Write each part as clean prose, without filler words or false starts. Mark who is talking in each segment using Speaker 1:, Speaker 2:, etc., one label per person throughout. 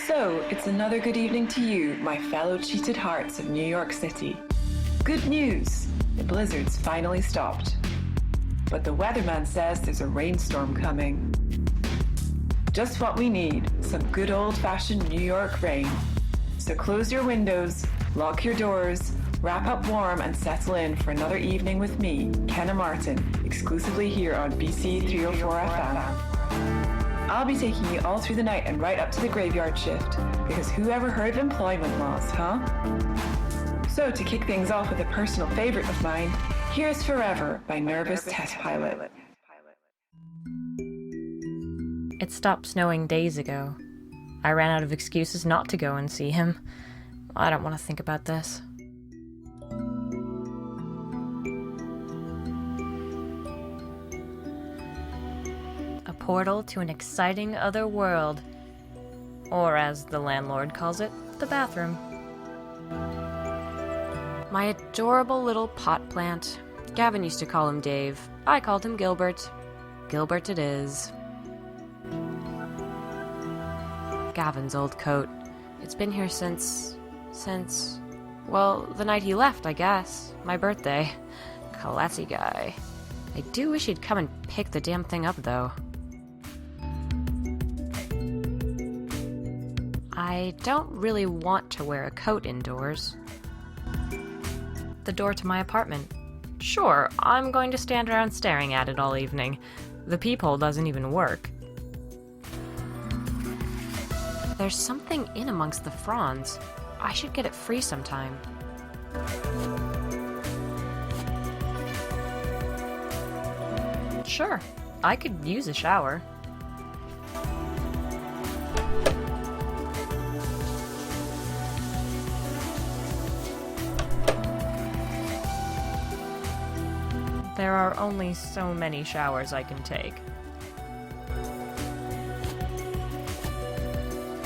Speaker 1: So, it's another good evening to you, my fellow cheated hearts of New York City. Good news! The blizzard's finally stopped. But the weatherman says there's a rainstorm coming. Just what we need, some good old-fashioned New York rain. So close your windows, lock your doors, wrap up warm and settle in for another evening with me, Kenna Martin, exclusively here on BC 304 FM. I'll be taking you all through the night and right up to the graveyard shift, because who ever heard of employment laws, huh? So to kick things off with a personal favorite of mine, here's Forever by Nervous Test Pilot.
Speaker 2: It stopped snowing days ago. I ran out of excuses not to go and see him. I don't want to think about this. A portal to an exciting other world. Or as the landlord calls it, the bathroom. My adorable little pot plant. Gavin used to call him Dave. I called him Gilbert. Gilbert it is. Gavin's old coat. It's been here since, well, the night he left, I guess. My birthday. Classy guy. I do wish he'd come and pick the damn thing up, though. I don't really want to wear a coat indoors. The door to my apartment. Sure, I'm going to stand around staring at it all evening. The peephole doesn't even work. There's something in amongst the fronds. I should get it free sometime. Sure, I could use a shower. There are only so many showers I can take.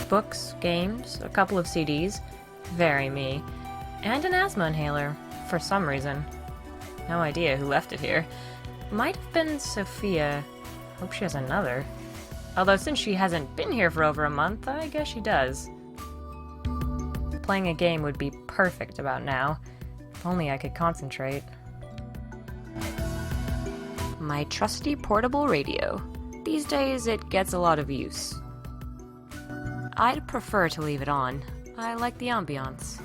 Speaker 2: Books, games, a couple of CDs, very me, and an asthma inhaler, for some reason. No idea who left it here. Might have been Sophia. Hope she has another. Although since she hasn't been here for over a month, I guess she does. Playing a game would be perfect about now. If only I could concentrate. My trusty portable radio. These days it gets a lot of use. I'd prefer to leave it on. I like the ambiance.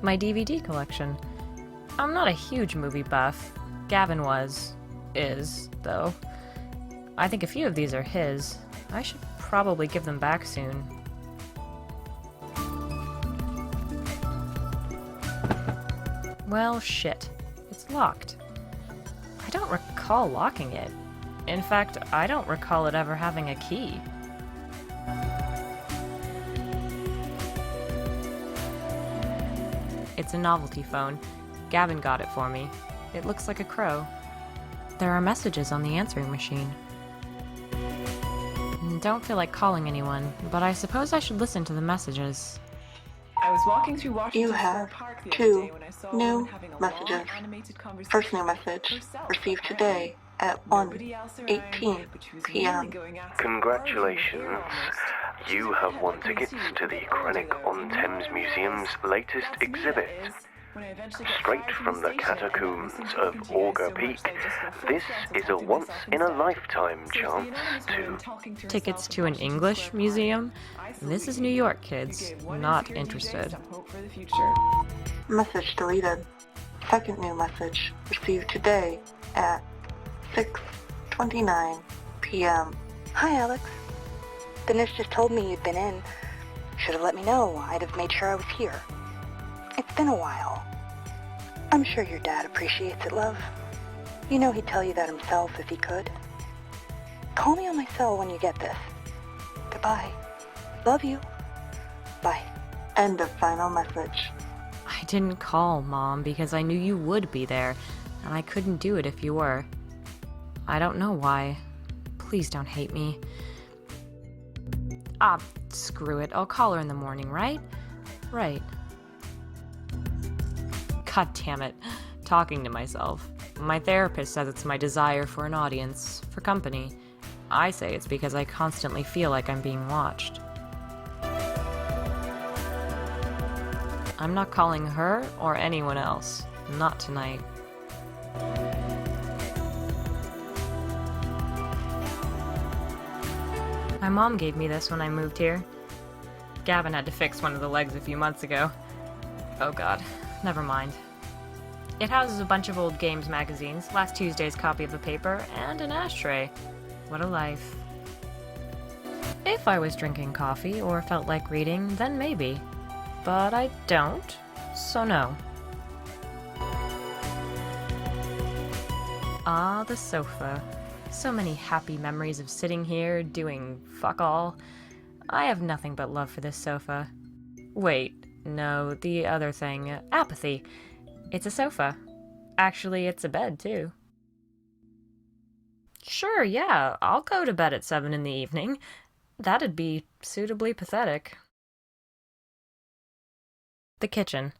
Speaker 2: My DVD collection. I'm not a huge movie buff. Gavin is, though. I think a few of these are his. I should probably give them back soon. Well, shit. It's locked. I don't recall locking it. In fact, I don't recall it ever having a key. It's a novelty phone. Gavin got it for me. It looks like a crow. There are messages on the answering machine. Don't feel like calling anyone, but I suppose I should listen to the messages.
Speaker 1: I was walking through Washington
Speaker 3: You have
Speaker 1: Park the other
Speaker 3: 2
Speaker 1: day when I saw
Speaker 3: new
Speaker 1: one having a
Speaker 3: messages.
Speaker 1: long animated conversation
Speaker 3: First new
Speaker 1: with
Speaker 3: message
Speaker 1: herself,
Speaker 3: received
Speaker 1: apparently.
Speaker 3: today at
Speaker 1: Nobody else around,
Speaker 3: 1:18
Speaker 1: but she was
Speaker 3: p.m.
Speaker 1: really going at it.
Speaker 4: Congratulations.
Speaker 1: Almost.
Speaker 4: You have won tickets to the Krennic-on-Thames Museum's latest exhibit. Straight from the catacombs of Auger Peak, this is a once-in-a-lifetime chance to...
Speaker 2: Tickets to an English museum? This is New York, kids. Not interested.
Speaker 3: Message deleted. Second new message received today at 6:29 p.m. Hi, Alex. The nurse just told me you'd been in. Should have let me know. I'd have made sure I was here. It's been a while. I'm sure your dad appreciates it, love. You know he'd tell you that himself if he could. Call me on my cell when you get this. Goodbye. Love you. Bye. End of final message.
Speaker 2: I didn't call, Mom, because I knew you would be there, and I couldn't do it if you were. I don't know why. Please don't hate me. Ah, screw it. I'll call her in the morning, right? Right. God damn it. Talking to myself. My therapist says it's my desire for an audience, for company. I say it's because I constantly feel like I'm being watched. I'm not calling her or anyone else. Not tonight. My mom gave me this when I moved here. Gavin had to fix one of the legs a few months ago. Oh god, never mind. It houses a bunch of old games magazines, last Tuesday's copy of the paper, and an ashtray. What a life. If I was drinking coffee or felt like reading, then maybe. But I don't, so no. Ah, the sofa. So many happy memories of sitting here, doing fuck all. I have nothing but love for this sofa. Wait, no, the other thing. Apathy. It's a sofa. Actually, it's a bed, too. Sure, yeah, I'll go to bed at 7 in the evening. That'd be suitably pathetic. The kitchen.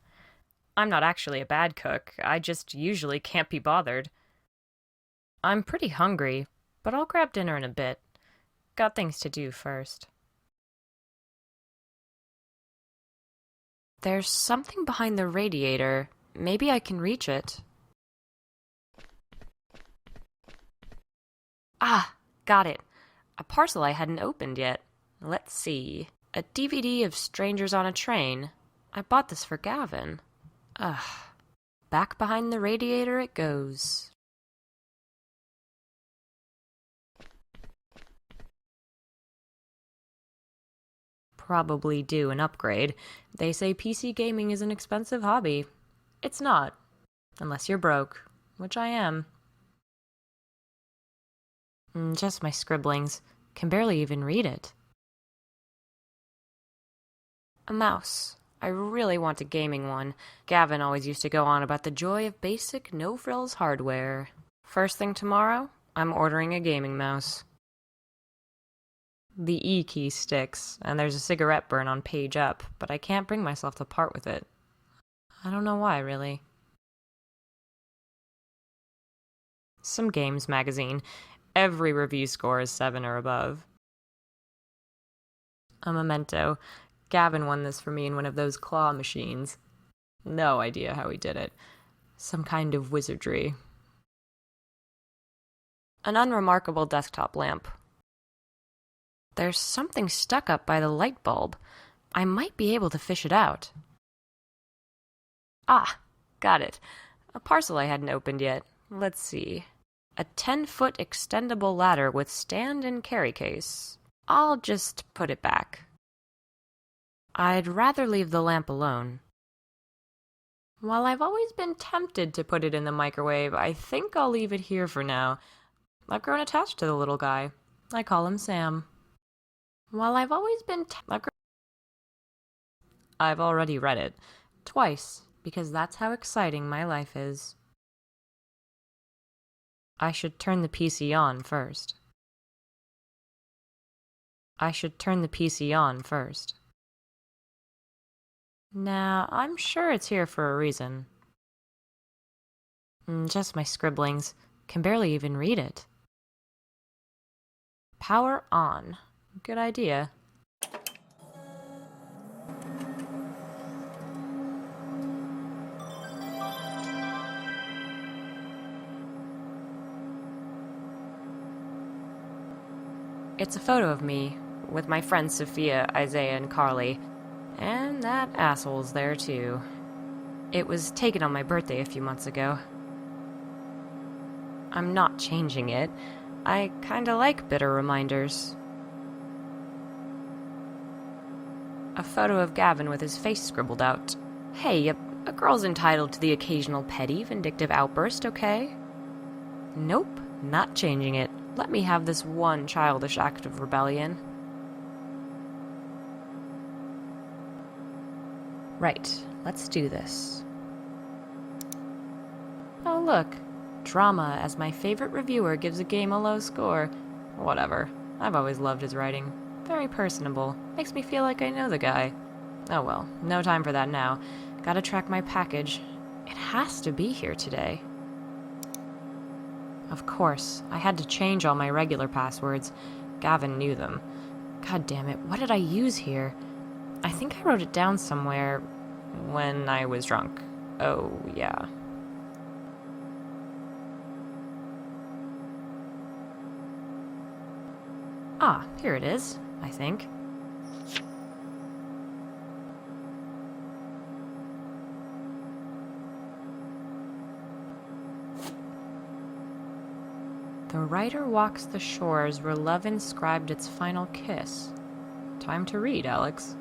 Speaker 2: I'm not actually a bad cook, I just usually can't be bothered. I'm pretty hungry, but I'll grab dinner in a bit. Got things to do first. There's something behind the radiator. Maybe I can reach it. Ah, got it. A parcel I hadn't opened yet. Let's see. A DVD of Strangers on a Train. I bought this for Gavin. Ugh. Back behind the radiator it goes. Probably due an upgrade. They say PC gaming is an expensive hobby. It's not. Unless you're broke, which I am. Just my scribblings. Can barely even read it. A mouse. I really want a gaming one. Gavin always used to go on about the joy of basic, no-frills hardware. First thing tomorrow, I'm ordering a gaming mouse. The E key sticks, and there's a cigarette burn on page up, but I can't bring myself to part with it. I don't know why, really. Some games magazine. Every review score is 7 or above. A memento. Gavin won this for me in one of those claw machines. No idea how he did it. Some kind of wizardry. An unremarkable desktop lamp. There's something stuck up by the light bulb. I might be able to fish it out. Ah, got it. A parcel I hadn't opened yet. Let's see. A 10-foot extendable ladder with stand and carry case. I'll just put it back. I'd rather leave the lamp alone. While I've always been tempted to put it in the microwave, I think I'll leave it here for now. I've grown attached to the little guy. I call him Sam. While I've always been I've already read it. Twice, because that's how exciting my life is. I should turn the PC on first. I should turn the PC on first. Now, I'm sure it's here for a reason. Just my scribblings. Can barely even read it. Power on. Good idea. It's a photo of me, with my friends Sophia, Isaiah, and Carly. And that asshole's there too. It was taken on my birthday a few months ago. I'm not changing it. I kinda like bitter reminders. A photo of Gavin with his face scribbled out. Hey, a girl's entitled to the occasional petty, vindictive outburst, okay? Nope, not changing it. Let me have this one childish act of rebellion. Right, let's do this. Oh look, drama as my favorite reviewer gives a game a low score. Whatever, I've always loved his writing. Very personable. Makes me feel like I know the guy. Oh well, no time for that now. Gotta track my package. It has to be here today. Of course, I had to change all my regular passwords. Gavin knew them. God damn it, what did I use here? I think I wrote it down somewhere when I was drunk. Oh, yeah. Ah, here it is, I think. The writer walks the shores where love inscribed its final kiss. Time to read, Alex.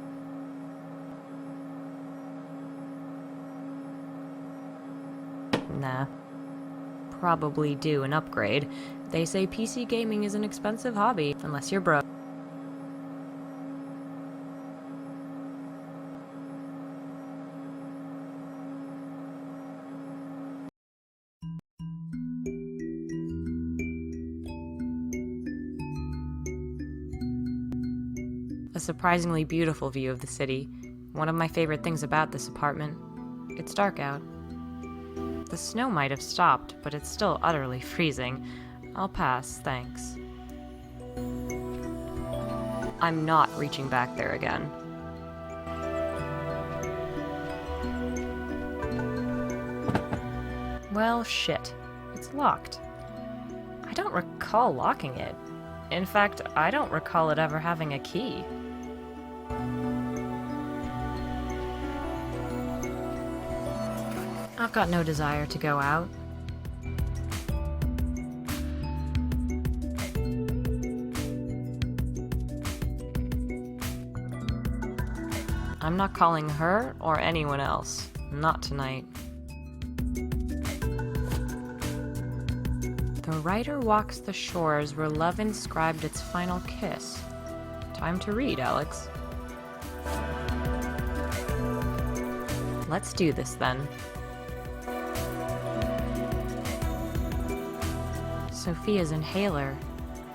Speaker 2: Nah. Probably do an upgrade. They say PC gaming is an expensive hobby, unless you're broke. A surprisingly beautiful view of the city. One of my favorite things about this apartment. It's dark out. The snow might have stopped, but it's still utterly freezing. I'll pass, thanks. I'm not reaching back there again. Well, shit. It's locked. I don't recall locking it. In fact, I don't recall it ever having a key. I've got no desire to go out. I'm not calling her or anyone else. Not tonight. The writer walks the shores where love inscribed its final kiss. Time to read, Alex. Let's do this then. Sophia's inhaler.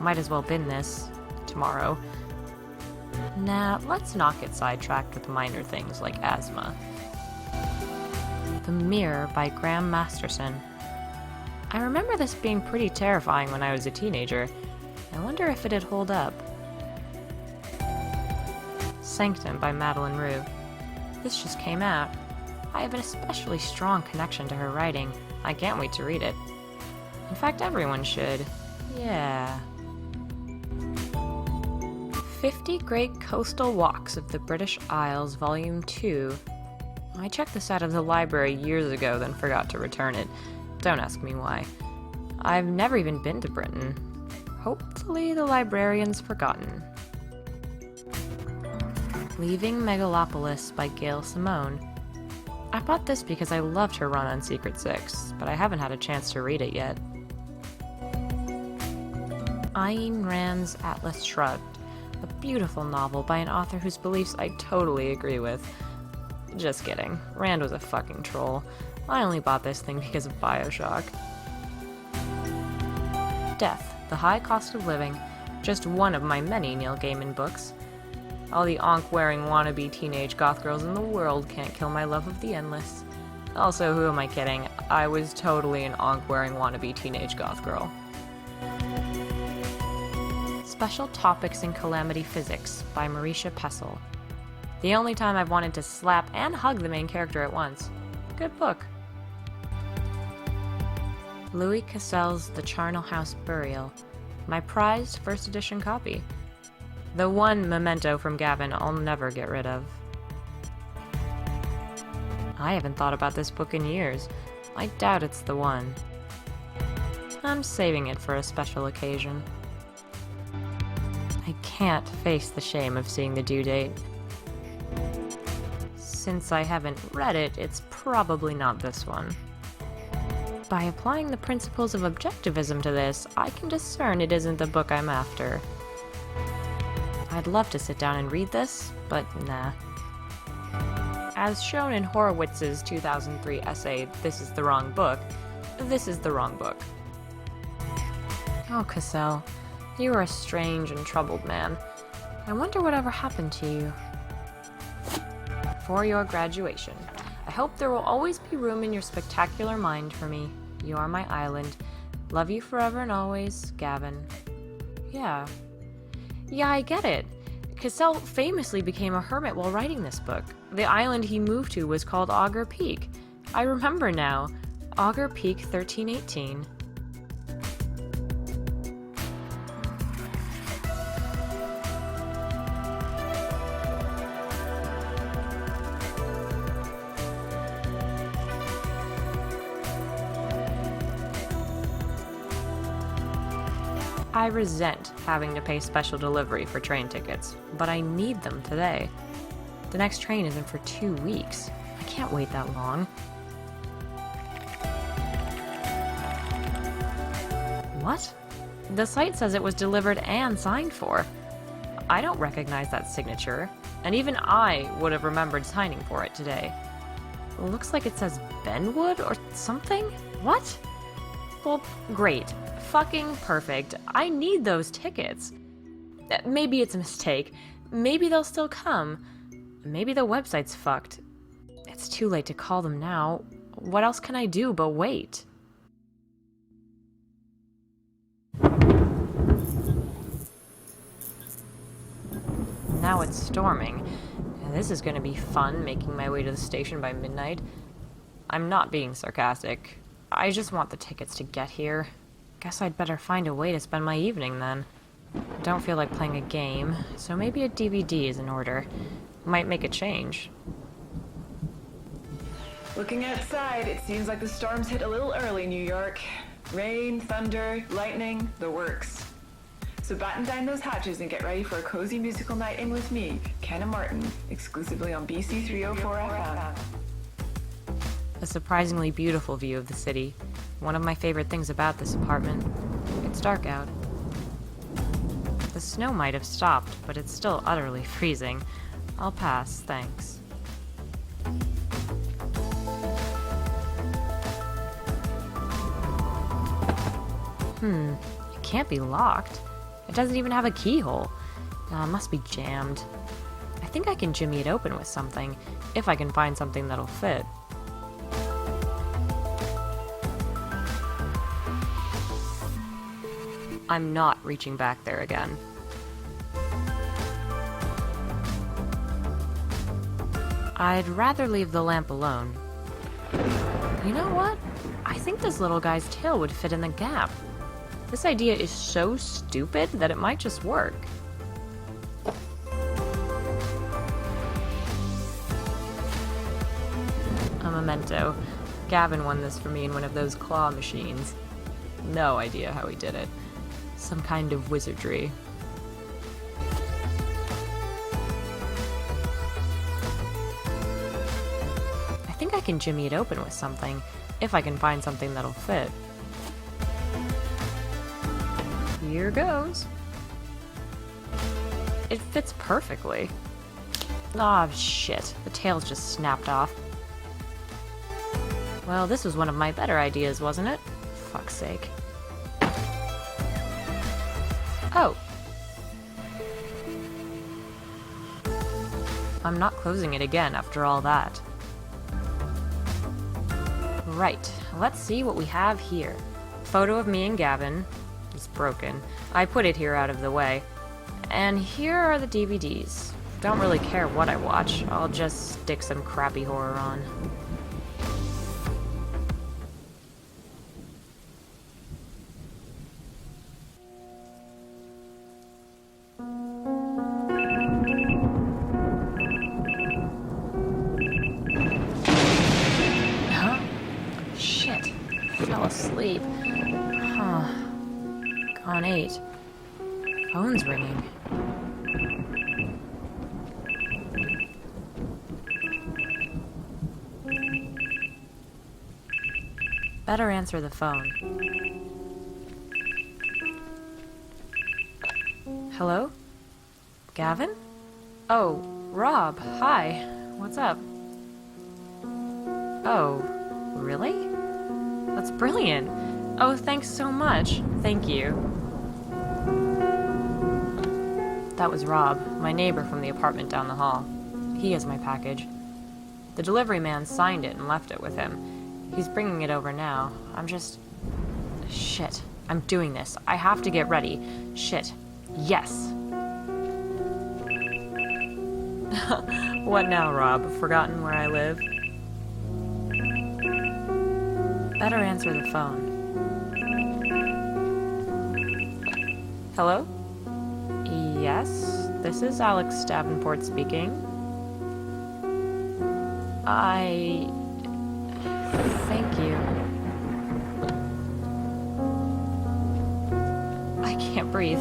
Speaker 2: Might as well bin this. Tomorrow. Nah, let's not get sidetracked with minor things like asthma. The Mirror by Graham Masterson. I remember this being pretty terrifying when I was a teenager. I wonder if it'd hold up. Sanctum by Madeleine Roux. This just came out. I have an especially strong connection to her writing. I can't wait to read it. In fact, everyone should. Yeah. 50 Great Coastal Walks of the British Isles, Volume 2. I checked this out of the library years ago, then forgot to return it. Don't ask me why. I've never even been to Britain. Hopefully the librarian's forgotten. Leaving Megalopolis by Gail Simone. I bought this because I loved her run on Secret Six, but I haven't had a chance to read it yet. Ayn Rand's Atlas Shrugged, a beautiful novel by an author whose beliefs I totally agree with. Just kidding. Rand was a fucking troll. I only bought this thing because of BioShock. Death, The High Cost of Living, just one of my many Neil Gaiman books. All the onk-wearing wannabe teenage goth girls in the world can't kill my love of the endless. Also, who am I kidding? I was totally an onk-wearing wannabe teenage goth girl. Special Topics in Calamity Physics by Marisha Pessel. The only time I've wanted to slap and hug the main character at once. Good book. Louis Cassell's The Charnel House Burial. My prized first edition copy. The one memento from Gavin I'll never get rid of. I haven't thought about this book in years. I doubt it's the one. I'm saving it for a special occasion. I can't face the shame of seeing the due date. Since I haven't read it, it's probably not this one. By applying the principles of objectivism to this, I can discern it isn't the book I'm after. I'd love to sit down and read this, but nah. As shown in Horowitz's 2003 essay, This is the Wrong Book, this is the wrong book. Oh, Cassell, you are a strange and troubled man. I wonder whatever happened to you. For your graduation. I hope there will always be room in your spectacular mind for me. You are my island. Love you forever and always, Gavin. Yeah. Yeah, I get it. Cassell famously became a hermit while writing this book. The island he moved to was called Augur Peak. I remember now. Augur Peak 1318. I resent having to pay special delivery for train tickets, but I need them today. The next train isn't for 2 weeks. I can't wait that long. What? The site says it was delivered and signed for. I don't recognize that signature, and even I would have remembered signing for it today. Looks like it says Benwood or something? What? Well, great. Fucking perfect. I need those tickets. Maybe it's a mistake. Maybe they'll still come. Maybe the website's fucked. It's too late to call them now. What else can I do but wait? Now it's storming. This is gonna be fun, making my way to the station by midnight. I'm not being sarcastic. I just want the tickets to get here. Guess I'd better find a way to spend my evening then. I don't feel like playing a game, so maybe a DVD is in order. Might make a change.
Speaker 1: Looking outside, it seems like the storm's hit a little early, New York. Rain, thunder, lightning, the works. So batten down those hatches and get ready for a cozy musical night in with me, Ken and Martin, exclusively on BC 304 FM.
Speaker 2: A surprisingly beautiful view of the city. One of my favorite things about this apartment. It's dark out. The snow might have stopped, but it's still utterly freezing. I'll pass, thanks. It can't be locked. It doesn't even have a keyhole. It must be jammed. I think I can jimmy it open with something, if I can find something that'll fit. I'm not reaching back there again. I'd rather leave the lamp alone. You know what? I think this little guy's tail would fit in the gap. This idea is so stupid that it might just work. A memento. Gavin won this for me in one of those claw machines. No idea how he did it. Some kind of wizardry. I think I can jimmy it open with something, if I can find something that'll fit. Here goes. It fits perfectly. Ah, shit. The tail's just snapped off. Well, this was one of my better ideas, wasn't it? Fuck's sake. Oh. I'm not closing it again after all that. Right, let's see what we have here. Photo of me and Gavin. It's broken. I put it here out of the way. And here are the DVDs. Don't really care what I watch. I'll just stick some crappy horror on. Asleep. Huh. Gone 8. Phone's ringing. Better answer the phone. Hello? Gavin? Oh, Rob, hi. What's up? Oh, really? That's brilliant. Oh, thanks so much. Thank you. That was Rob, my neighbor from the apartment down the hall. He has my package. The delivery man signed it and left it with him. He's bringing it over now. I'm just... Shit. I'm doing this. I have to get ready. Shit. Yes. What now, Rob? Forgotten where I live? Better answer the phone. Hello? Yes, this is Alex Davenport speaking. Thank you. I can't breathe.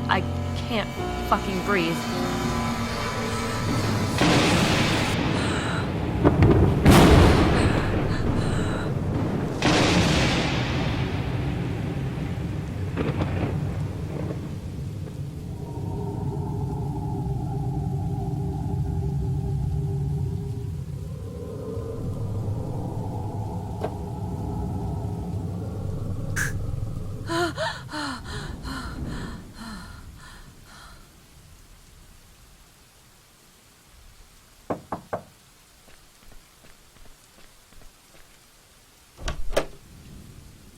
Speaker 2: I can't fucking breathe.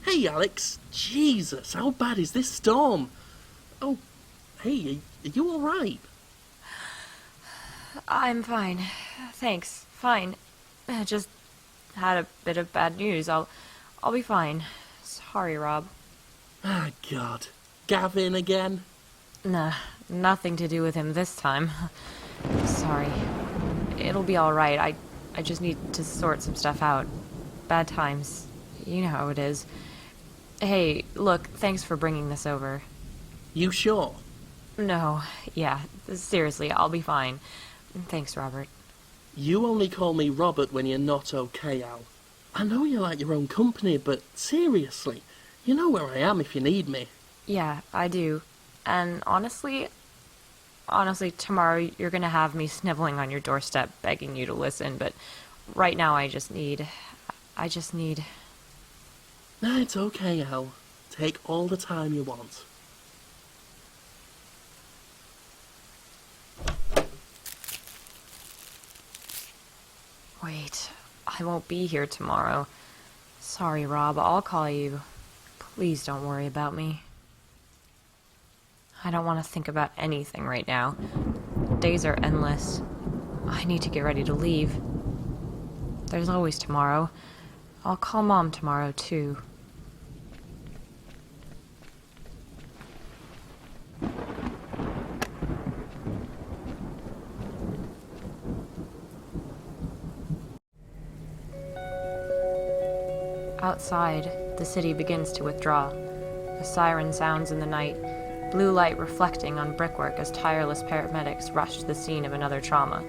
Speaker 5: Hey, Alex. Jesus, how bad is this storm? Oh, hey, are you alright?
Speaker 2: I'm fine. Thanks. Fine. I just had a bit of bad news. I'll be fine. Sorry, Rob.
Speaker 5: Ah, God. Gavin again?
Speaker 2: Nah, nothing to do with him this time. Sorry. It'll be alright. I just need to sort some stuff out. Bad times. You know how it is. Hey, look, thanks for bringing this over.
Speaker 5: You sure?
Speaker 2: No, yeah, seriously, I'll be fine. Thanks, Robert.
Speaker 5: You only call me Robert when you're not okay, Al. I know you like your own company, but seriously, you know where I am if you need me.
Speaker 2: Yeah, I do. And honestly, tomorrow you're gonna have me sniveling on your doorstep begging you to listen, but right now I just need...
Speaker 5: Nah, it's okay, Al. Take all the time you want.
Speaker 2: Wait, I won't be here tomorrow. Sorry, Rob, I'll call you. Please don't worry about me. I don't want to think about anything right now. Days are endless. I need to get ready to leave. There's always tomorrow. I'll call Mom tomorrow, too. Outside, the city begins to withdraw. A siren sounds in the night, blue light reflecting on brickwork as tireless paramedics rush to the scene of another trauma.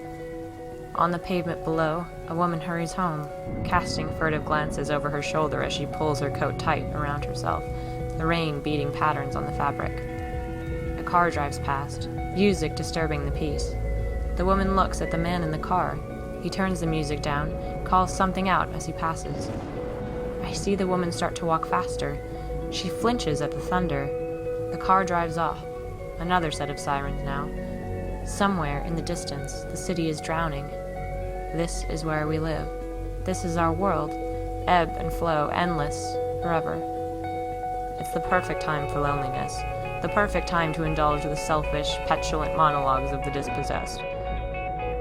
Speaker 2: On the pavement below, a woman hurries home, casting furtive glances over her shoulder as she pulls her coat tight around herself, the rain beating patterns on the fabric. A car drives past, music disturbing the peace. The woman looks at the man in the car. He turns the music down, calls something out as he passes. I see the woman start to walk faster. She flinches at the thunder. The car drives off. Another set of sirens now. Somewhere in the distance, the city is drowning. This is where we live. This is our world. Ebb and flow, endless, forever. It's the perfect time for loneliness. The perfect time to indulge the selfish, petulant monologues of the dispossessed.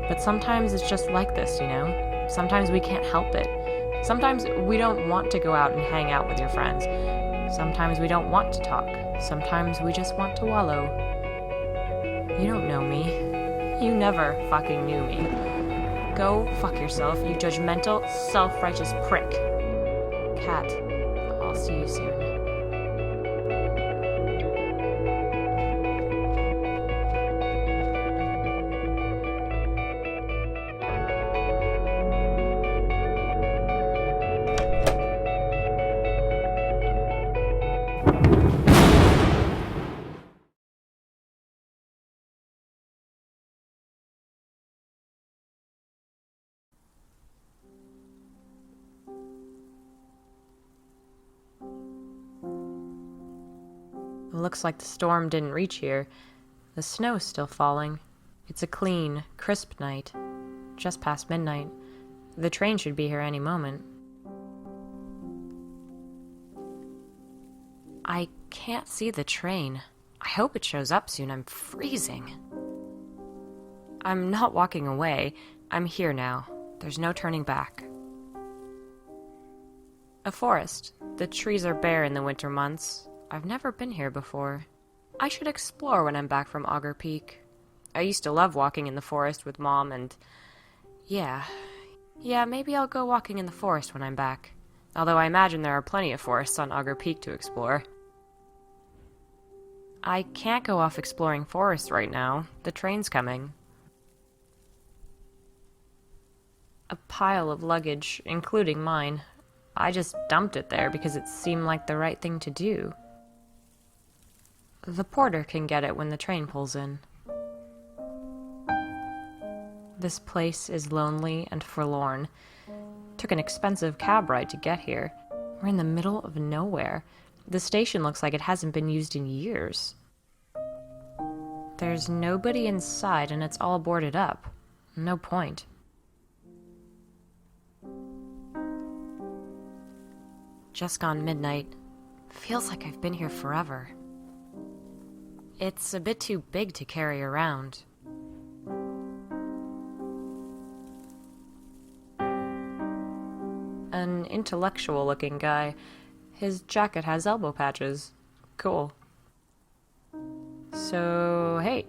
Speaker 2: But sometimes it's just like this, you know? Sometimes we can't help it. Sometimes we don't want to go out and hang out with your friends. Sometimes we don't want to talk. Sometimes we just want to wallow. You don't know me. You never fucking knew me. Go fuck yourself, you judgmental, self-righteous prick. Cat, I'll see you soon. It looks like the storm didn't reach here. The snow's still falling. It's a clean, crisp night. Just past midnight. The train should be here any moment. I can't see the train. I hope it shows up soon. I'm freezing. I'm not walking away. I'm here now. There's no turning back. A forest. The trees are bare in the winter months. I've never been here before. I should explore when I'm back from Auger Peak. I used to love walking in the forest with Mom and... Yeah, maybe I'll go walking in the forest when I'm back. Although I imagine there are plenty of forests on Auger Peak to explore. I can't go off exploring forests right now. The train's coming. A pile of luggage, including mine. I just dumped it there because it seemed like the right thing to do. The porter can get it when the train pulls in. This place is lonely and forlorn. Took an expensive cab ride to get here. We're in the middle of nowhere. The station looks like it hasn't been used in years. There's nobody inside and it's all boarded up. No point. Just gone midnight. Feels like I've been here forever. It's a bit too big to carry around. An intellectual-looking guy. His jacket has elbow patches. Cool. So, hey,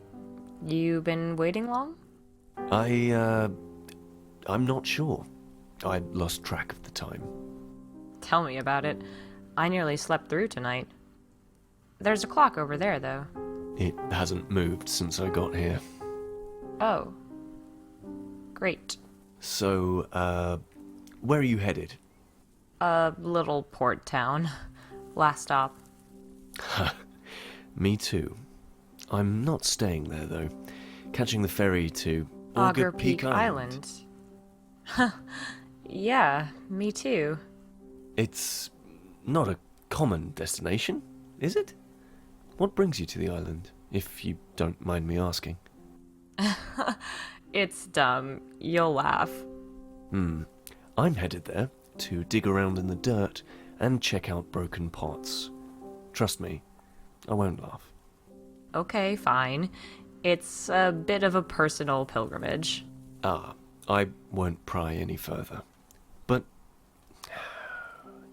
Speaker 2: you been waiting long?
Speaker 4: I'm not sure. I lost track of the time.
Speaker 2: Tell me about it. I nearly slept through tonight. There's a clock over there, though.
Speaker 4: It hasn't moved since I got here.
Speaker 2: Oh. Great.
Speaker 4: So, where are you headed?
Speaker 2: A little port town. Last stop.
Speaker 4: Me too. I'm not staying there, though. Catching the ferry to
Speaker 2: Auger Peak Island. Yeah, me too.
Speaker 4: It's not a common destination, is it? What brings you to the island, if you don't mind me asking?
Speaker 2: It's dumb. You'll laugh.
Speaker 4: I'm headed there to dig around in the dirt and check out broken pots. Trust me, I won't laugh.
Speaker 2: Okay, fine. It's a bit of a personal pilgrimage.
Speaker 4: I won't pry any further. But,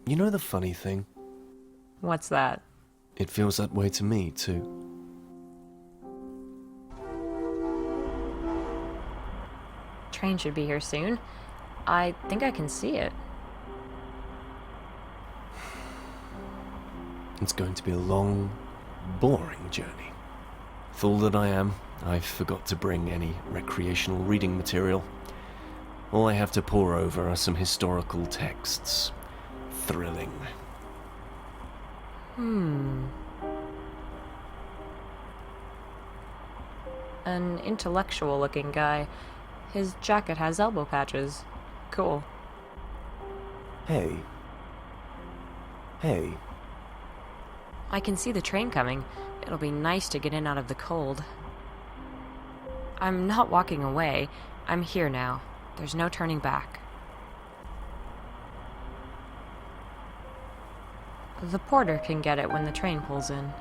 Speaker 4: you know the funny thing?
Speaker 2: What's that?
Speaker 4: It feels that way to me, too.
Speaker 2: Train should be here soon. I think I can see it.
Speaker 4: It's going to be a long, boring journey. Fool that I am, I forgot to bring any recreational reading material. All I have to pore over are some historical texts. Thrilling.
Speaker 2: An intellectual-looking guy. His jacket has elbow patches. Cool.
Speaker 4: Hey.
Speaker 2: I can see the train coming. It'll be nice to get in out of the cold. I'm not walking away. I'm here now. There's no turning back. The porter can get it when the train pulls in.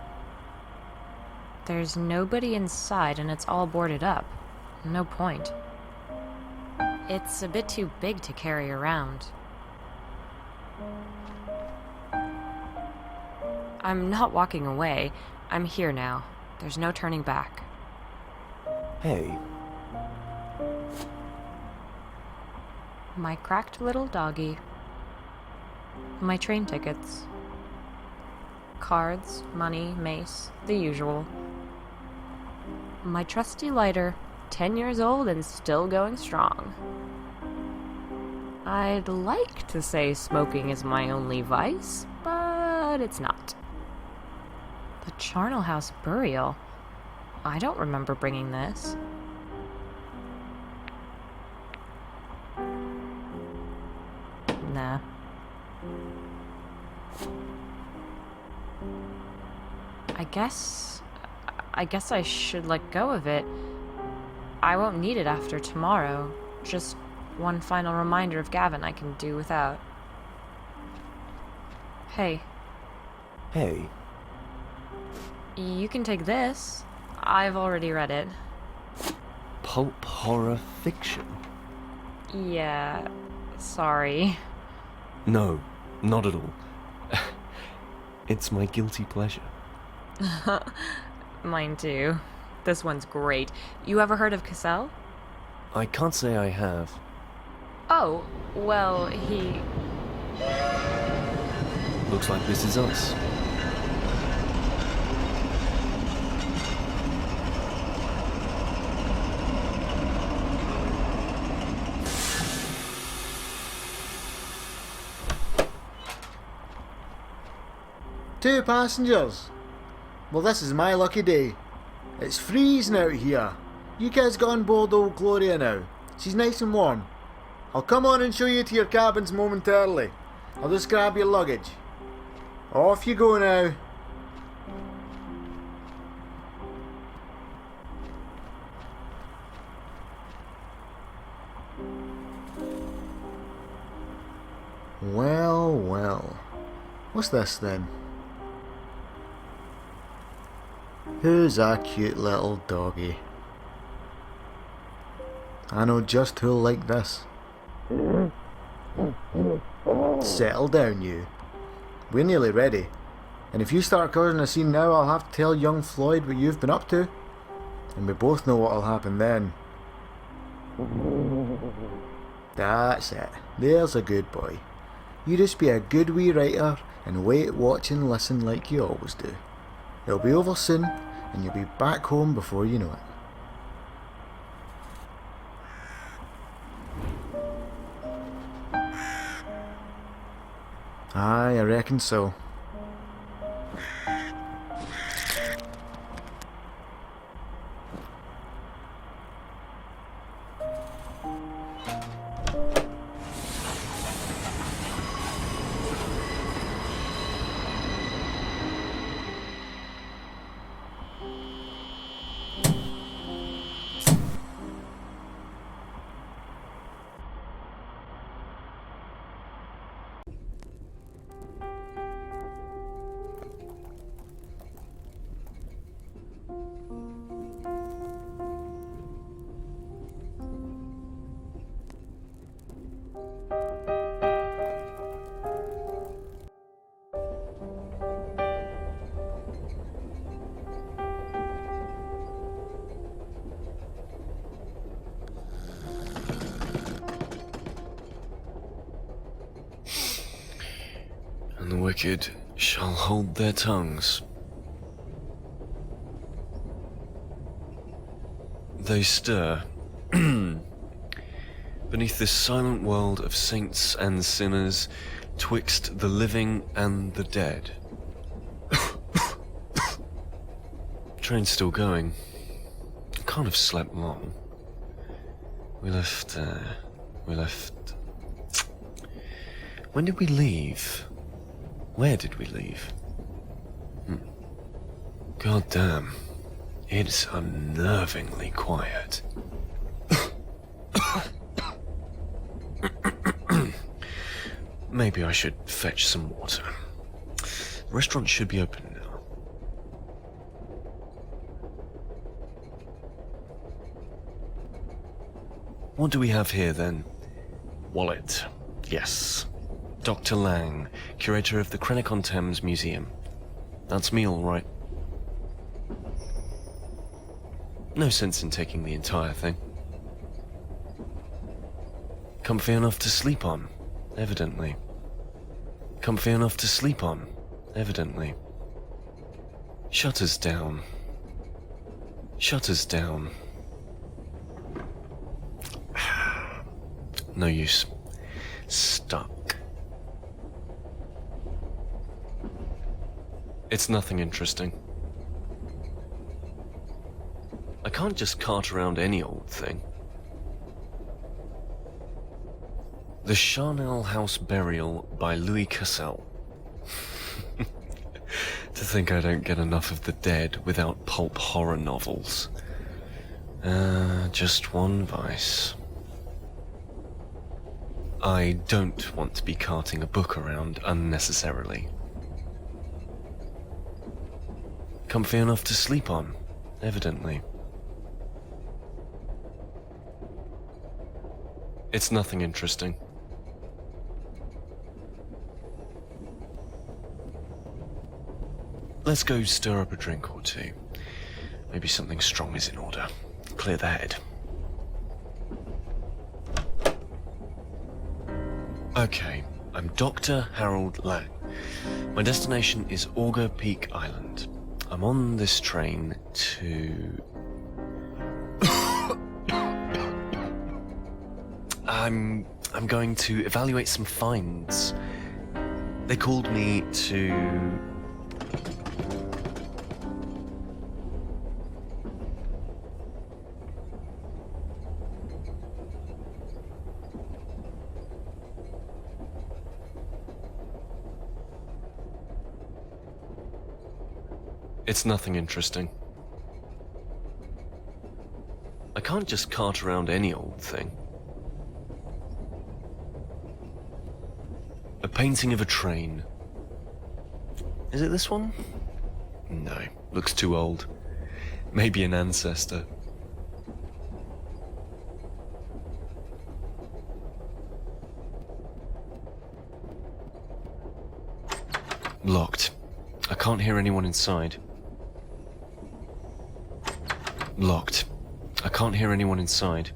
Speaker 2: There's nobody inside and it's all boarded up. No point. It's a bit too big to carry around. I'm not walking away. I'm here now. There's no turning back.
Speaker 4: Hey.
Speaker 2: My cracked little doggy. My train tickets. Cards, money, mace, the usual. My trusty lighter, 10 years old and still going strong. I'd like to say smoking is my only vice, but it's not. The Charnel House burial. I don't remember bringing this. Nah. I guess I should let go of it. I won't need it after tomorrow. Just one final reminder of Gavin I can do without. Hey.
Speaker 4: Hey.
Speaker 2: You can take this. I've already read it.
Speaker 4: Pulp horror fiction?
Speaker 2: Yeah, sorry.
Speaker 4: No, not at all. It's my guilty pleasure.
Speaker 2: Mine too. This one's great. You ever heard of Cassell?
Speaker 4: I can't say I have.
Speaker 2: Oh, well, he...
Speaker 4: Looks like this is us.
Speaker 6: Two passengers. Well, this is my lucky day. It's freezing out here. You guys got on board old Gloria now. She's nice and warm. I'll come on and show you to your cabins momentarily. I'll just grab your luggage. Off you go now. Well, well. What's this then? Who's that cute little doggy? I know just who'll like this. Settle down, you. We're nearly ready. And if you start causing a scene now, I'll have to tell young Floyd what you've been up to. And we both know what'll happen then. That's it. There's a good boy. You just be a good wee writer and wait, watch and listen like you always do. It'll be over soon and you'll be back home before you know it. Aye, I reckon so.
Speaker 4: And the wicked shall hold their tongues. They stir beneath this silent world of saints and sinners, twixt the living and the dead. Train's still going. Can't have slept long. We left. When did we leave? Where did we leave? God damn. It's unnervingly quiet. Maybe I should fetch some water. The restaurant should be open now. What do we have here then? Wallet. Yes. Dr. Lang, curator of the Krennic-on-Thames Museum. That's me, all right. No sense in taking the entire thing. Comfy enough to sleep on, evidently. Comfy enough to sleep on, evidently. Shutters down. Shutters down. No use. Stuck. It's nothing interesting. I can't just cart around any old thing. The Charnel House Burial by Louis Cassell.
Speaker 7: To think I don't get enough of the dead without pulp horror novels. Just one vice. I don't want to be carting a book around unnecessarily. Comfy enough to sleep on, evidently. It's nothing interesting. Let's go stir up a drink or two. Maybe something strong is in order. Clear the head. Okay, I'm Dr. Harold Lang. My destination is Auger Peak Island. I'm on this train to... I'm going to evaluate some finds. They called me to... It's nothing interesting. I can't just cart around any old thing. A painting of a train. Is it this one? No, looks too old. Maybe an ancestor. Locked. I can't hear anyone inside. Locked. I can't hear anyone inside.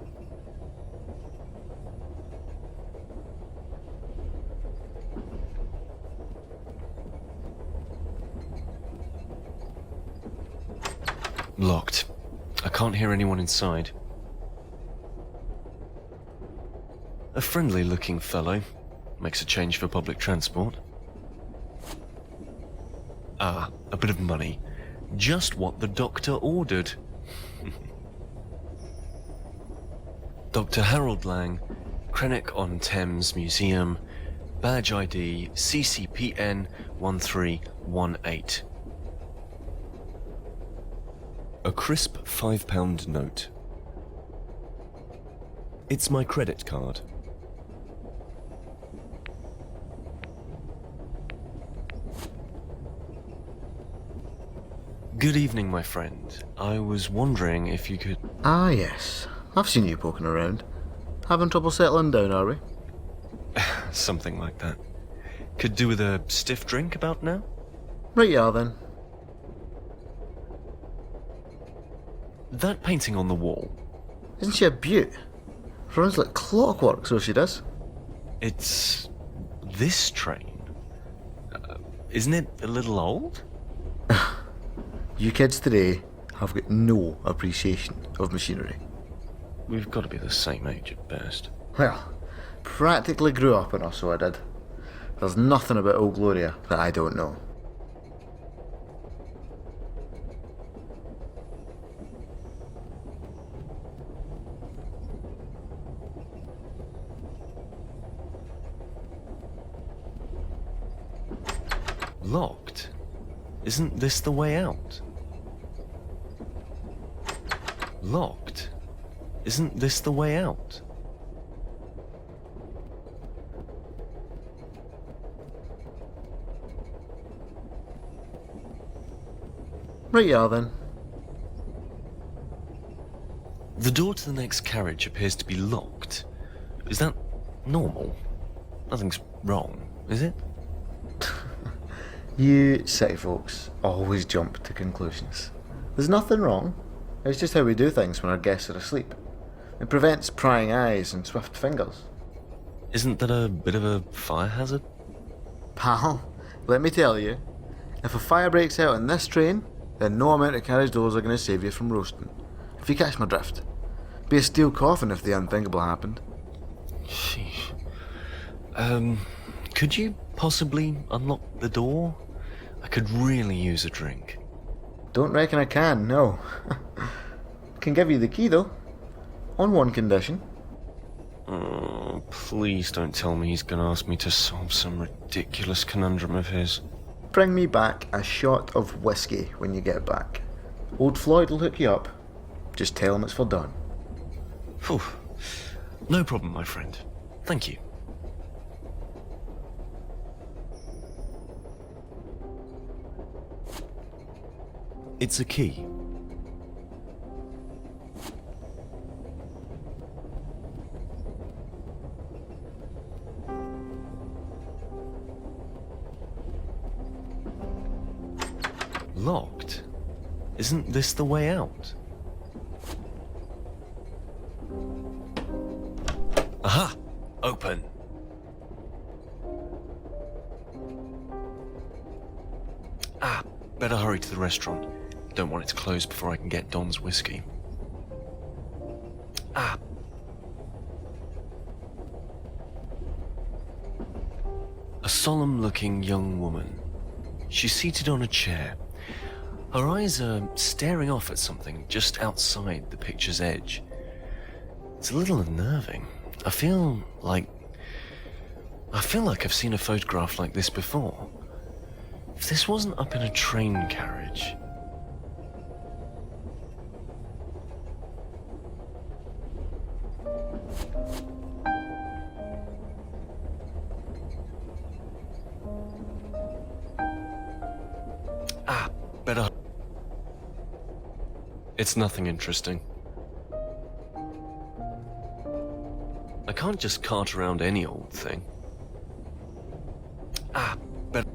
Speaker 7: Locked. I can't hear anyone inside. A friendly-looking fellow. Makes a change for public transport. Ah, a bit of money. Just what the doctor ordered. Dr. Harold Lang, Krennic-on-Thames Museum, badge ID CCPN 1318. A crisp £5 note. It's my credit card. Good evening, my friend. I was wondering if you could...
Speaker 6: Ah, yes. I've seen you poking around. Having trouble settling down, are we?
Speaker 7: Something like that. Could do with a stiff drink about now?
Speaker 6: Right you are, then.
Speaker 7: That painting on the wall.
Speaker 6: Isn't she a beaut? Runs like clockwork, so she does.
Speaker 7: It's... this train. Isn't it a little old?
Speaker 6: You kids today have got no appreciation of machinery.
Speaker 7: We've got to be the same age at best.
Speaker 6: Well, practically grew up in her, so I did. There's nothing about Old Gloria that I don't know.
Speaker 7: Locked? Isn't this the way out? Locked? Isn't this the way out?
Speaker 6: Right you are, then.
Speaker 7: The door to the next carriage appears to be locked. Is that normal? Nothing's wrong, is it?
Speaker 6: You city folks always jump to conclusions. There's nothing wrong. It's just how we do things when our guests are asleep. It prevents prying eyes and swift fingers.
Speaker 7: Isn't that a bit of a fire hazard?
Speaker 6: Pal, let me tell you, if a fire breaks out in this train, then no amount of carriage doors are going to save you from roasting. If you catch my drift. Be a steel coffin if the unthinkable happened.
Speaker 7: Sheesh. Could you possibly unlock the door? I could really use a drink.
Speaker 6: Don't reckon I can, no. Can give you the key though. On one condition.
Speaker 7: Please don't tell me he's gonna ask me to solve some ridiculous conundrum of his.
Speaker 6: bring me back a shot of whiskey when you get back. Old Floyd will hook you up. Just tell him it's for Don.
Speaker 7: Phew. No problem, my friend. Thank you. It's a key. Locked? Isn't this the way out? Aha! Open! Ah, better hurry to the restaurant. Don't want it to close before I can get Don's whiskey. Ah! A solemn-looking young woman. She's seated on a chair. Her eyes are staring off at something just outside the picture's edge. It's a little unnerving. I feel like I've seen a photograph like this before. If this wasn't up in a train carriage... Ah, better... It's nothing interesting. I can't just cart around any old thing. Ah, better...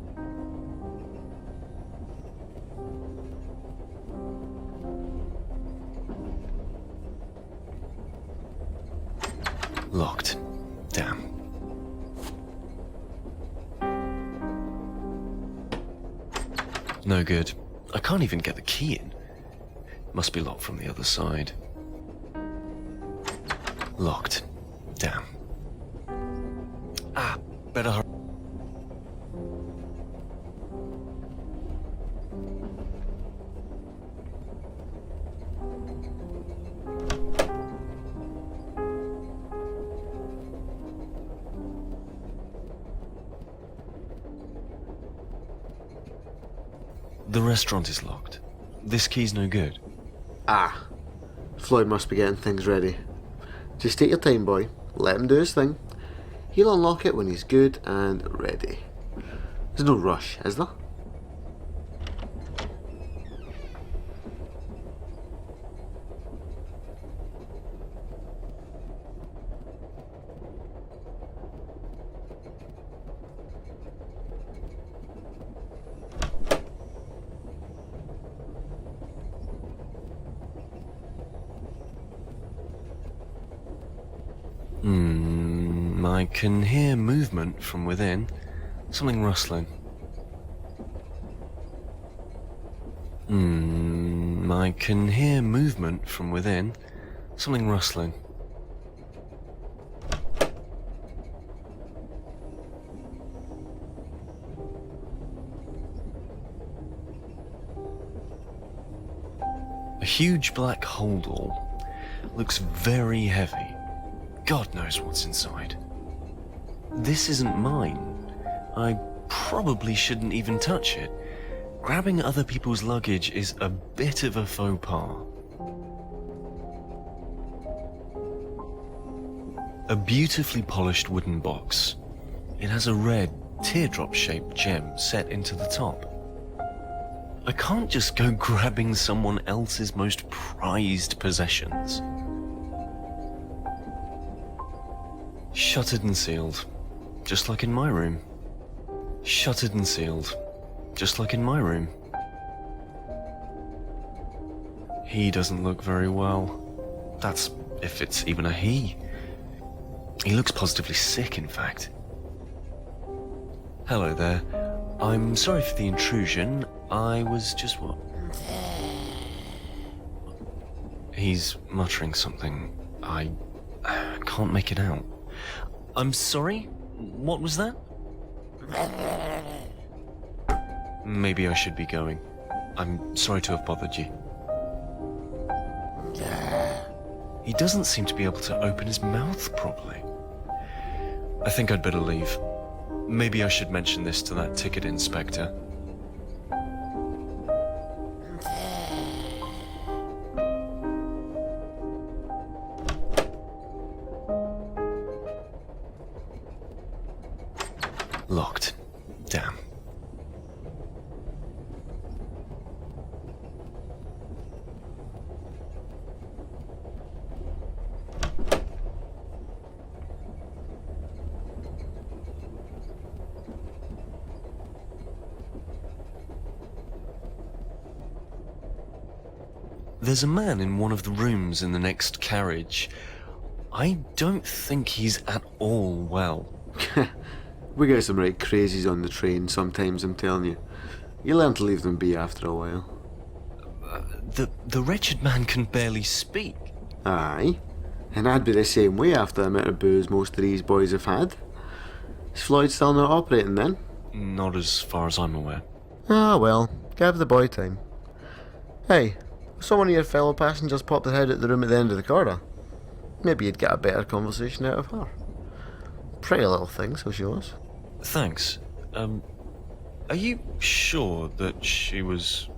Speaker 7: Locked. Damn. No good. I can't even get the key in. Must be locked from the other side. Locked. Damn. Ah, better hurry. The restaurant is locked. This key's no good.
Speaker 6: Ah, Floyd must be getting things ready. Just take your time, boy. Let him do his thing. He'll unlock it when he's good and ready. There's no rush, is there?
Speaker 7: I can hear movement from within. Something rustling. I can hear movement from within. Something rustling. A huge black holdall. Looks very heavy. God knows what's inside. This isn't mine. I probably shouldn't even touch it. Grabbing other people's luggage is a bit of a faux pas. A beautifully polished wooden box. It has a red, teardrop-shaped gem set into the top. I can't just go grabbing someone else's most prized possessions. Shuttered and sealed, just like in my room. Shuttered and sealed, just like in my room. He doesn't look very well. That's if it's even a he. He looks positively sick, in fact. Hello there. I'm sorry for the intrusion. I was just what? He's muttering something. I can't make it out. I'm sorry? What was that? Maybe I should be going. I'm sorry to have bothered you. He doesn't seem to be able to open his mouth properly. I think I'd better leave. Maybe I should mention this to that ticket inspector. There's a man in one of the rooms in the next carriage. I don't think he's at all well.
Speaker 8: We get some right crazies on the train sometimes, I'm telling you. You learn to leave them be after a while.
Speaker 7: The wretched man can barely speak.
Speaker 8: Aye. And I'd be the same way after the amount of booze most of these boys have had. Is Floyd still not operating then?
Speaker 7: Not as far as I'm aware.
Speaker 6: Ah, well, give the boy time. Hey, saw one of your fellow passengers pop their head out the room at the end of the corridor. Maybe you'd get a better conversation out of her. Pretty little thing, so she was.
Speaker 7: Thanks. Are you sure that she was...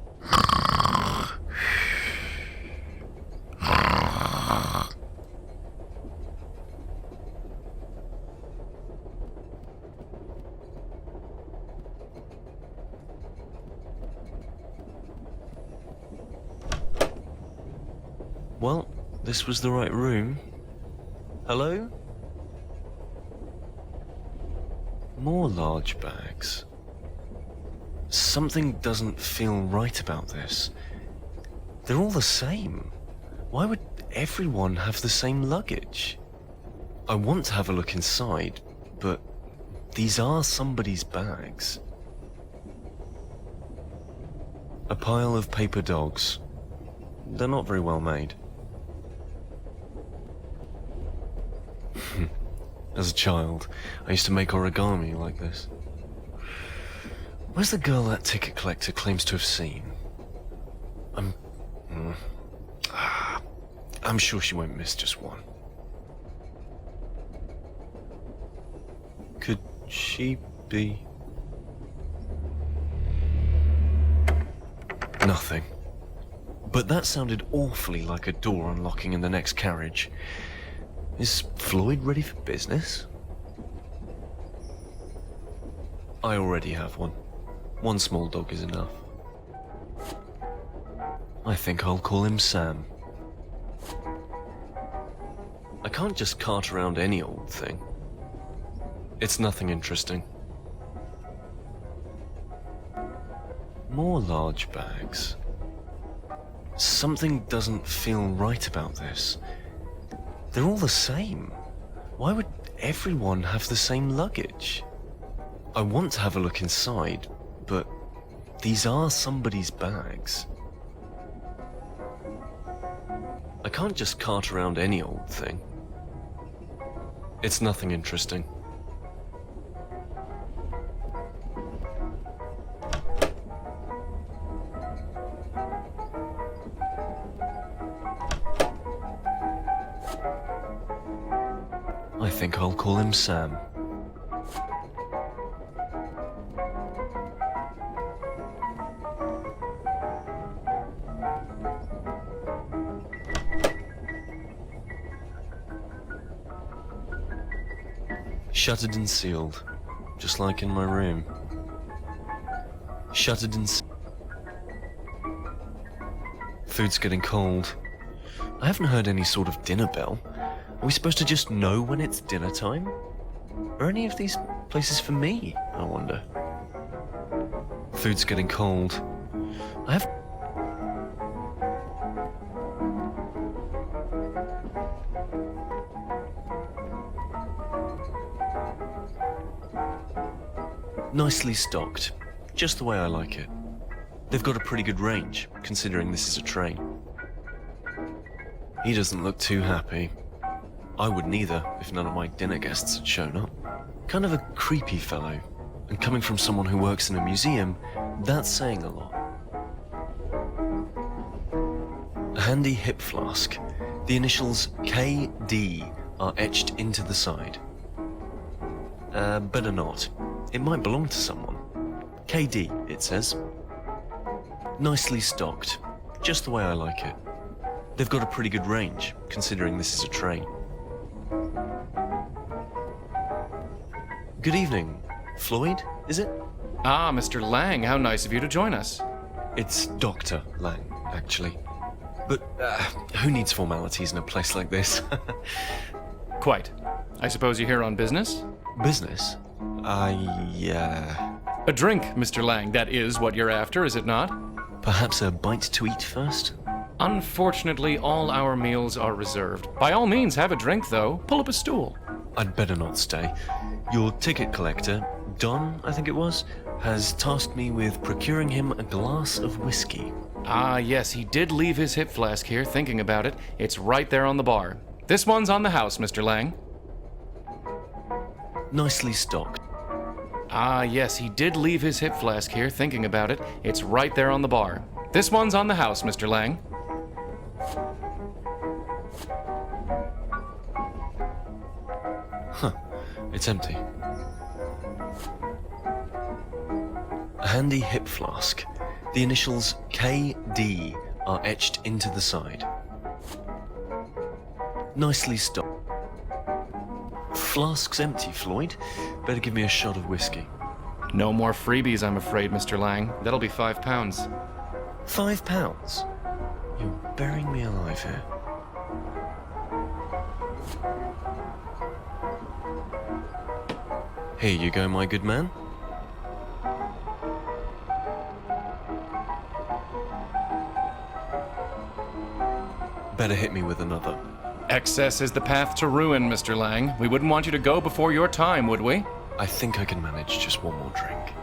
Speaker 7: Well, this was the right room. Hello? More large bags. Something doesn't feel right about this. They're all the same. Why would everyone have the same luggage? I want to have a look inside, but these are somebody's bags. A pile of paper dogs. They're not very well made. As a child, I used to make origami like this. Where's the girl that ticket collector claims to have seen? I'm sure she won't miss just one. Could she be... Nothing. But that sounded awfully like a door unlocking in the next carriage. Is Floyd ready for business? I already have one. One small dog is enough. I think I'll call him Sam. I can't just cart around any old thing. It's nothing interesting. More large bags. Something doesn't feel right about this. They're all the same. Why would everyone have the same luggage? I want to have a look inside, but these are somebody's bags. I can't just cart around any old thing. It's nothing interesting. I think I'll call him Sam. Shuttered and sealed, just like in my room. Shuttered and sealed. Food's getting cold. I haven't heard any sort of dinner bell. Are we supposed to just know when it's dinner time? Are any of these places for me, I wonder? Food's getting cold. I have... Nicely stocked, just the way I like it. They've got a pretty good range, considering this is a train. He doesn't look too happy. I wouldn't either if none of my dinner guests had shown up. Kind of a creepy fellow, and coming from someone who works in a museum, that's saying a lot. A handy hip flask. The initials KD are etched into the side. Better not. It might belong to someone. KD, it says. Nicely stocked, just the way I like it. They've got a pretty good range, considering this is a train. Good evening. Floyd, is it?
Speaker 9: Ah, Mr. Lang, how nice of you to join us.
Speaker 7: It's Dr. Lang, actually. But who needs formalities in a place like this?
Speaker 9: Quite. I suppose you're here on business?
Speaker 7: Business? Yeah.
Speaker 9: A drink, Mr. Lang, that is what you're after, is it not?
Speaker 7: Perhaps a bite to eat first?
Speaker 9: Unfortunately, all our meals are reserved. By all means, have a drink, though. Pull up a stool.
Speaker 7: I'd better not stay. Your ticket collector, Don, I think it was, has tasked me with procuring him a glass of whiskey.
Speaker 9: Ah, yes, he did leave his hip flask here, thinking about it. It's right there on the bar. This one's on the house, Mr. Lang.
Speaker 7: Nicely stocked.
Speaker 9: Ah, yes, he did leave his hip flask here, thinking about it. It's right there on the bar. This one's on the house, Mr. Lang.
Speaker 7: Huh. It's empty. A handy hip flask. The initials KD are etched into the side. Nicely stocked. Flask's empty, Floyd. Better give me a shot of whiskey.
Speaker 9: No more freebies, I'm afraid, Mr. Lang. That'll be £5.
Speaker 7: £5? You're burying me alive here. Here you go, my good man. Better hit me with another.
Speaker 9: Excess is the path to ruin, Mr. Lang. We wouldn't want you to go before your time, would we?
Speaker 7: I think I can manage just one more drink.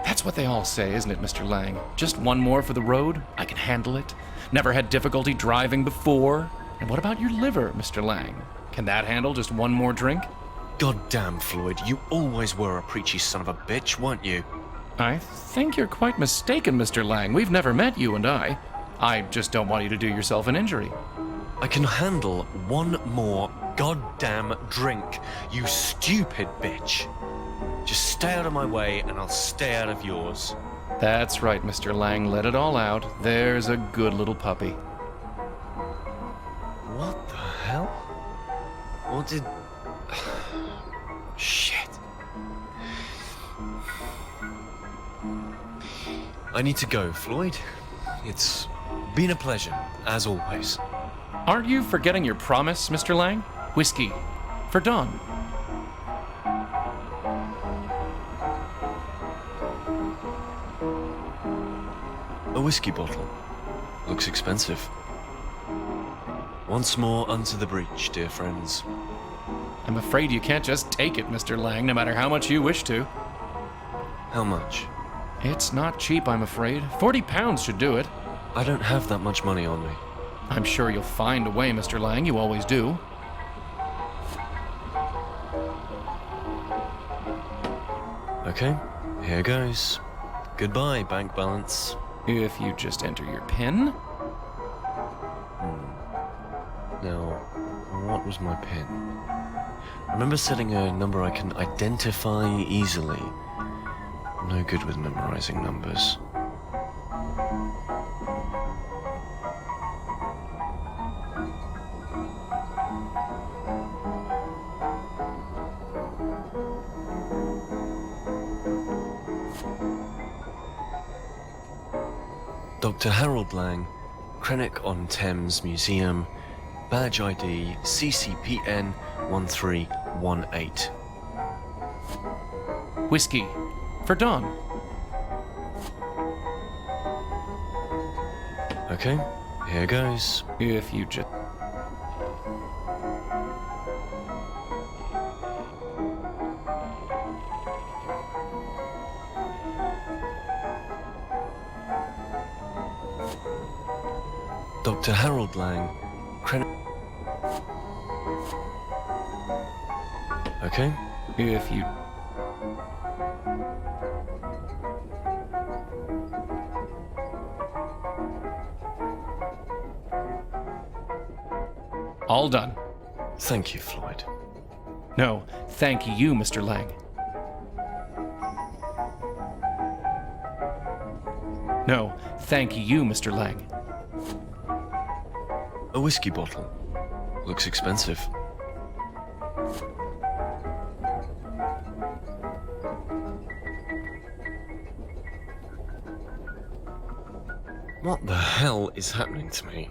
Speaker 9: That's what they all say, isn't it, Mr. Lang? Just one more for the road? I can handle it. Never had difficulty driving before. And what about your liver, Mr. Lang? Can that handle just one more drink?
Speaker 7: God damn, Floyd, you always were a preachy son of a bitch, weren't you?
Speaker 9: I think you're quite mistaken, Mr. Lang. We've never met, you and I. I just don't want you to do yourself an injury.
Speaker 7: I can handle one more goddamn drink, you stupid bitch. Just stay out of my way and I'll stay out of yours.
Speaker 9: That's right, Mr. Lang. Let it all out. There's a good little puppy.
Speaker 7: What the hell? What did... Shit. I need to go, Floyd. It's been a pleasure, as always.
Speaker 9: Aren't you forgetting your promise, Mr. Lang? Whiskey. For Don.
Speaker 7: A whiskey bottle. Looks expensive. Once more unto the breach, dear friends.
Speaker 9: I'm afraid you can't just take it, Mr. Lang, no matter how much you wish to.
Speaker 7: How much?
Speaker 9: It's not cheap, I'm afraid. £40 should do it.
Speaker 7: I don't have that much money on me.
Speaker 9: I'm sure you'll find a way, Mr. Lang. You always do.
Speaker 7: Okay, here goes. Goodbye, bank balance.
Speaker 9: If you just enter your PIN.
Speaker 7: Now, what was my PIN? I remember setting a number I can identify easily. No good with memorizing numbers. Dr. Harold Lang, Crenwick-on-Thames Museum, badge ID CCPN 1318.
Speaker 9: Whiskey. For Don.
Speaker 7: Okay, here goes.
Speaker 9: If you just...
Speaker 7: Dr. Harold Lang, Okay.
Speaker 9: If you... All done.
Speaker 7: Thank you, Floyd.
Speaker 9: No, thank you, Mr. Lang. No, thank you, Mr. Lang.
Speaker 7: A whiskey bottle. Looks expensive. What the hell is happening to me?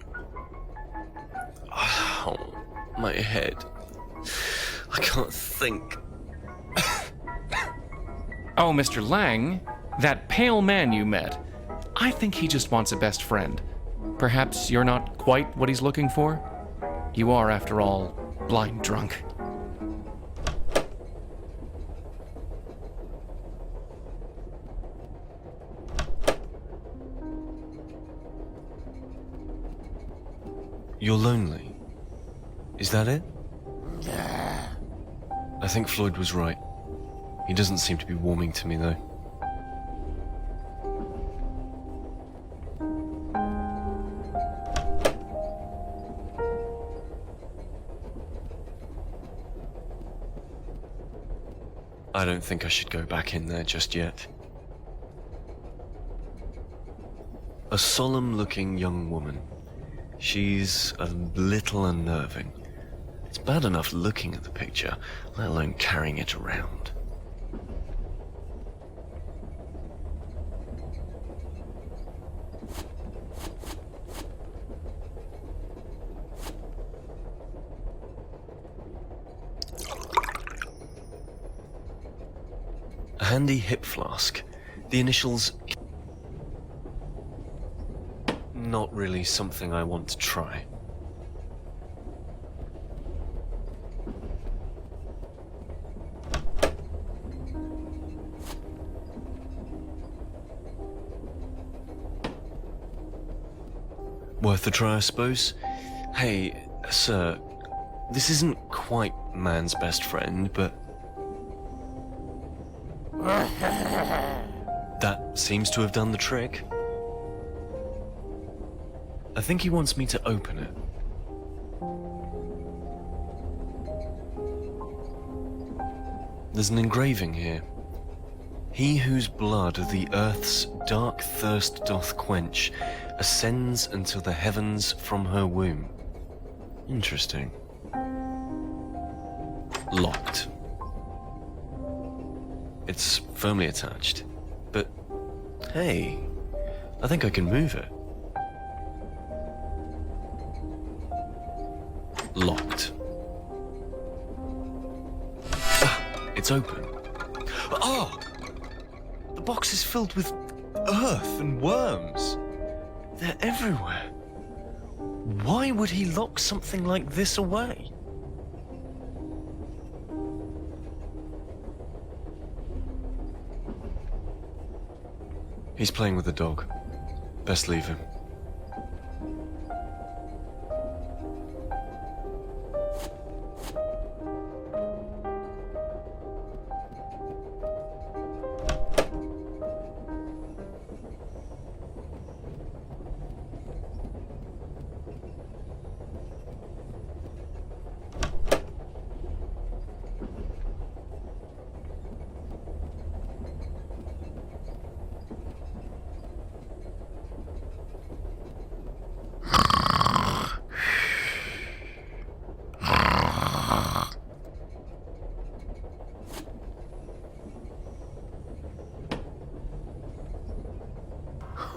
Speaker 7: Oh, my head. I can't think.
Speaker 9: Oh, Mr. Lang, that pale man you met. I think he just wants a best friend. Perhaps you're not quite what he's looking for? You are, after all, blind drunk.
Speaker 7: You're lonely. Is that it?
Speaker 6: Yeah.
Speaker 7: I think Floyd was right. He doesn't seem to be warming to me, though. I don't think I should go back in there just yet. A solemn-looking young woman. She's a little unnerving. It's bad enough looking at the picture, let alone carrying it around. A handy hip flask. The initials... Not really something I want to try. Worth a try, I suppose. Hey, sir, this isn't quite man's best friend, but... That seems to have done the trick. I think he wants me to open it. There's an engraving here. He whose blood the earth's dark thirst doth quench ascends until the heavens from her womb. Interesting. Locked. It's firmly attached. But, hey, I think I can move it. Locked. Ah, it's open. Oh! The box is filled with earth and worms. They're everywhere. Why would he lock something like this away? He's playing with the dog. Best leave him.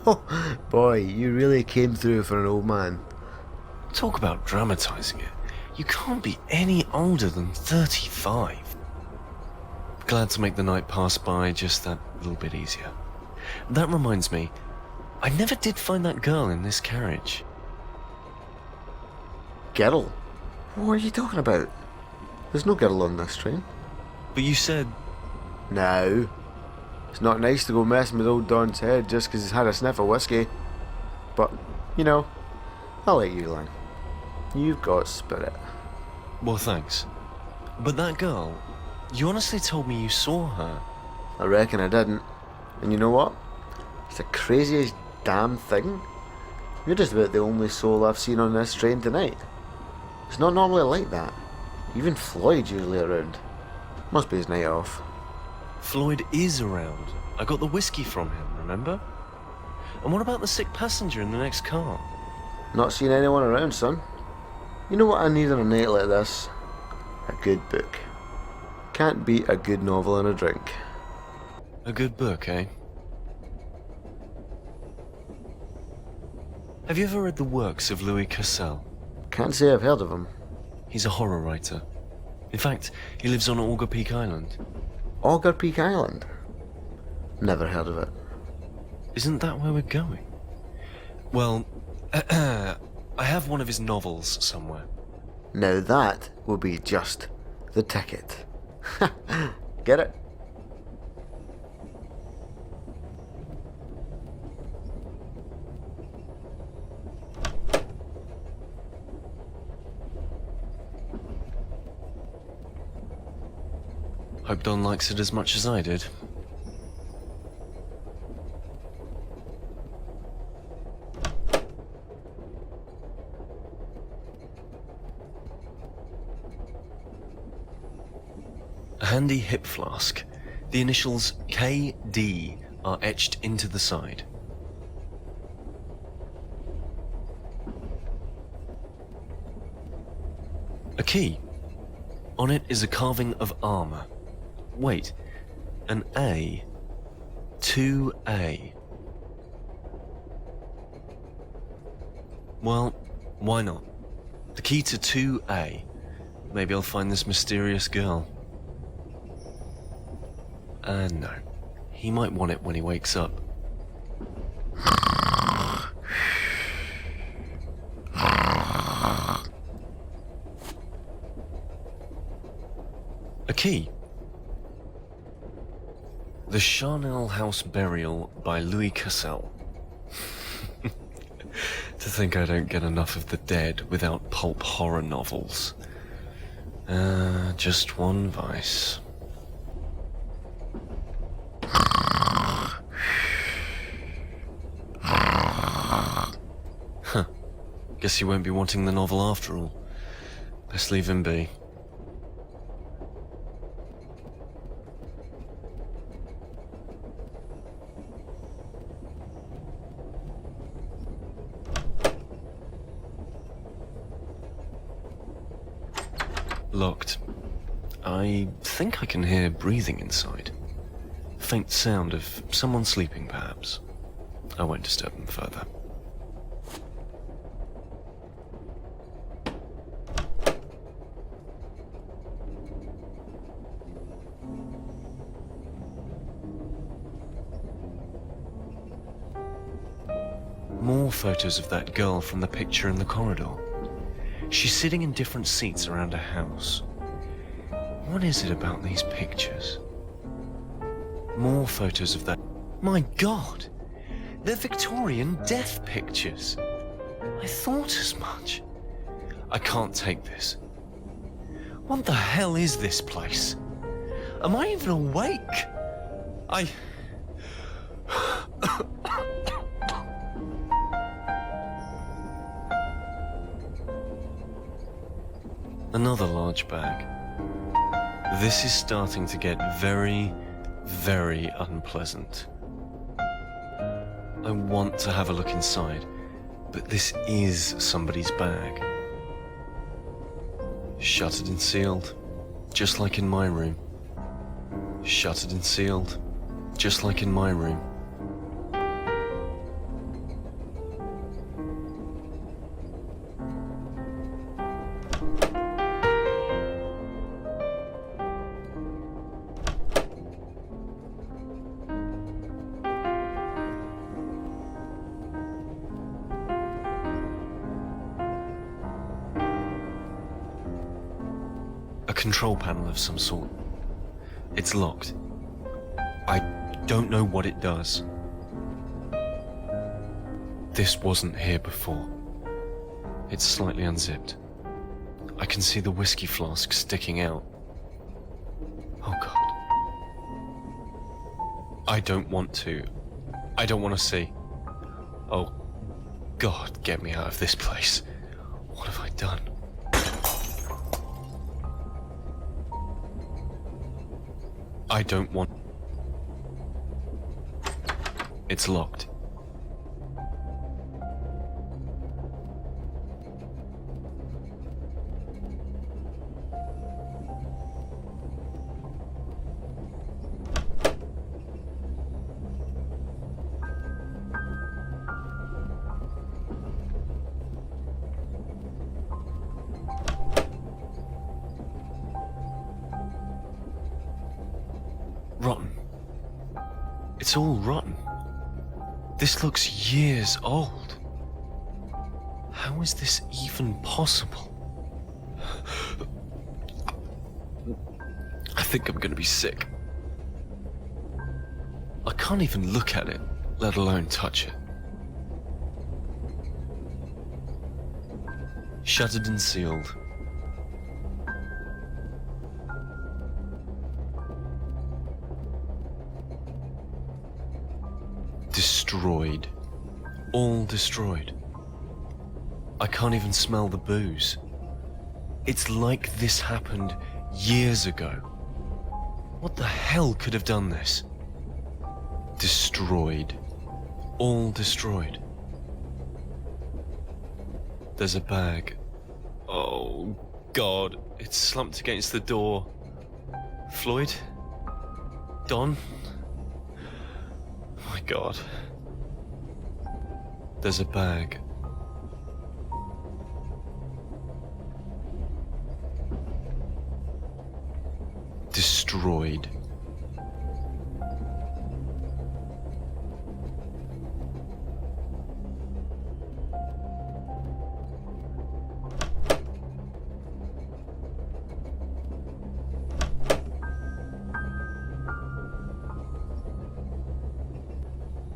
Speaker 8: Oh, boy, you really came through for an old man.
Speaker 7: Talk about dramatizing it. You can't be any older than 35. Glad to make the night pass by just that little bit easier. That reminds me, I never did find that girl in this carriage.
Speaker 8: Girl? What are you talking about? There's no girl on this train.
Speaker 7: But you said...
Speaker 8: No. It's not nice to go messing with old Don's head just 'cause he's had a sniff of whiskey. But, you know, I'll let you, Lang. You've got spirit.
Speaker 7: Well, thanks. But that girl, you honestly told me you saw her.
Speaker 8: I reckon I didn't. And you know what? It's the craziest damn thing. You're just about the only soul I've seen on this train tonight. It's not normally like that. Even Floyd's usually around. Must be his night off.
Speaker 7: Floyd is around. I got the whiskey from him, remember? And what about the sick passenger in the next car?
Speaker 8: Not seen anyone around, son. You know what I need on a night like this? A good book. Can't beat a good novel and a drink.
Speaker 7: A good book, eh? Have you ever read the works of Louis Cassel?
Speaker 8: Can't say I've heard of him.
Speaker 7: He's a horror writer. In fact, he lives on Auger Peak Island.
Speaker 8: Auger Peak Island? Never heard of it.
Speaker 7: Isn't that where we're going? Well, have one of his novels somewhere.
Speaker 8: Now that will be just the ticket. Get it?
Speaker 7: Hope Don likes it as much as I did. A handy hip flask. The initials KD are etched into the side. A key. On it is a carving of armor. Wait, an A. 2A. Well, why not? The key to 2A. Maybe I'll find this mysterious girl. No. He might want it when he wakes up. A key. The Charnel House Burial by Louis Cassel. To think I don't get enough of the dead without pulp horror novels. Just one vice. Huh. Guess he won't be wanting the novel after all. Best leave him be. Locked. I think I can hear breathing inside. Faint sound of someone sleeping, perhaps. I won't disturb them further. More photos of that girl from the picture in the corridor. She's sitting in different seats around a house. What is it about these pictures? More photos of that. My God! They're Victorian death pictures. I thought as much. I can't take this. What the hell is this place? Am I even awake? Another large bag. This is starting to get very, very unpleasant. I want to have a look inside, but this is somebody's bag. Shuttered and sealed, just like in my room. Shuttered and sealed, just like in my room. A control panel of some sort. It's locked. I don't know what it does. This wasn't here before. It's slightly unzipped. I can see the whiskey flask sticking out. Oh God. I don't want to. I don't want to see. Oh God, get me out of this place. What have I done? I don't want... It's locked. Rotten. It's all rotten. This looks years old. How is this even possible? I think I'm gonna be sick. I can't even look at it, let alone touch it. Shuttered and sealed. Destroyed. All destroyed. I can't even smell the booze. It's like this happened years ago. What the hell could have done this? Destroyed. All destroyed. There's a bag. Oh, God. It's slumped against the door. Floyd? Don? My God. There's a bag. Destroyed.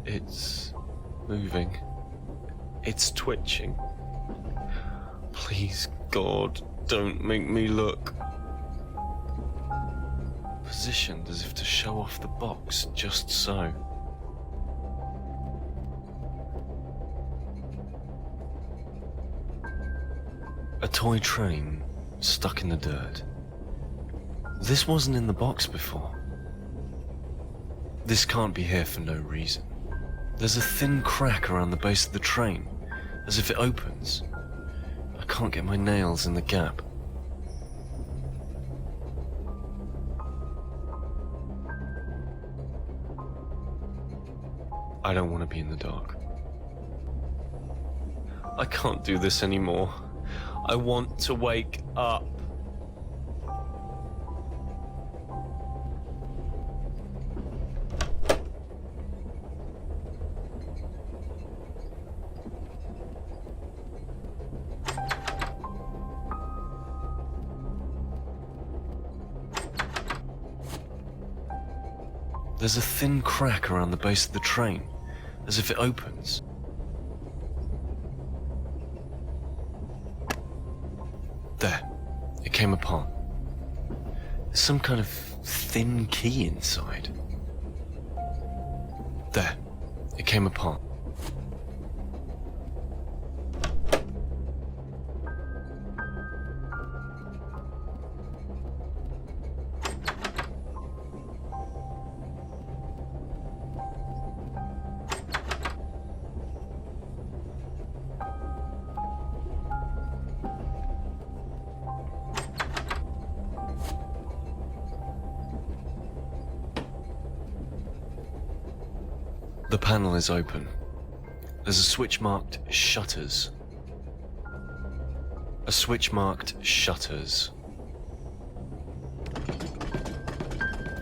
Speaker 7: It's moving. It's twitching. Please, God, don't make me look. Positioned as if to show off the box, just so. A toy train stuck in the dirt. This wasn't in the box before. This can't be here for no reason. There's a thin crack around the base of the train, as if it opens. I can't get my nails in the gap. I don't want to be in the dark. I can't do this anymore. I want to wake up. There's a thin crack around the base of the train, as if it opens. There, it came apart. There's some kind of thin key inside. There, it came apart. The panel is open. There's a switch marked shutters. A switch marked shutters.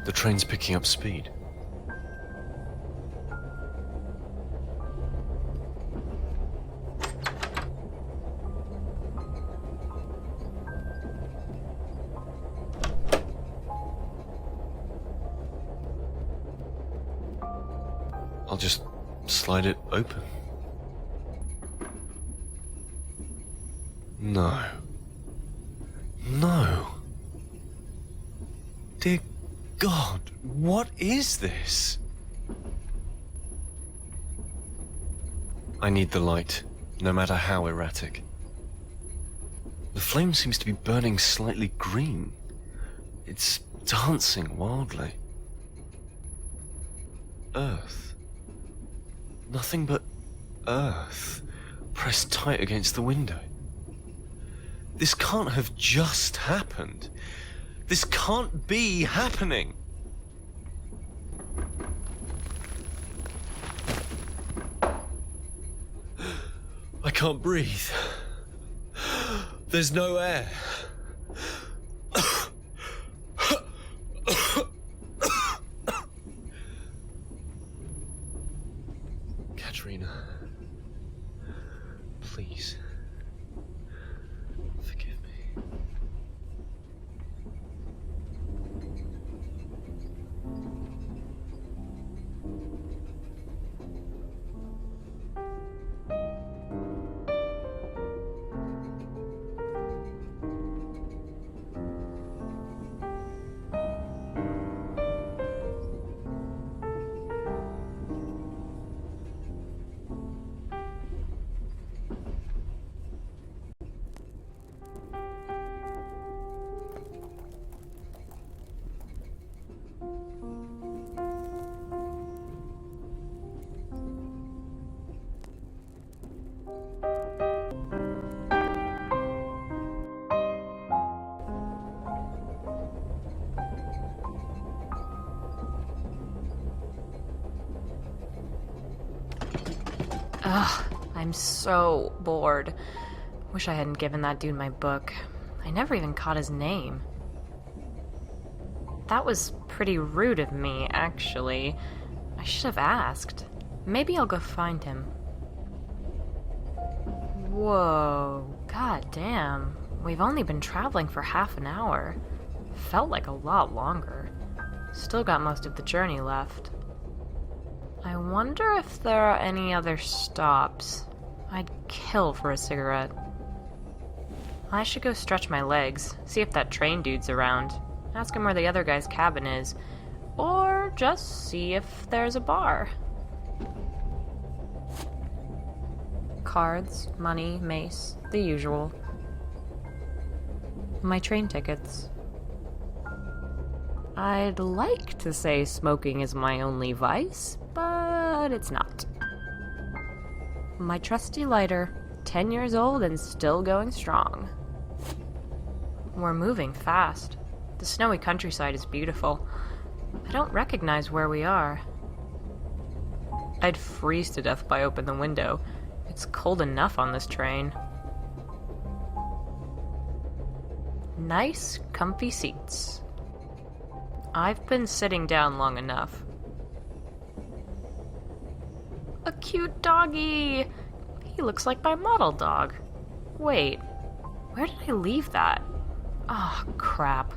Speaker 7: The train's picking up speed. I'll just slide it open. No. No. Dear God, what is this? I need the light, no matter how erratic. The flame seems to be burning slightly green. It's dancing wildly. Earth. Nothing but earth pressed tight against the window. This can't have just happened. This can't be happening. I can't breathe. There's no air. Katrina, please,
Speaker 2: Ugh, I'm so bored. Wish I hadn't given that dude my book. I never even caught his name. That was pretty rude of me, actually. I should have asked. Maybe I'll go find him. Whoa, god damn. We've only been traveling for half an hour. Felt like a lot longer. Still got most of the journey left. I wonder if there are any other stops. I'd kill for a cigarette. I should go stretch my legs, see if that train dude's around, ask him where the other guy's cabin is, or just see if there's a bar. Cards, money, mace, the usual. My train tickets. I'd like to say smoking is my only vice, but it's not. My trusty lighter, 10 years old and still going strong. We're moving fast. The snowy countryside is beautiful. I don't recognize where we are. I'd freeze to death if I opened the window. It's cold enough on this train. Nice, comfy seats. I've been sitting down long enough. A cute doggy! He looks like my model dog. Wait, where did I leave that? Oh, crap.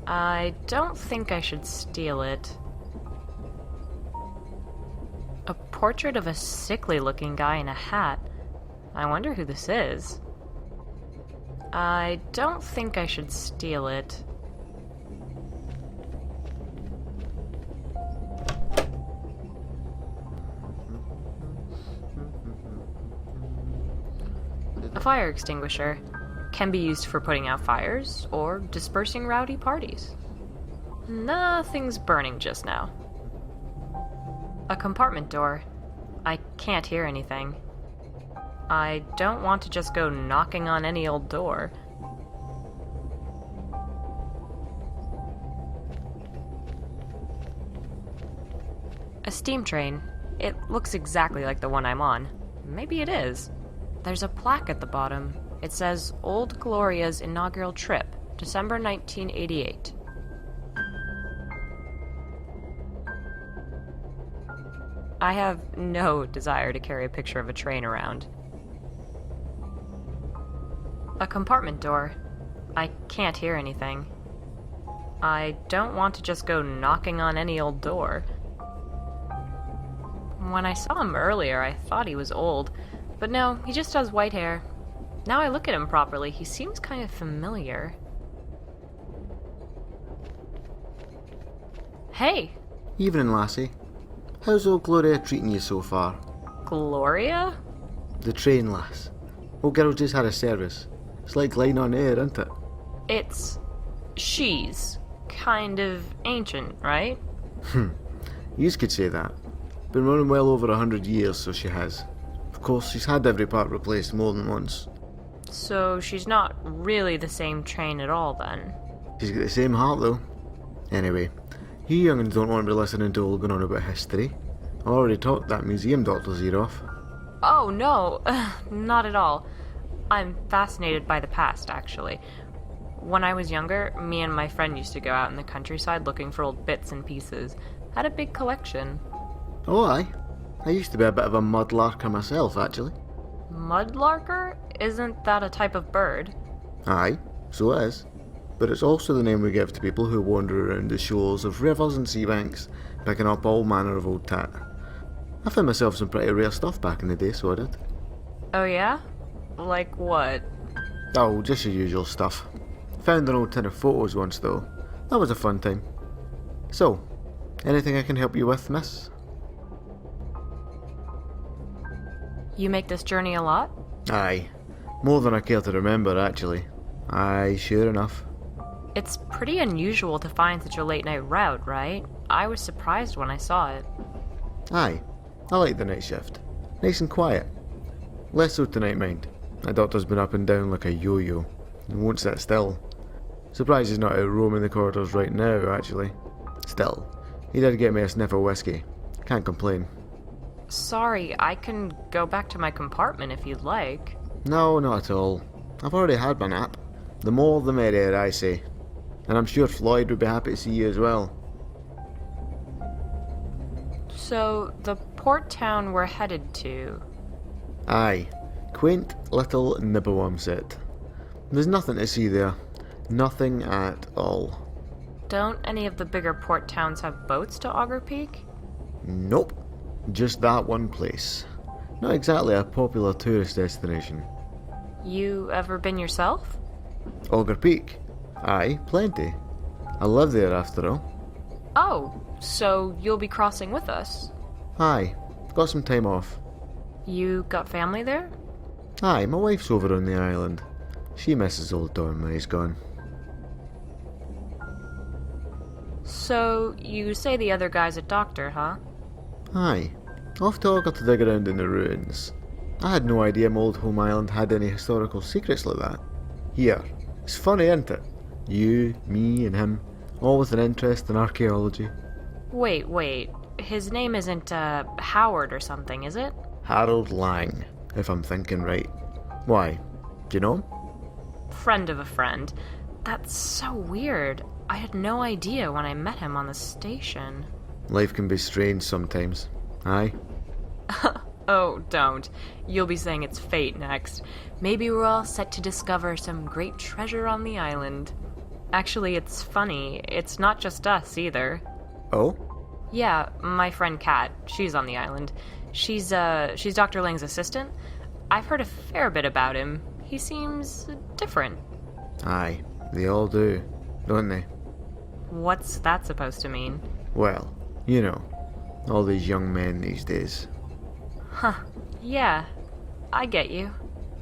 Speaker 2: I don't think I should steal it. A portrait of a sickly-looking guy in a hat. I wonder who this is. I don't think I should steal it. A fire extinguisher can be used for putting out fires or dispersing rowdy parties. Nothing's burning just now. A compartment door. I can't hear anything. I don't want to just go knocking on any old door. A steam train. It looks exactly like the one I'm on. Maybe it is. There's a plaque at the bottom. It says Old Gloria's inaugural trip, December 1988. I have no desire to carry a picture of a train around. A compartment door. I can't hear anything. I don't want to just go knocking on any old door. When I saw him earlier, I thought he was old, but no, he just has white hair. Now I look at him properly, he seems kind of familiar. Hey!
Speaker 8: Evening, lassie. How's old Gloria treating you so far?
Speaker 2: Gloria?
Speaker 8: The train, lass. Old girl just had a service. It's like lying on air, isn't it?
Speaker 2: She's kind of ancient, right?
Speaker 8: Yous could say that. Been running well over 100 years, so she has. Of course, she's had every part replaced more than once.
Speaker 2: So she's not really the same train at all, then?
Speaker 8: She's got the same heart, though. Anyway, you young'uns don't want to be listening to all going on about history. I already talked that museum doctor's ear off.
Speaker 2: Oh, no. Not at all. I'm fascinated by the past, actually. When I was younger, me and my friend used to go out in the countryside looking for old bits and pieces. Had a big collection.
Speaker 8: Oh, aye. I used to be a bit of a mudlarker myself, actually.
Speaker 2: Mudlarker? Isn't that a type of bird?
Speaker 8: Aye, so it is. But it's also the name we give to people who wander around the shores of rivers and sea banks, picking up all manner of old tat. I found myself some pretty rare stuff back in the day, so I did.
Speaker 2: Oh yeah? Like what?
Speaker 8: Oh, just your usual stuff. Found an old tin of photos once, though. That was a fun time. So, anything I can help you with, miss?
Speaker 2: You make this journey a lot?
Speaker 8: Aye. More than I care to remember, actually. Aye, sure enough.
Speaker 2: It's pretty unusual to find such a late night route, right? I was surprised when I saw it.
Speaker 8: Aye. I like the night shift. Nice and quiet. Less so tonight, mind. That doctor's been up and down like a yo-yo. He won't sit still. Surprised he's not out roaming the corridors right now, actually. Still, he did get me a sniff of whiskey. Can't complain.
Speaker 2: Sorry, I can go back to my compartment if you'd like.
Speaker 8: No, not at all. I've already had my nap. The more the merrier, I say. And I'm sure Floyd would be happy to see you as well.
Speaker 2: So, the port town we're headed to...
Speaker 8: Aye. Quaint little Nibawamset. There's nothing to see there. Nothing at all.
Speaker 2: Don't any of the bigger port towns have boats to Augur Peak?
Speaker 8: Nope. Just that one place. Not exactly a popular tourist destination.
Speaker 2: You ever been yourself?
Speaker 8: Augur Peak? Aye, plenty. I live there after all.
Speaker 2: Oh, so you'll be crossing with us?
Speaker 8: Aye, got some time off.
Speaker 2: You got family there?
Speaker 8: Aye, my wife's over on the island. She misses old Don when he's gone.
Speaker 2: So, you say the other guy's a doctor, huh?
Speaker 8: Aye, off to Augur to dig around in the ruins. I had no idea my old home island had any historical secrets like that. Here, it's funny, isn't it? You, me, and him, all with an interest in archaeology.
Speaker 2: Wait. His name isn't, Howard or something, is it?
Speaker 8: Harold Lang, if I'm thinking right. Why? Do you know him?
Speaker 2: Friend of a friend. That's so weird. I had no idea when I met him on the station.
Speaker 8: Life can be strange sometimes. Aye.
Speaker 2: Oh, don't. You'll be saying it's fate next. Maybe we're all set to discover some great treasure on the island. Actually, it's funny. It's not just us, either.
Speaker 8: Oh?
Speaker 2: Yeah, my friend Kat. She's on the island. She's Dr. Lang's assistant. I've heard a fair bit about him. He seems different.
Speaker 8: Aye, they all do, don't they?
Speaker 2: What's that supposed to mean?
Speaker 8: Well, you know, all these young men these days.
Speaker 2: Huh. Yeah, I get you.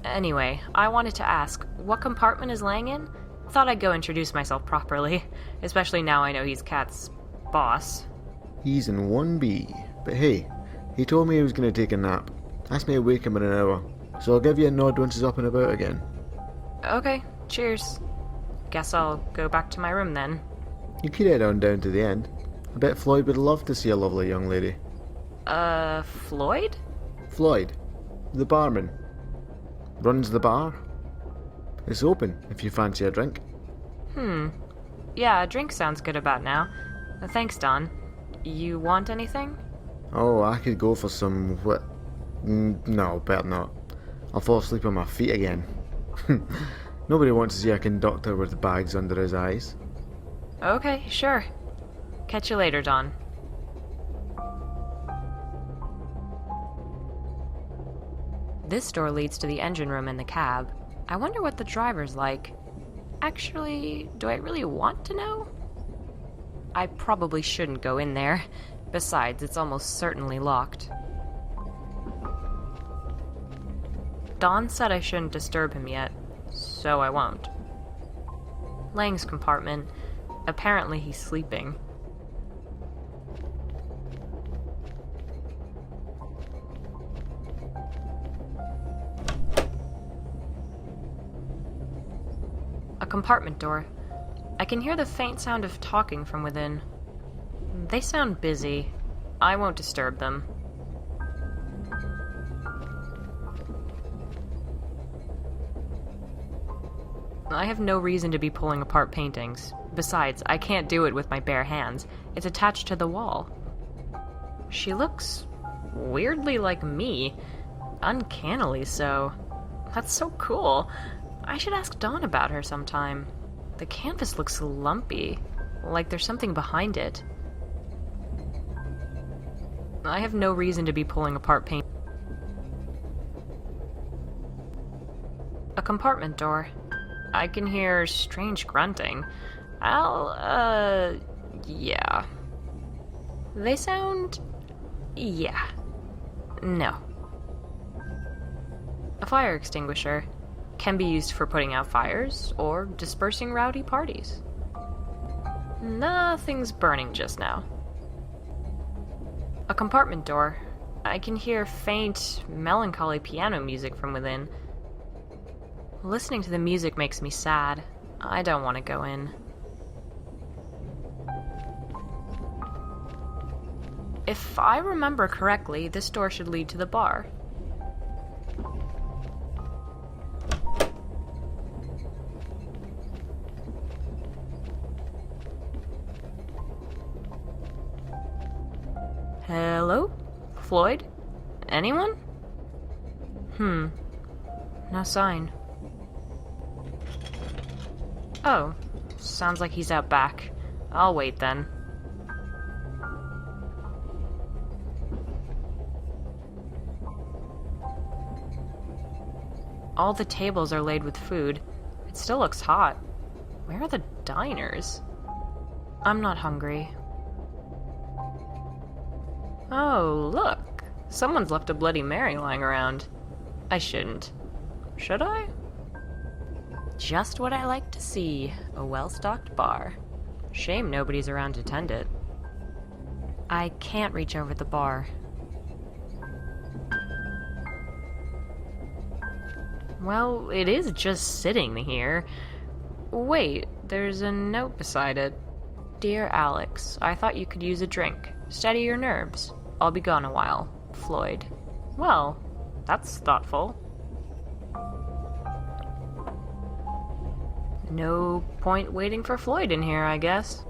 Speaker 2: Anyway, I wanted to ask, what compartment is Lang in? Thought I'd go introduce myself properly, especially now I know he's Kat's boss.
Speaker 8: He's in 1B, but hey, he told me he was going to take a nap. Asked me to wake him in an hour, so I'll give you a nod once he's up and about again.
Speaker 2: Okay, cheers. Guess I'll go back to my room then.
Speaker 8: You could head on down to the end. I bet Floyd would love to see a lovely young lady.
Speaker 2: Floyd?
Speaker 8: Floyd, the barman. Runs the bar. It's open if you fancy a drink.
Speaker 2: Yeah, a drink sounds good about now. Thanks, Don. You want anything?
Speaker 8: Oh, I could go for some what? No, better not. I'll fall asleep on my feet again. Nobody wants to see a conductor with bags under his eyes.
Speaker 2: Okay, sure. Catch you later, Don. This door leads to the engine room in the cab. I wonder what the driver's like. Actually, do I really want to know? I probably shouldn't go in there. Besides, it's almost certainly locked. Don said I shouldn't disturb him yet, so I won't. Lang's compartment. Apparently he's sleeping. A compartment door. I can hear the faint sound of talking from within. They sound busy. I won't disturb them. I have no reason to be pulling apart paintings. Besides, I can't do it with my bare hands. It's attached to the wall. She looks weirdly like me. Uncannily so. That's so cool. I should ask Dawn about her sometime. The canvas looks lumpy, like there's something behind it. I have no reason to be pulling apart paint. A compartment door. I can hear strange grunting. Yeah. They sound... yeah. No. A fire extinguisher can be used for putting out fires or dispersing rowdy parties. Nothing's burning just now. A compartment door. I can hear faint, melancholy piano music from within. Listening to the music makes me sad. I don't want to go in. If I remember correctly, this door should lead to the bar. Hello? Floyd? Anyone? No sign. Oh, sounds like he's out back. I'll wait then. All the tables are laid with food. It still looks hot. Where are the diners? I'm not hungry. Oh, look. Someone's left a Bloody Mary lying around. I shouldn't. Should I? Just what I like to see. A well-stocked bar. Shame nobody's around to tend it. I can't reach over the bar. Well, it is just sitting here. Wait, there's a note beside it. Dear Alex, I thought you could use a drink. Steady your nerves. I'll be gone a while. Floyd. Well, that's thoughtful. No point waiting for Floyd in here, I guess.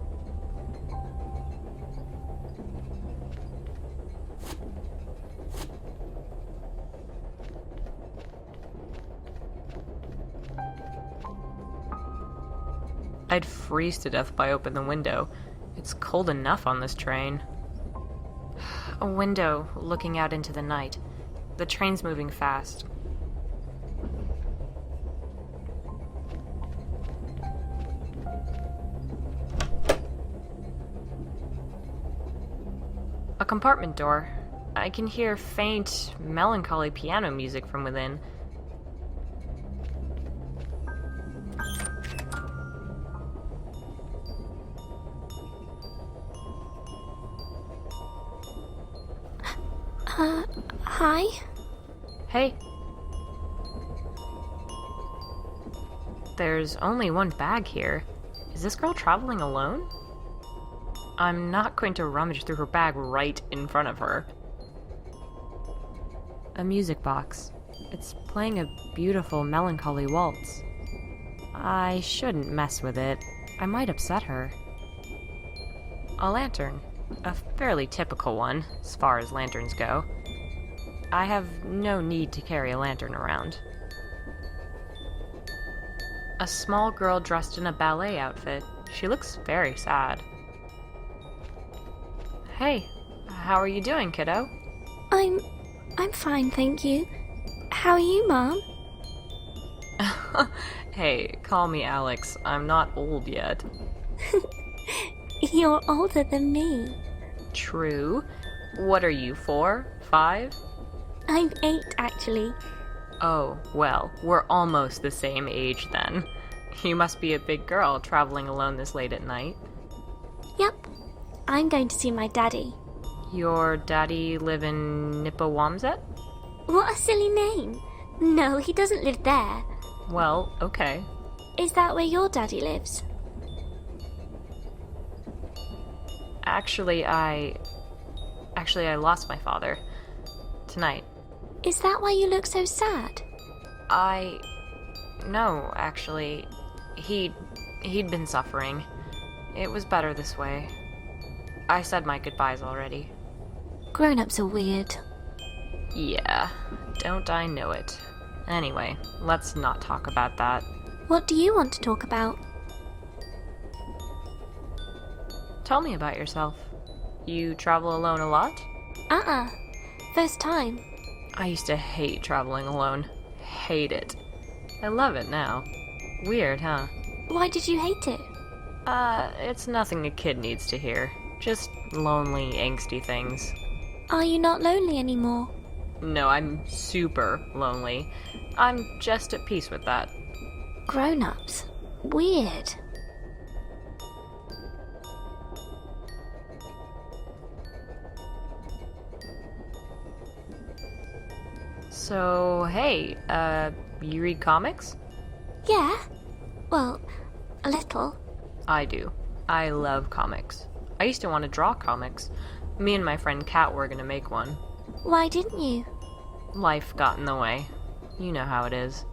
Speaker 2: I'd freeze to death if I opened the window. It's cold enough on this train. A window looking out into the night. The train's moving fast. A compartment door. I can hear faint, melancholy piano music from within.
Speaker 10: Hi?
Speaker 2: Hey. There's only one bag here. Is this girl traveling alone? I'm not going to rummage through her bag right in front of her. A music box. It's playing a beautiful, melancholy waltz. I shouldn't mess with it. I might upset her. A lantern. A fairly typical one, as far as lanterns go. I have no need to carry a lantern around. A small girl dressed in a ballet outfit. She looks very sad. Hey, how are you doing, kiddo?
Speaker 10: I'm fine, thank you. How are you, Mom?
Speaker 2: Hey, call me Alex. I'm not old yet.
Speaker 10: You're older than me.
Speaker 2: True. What are you, 4? 5?
Speaker 10: I'm 8, actually.
Speaker 2: Oh, well, we're almost the same age then. You must be a big girl traveling alone this late at night.
Speaker 10: Yep. I'm going to see my daddy.
Speaker 2: Your daddy live in Nippawamset?
Speaker 10: What a silly name. No, he doesn't live there.
Speaker 2: Well, okay.
Speaker 10: Is that where your daddy lives?
Speaker 2: Actually, I lost my father. Tonight.
Speaker 10: Is that why you look so sad?
Speaker 2: No, actually. He'd been suffering. It was better this way. I said my goodbyes already.
Speaker 10: Grown-ups are weird.
Speaker 2: Yeah, don't I know it. Anyway, let's not talk about that.
Speaker 10: What do you want to talk about?
Speaker 2: Tell me about yourself. You travel alone a lot?
Speaker 10: First time.
Speaker 2: I used to hate traveling alone. Hate it. I love it now. Weird, huh?
Speaker 10: Why did you hate it?
Speaker 2: It's nothing a kid needs to hear. Just lonely, angsty things.
Speaker 10: Are you not lonely anymore?
Speaker 2: No, I'm super lonely. I'm just at peace with that.
Speaker 10: Grown-ups. Weird.
Speaker 2: So, hey, you read comics?
Speaker 10: Yeah. Well, a little.
Speaker 2: I do. I love comics. I used to want to draw comics. Me and my friend Kat were gonna make one.
Speaker 10: Why didn't you?
Speaker 2: Life got in the way. You know how it is.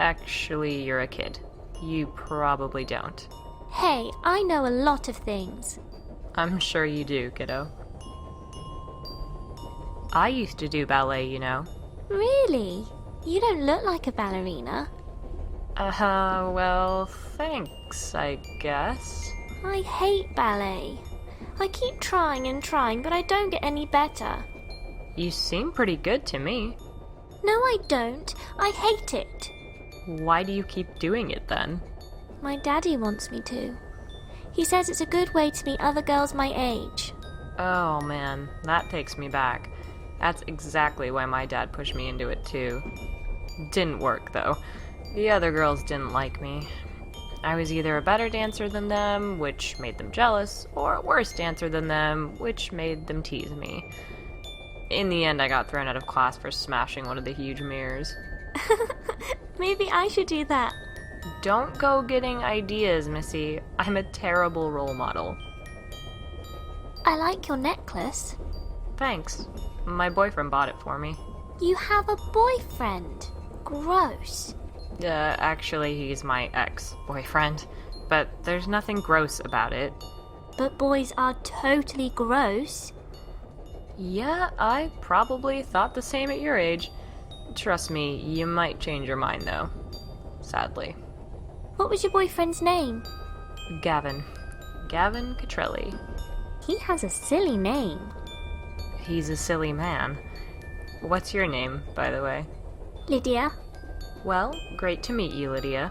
Speaker 2: Actually, you're a kid. You probably don't.
Speaker 10: Hey, I know a lot of things.
Speaker 2: I'm sure you do, kiddo. I used to do ballet, you know.
Speaker 10: Really? You don't look like a ballerina.
Speaker 2: Well, thanks, I guess.
Speaker 10: I hate ballet. I keep trying and trying, but I don't get any better.
Speaker 2: You seem pretty good to me.
Speaker 10: No, I don't. I hate it.
Speaker 2: Why do you keep doing it then?
Speaker 10: My daddy wants me to. He says it's a good way to meet other girls my age.
Speaker 2: Oh man, that takes me back. That's exactly why my dad pushed me into it too. Didn't work though. The other girls didn't like me. I was either a better dancer than them, which made them jealous, or a worse dancer than them, which made them tease me. In the end, I got thrown out of class for smashing one of the huge mirrors.
Speaker 10: Maybe I should do that.
Speaker 2: Don't go getting ideas, Missy. I'm a terrible role model.
Speaker 10: I like your necklace.
Speaker 2: Thanks. My boyfriend bought it for me.
Speaker 10: You have a boyfriend. Gross.
Speaker 2: Actually, he's my ex-boyfriend. But there's nothing gross about it.
Speaker 10: But boys are totally gross.
Speaker 2: Yeah, I probably thought the same at your age. Trust me, you might change your mind though. Sadly.
Speaker 10: What was your boyfriend's name?
Speaker 2: Gavin. Gavin Catrelli.
Speaker 10: He has a silly name.
Speaker 2: He's a silly man. What's your name, by the way?
Speaker 10: Lydia.
Speaker 2: Well, great to meet you, Lydia.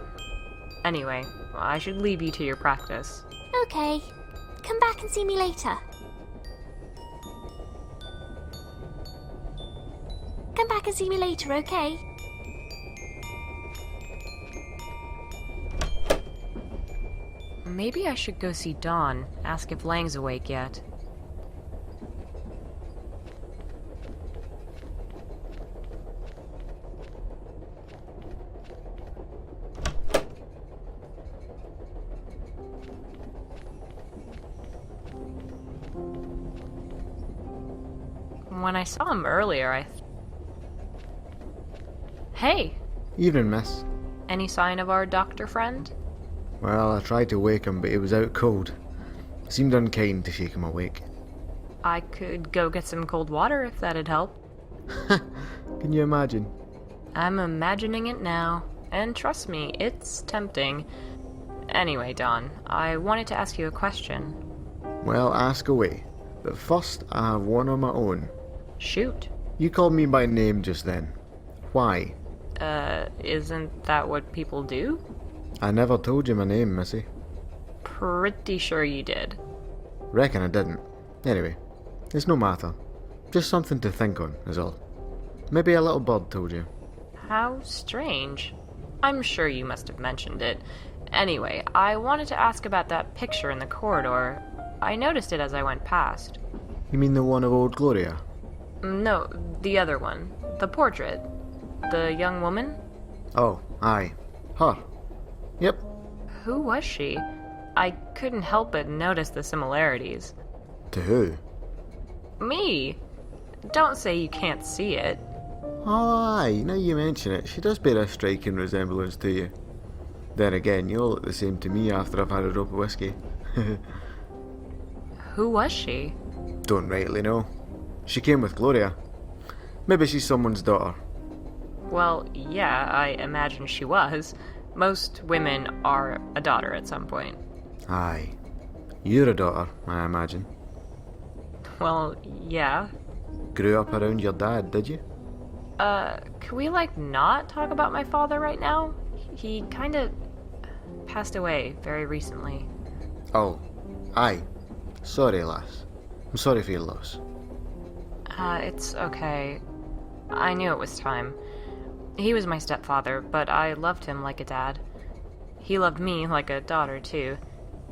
Speaker 2: Anyway, I should leave you to your practice.
Speaker 10: Okay. Come back and see me later. Come back and see me later, okay?
Speaker 2: Maybe I should go see Dawn, ask if Lang's awake yet. When I saw him earlier, Hey!
Speaker 8: Evening, miss.
Speaker 2: Any sign of our doctor friend?
Speaker 8: Well, I tried to wake him, but he was out cold. It seemed unkind to shake him awake.
Speaker 2: I could go get some cold water if that'd help.
Speaker 8: Can you imagine?
Speaker 2: I'm imagining it now, and trust me, it's tempting. Anyway, Dawn, I wanted to ask you a question.
Speaker 8: Well, ask away. But first, I have one of my own.
Speaker 2: Shoot.
Speaker 8: You called me by name just then. Why?
Speaker 2: Isn't that what people do?
Speaker 8: I never told you my name, missy.
Speaker 2: Pretty sure you did.
Speaker 8: Reckon I didn't. Anyway, it's no matter. Just something to think on, is all. Maybe a little bird told you.
Speaker 2: How strange. I'm sure you must have mentioned it. Anyway, I wanted to ask about that picture in the corridor. I noticed it as I went past.
Speaker 8: You mean the one of old Gloria?
Speaker 2: No, the other one. The portrait. The young woman?
Speaker 8: Oh, aye. Her. Yep.
Speaker 2: Who was she? I couldn't help but notice the similarities.
Speaker 8: To who?
Speaker 2: Me! Don't say you can't see it.
Speaker 8: Oh, aye, now you mention it, she does bear a striking resemblance to you. Then again, you all look the same to me after I've had a rope of whiskey.
Speaker 2: Who was she?
Speaker 8: Don't rightly know. She came with Gloria. Maybe she's someone's daughter.
Speaker 2: Well, yeah, I imagine she was. Most women are a daughter at some point.
Speaker 8: Aye. You're a daughter, I imagine.
Speaker 2: Well, yeah.
Speaker 8: Grew up around your dad, did you?
Speaker 2: Could we, not talk about my father right now? He kinda passed away very recently.
Speaker 8: Oh, aye. Sorry, lass. I'm sorry for your loss.
Speaker 2: It's okay. I knew it was time. He was my stepfather, but I loved him like a dad. He loved me like a daughter, too.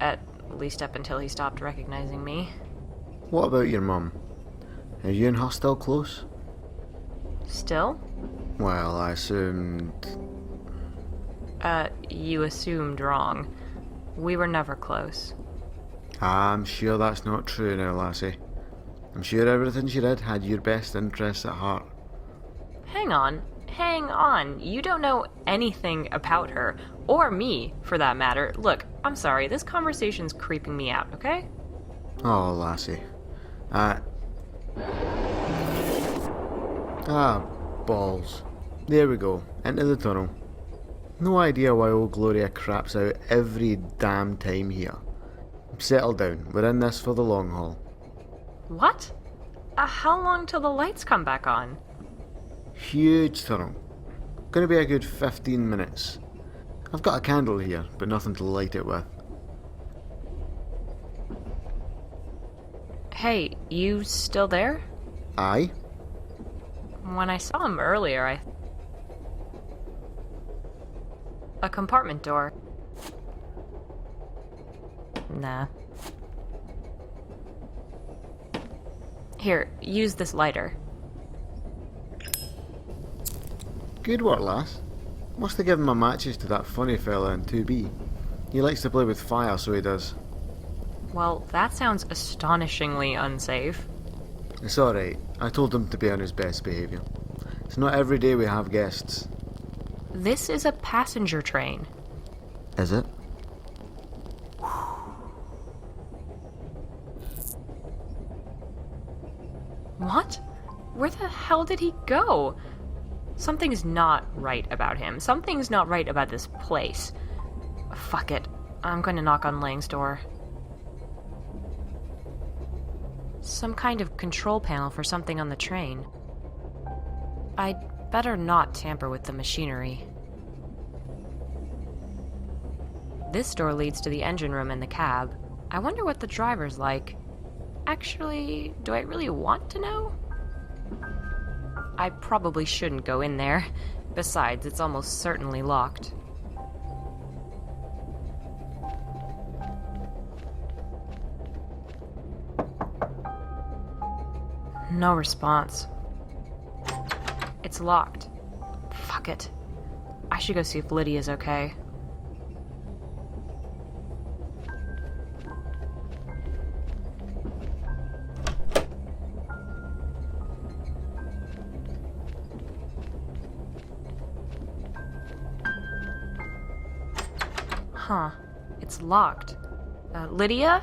Speaker 2: At least up until he stopped recognizing me.
Speaker 8: What about your mum? Are you and her still close?
Speaker 2: Still?
Speaker 8: Well, I assumed...
Speaker 2: You assumed wrong. We were never close.
Speaker 8: I'm sure that's not true now, lassie. I'm sure everything she did had your best interests at heart.
Speaker 2: Hang on. You don't know anything about her. Or me, for that matter. Look, I'm sorry, this conversation's creeping me out, okay?
Speaker 8: Oh, lassie. Balls. There we go, into the tunnel. No idea why old Gloria craps out every damn time here. Settle down, we're in this for the long haul.
Speaker 2: What? How long till the lights come back on?
Speaker 8: Huge tunnel. Gonna be a good 15 minutes. I've got a candle here, but nothing to light it with.
Speaker 2: Hey, you still there?
Speaker 8: Aye?
Speaker 2: When I saw him earlier, A compartment door. Nah. Here, use this lighter.
Speaker 8: Good work, lass. Must have given my matches to that funny fella in 2B. He likes to play with fire, so he does.
Speaker 2: Well, that sounds astonishingly unsafe.
Speaker 8: It's alright. I told him to be on his best behaviour. It's not every day we have guests.
Speaker 2: This is a passenger train.
Speaker 8: Is it?
Speaker 2: What? Where the hell did he go? Something's not right about him. Something's not right about this place. Fuck it. I'm going to knock on Lang's door. Some kind of control panel for something on the train. I'd better not tamper with the machinery. This door leads to the engine room and the cab. I wonder what the driver's like. Actually, do I really want to know? I probably shouldn't go in there. Besides, it's almost certainly locked. No response. It's locked. Fuck it. I should go see if Lydia's okay. Huh. It's locked. Lydia?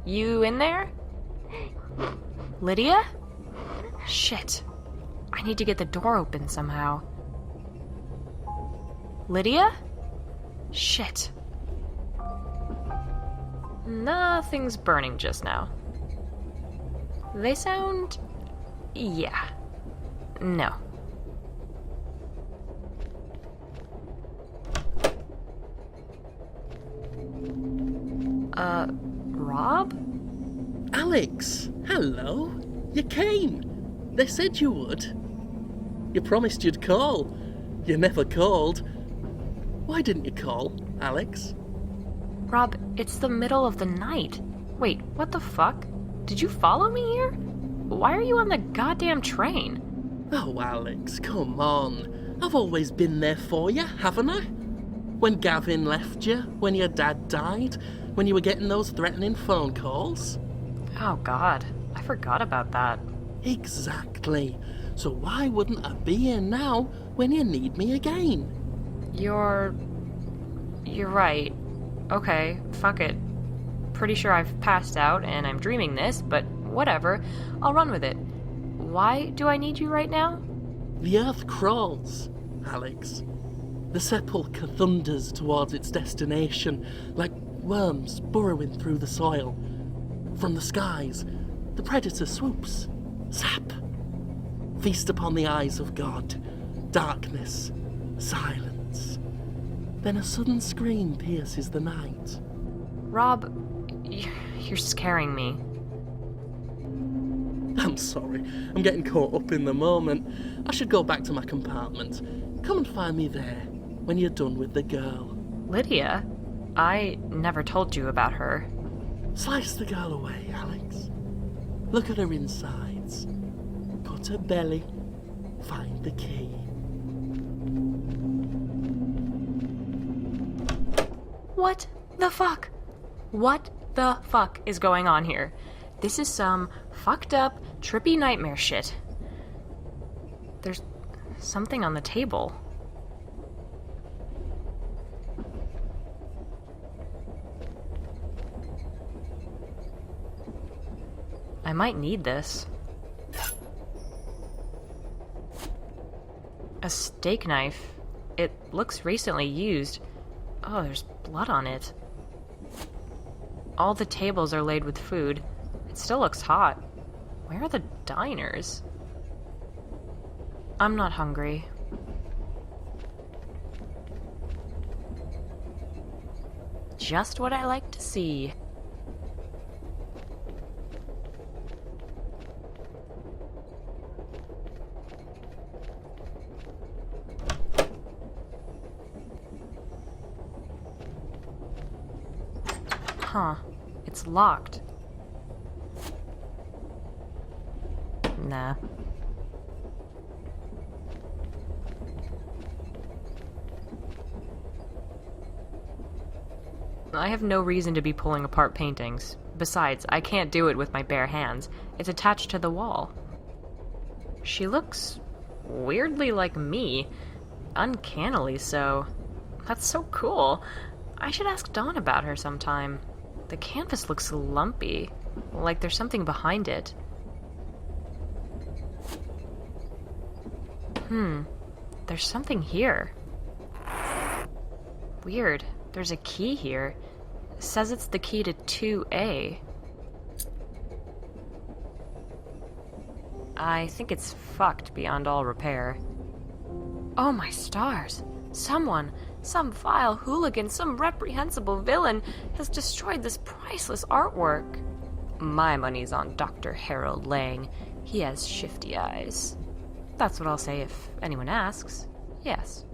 Speaker 2: You in there? Lydia? Shit. I need to get the door open somehow. Lydia? Shit. Nothing's burning just now. They sound... yeah. No. Rob?
Speaker 5: Alex, hello. You came. They said you would. You promised you'd call. You never called. Why didn't you call, Alex?
Speaker 2: Rob, it's the middle of the night. Wait, what the fuck? Did you follow me here? Why are you on the goddamn train?
Speaker 5: Oh, Alex, come on. I've always been there for you, haven't I? When Gavin left you, when your dad died, when you were getting those threatening phone calls.
Speaker 2: Oh god, I forgot about that.
Speaker 5: Exactly. So why wouldn't I be here now when you need me again?
Speaker 2: You're right. Okay, fuck it. Pretty sure I've passed out and I'm dreaming this, but whatever. I'll run with it. Why do I need you right now?
Speaker 5: The earth crawls, Alex. The sepulchre thunders towards its destination, like worms burrowing through the soil. From the skies, the predator swoops. Zap! Feast upon the eyes of God. Darkness. Silence. Then a sudden scream pierces the night.
Speaker 2: Rob, you're scaring me.
Speaker 5: I'm sorry. I'm getting caught up in the moment. I should go back to my compartment. Come and find me there when you're done with the girl.
Speaker 2: Lydia? I never told you about her.
Speaker 5: Slice the girl away, Alex. Look at her insides. Cut her belly. Find the key.
Speaker 2: What the fuck? What the fuck is going on here? This is some fucked up, trippy nightmare shit. There's something on the table. I might need this. A steak knife. It looks recently used. Oh, there's blood on it. All the tables are laid with food. It still looks hot. Where are the diners? I'm not hungry. Just what I like to see. Huh. It's locked. Nah. I have no reason to be pulling apart paintings. Besides, I can't do it with my bare hands. It's attached to the wall. She looks weirdly like me. Uncannily so. That's so cool. I should ask Dawn about her sometime. The canvas looks lumpy, like there's something behind it. There's something here. Weird. There's a key here. It says it's the key to 2A. I think it's fucked beyond all repair. Oh my stars. Someone, some vile hooligan, some reprehensible villain has destroyed this priceless artwork. My money's on Dr. Harold Lang. He has shifty eyes. That's what I'll say if anyone asks. Yes.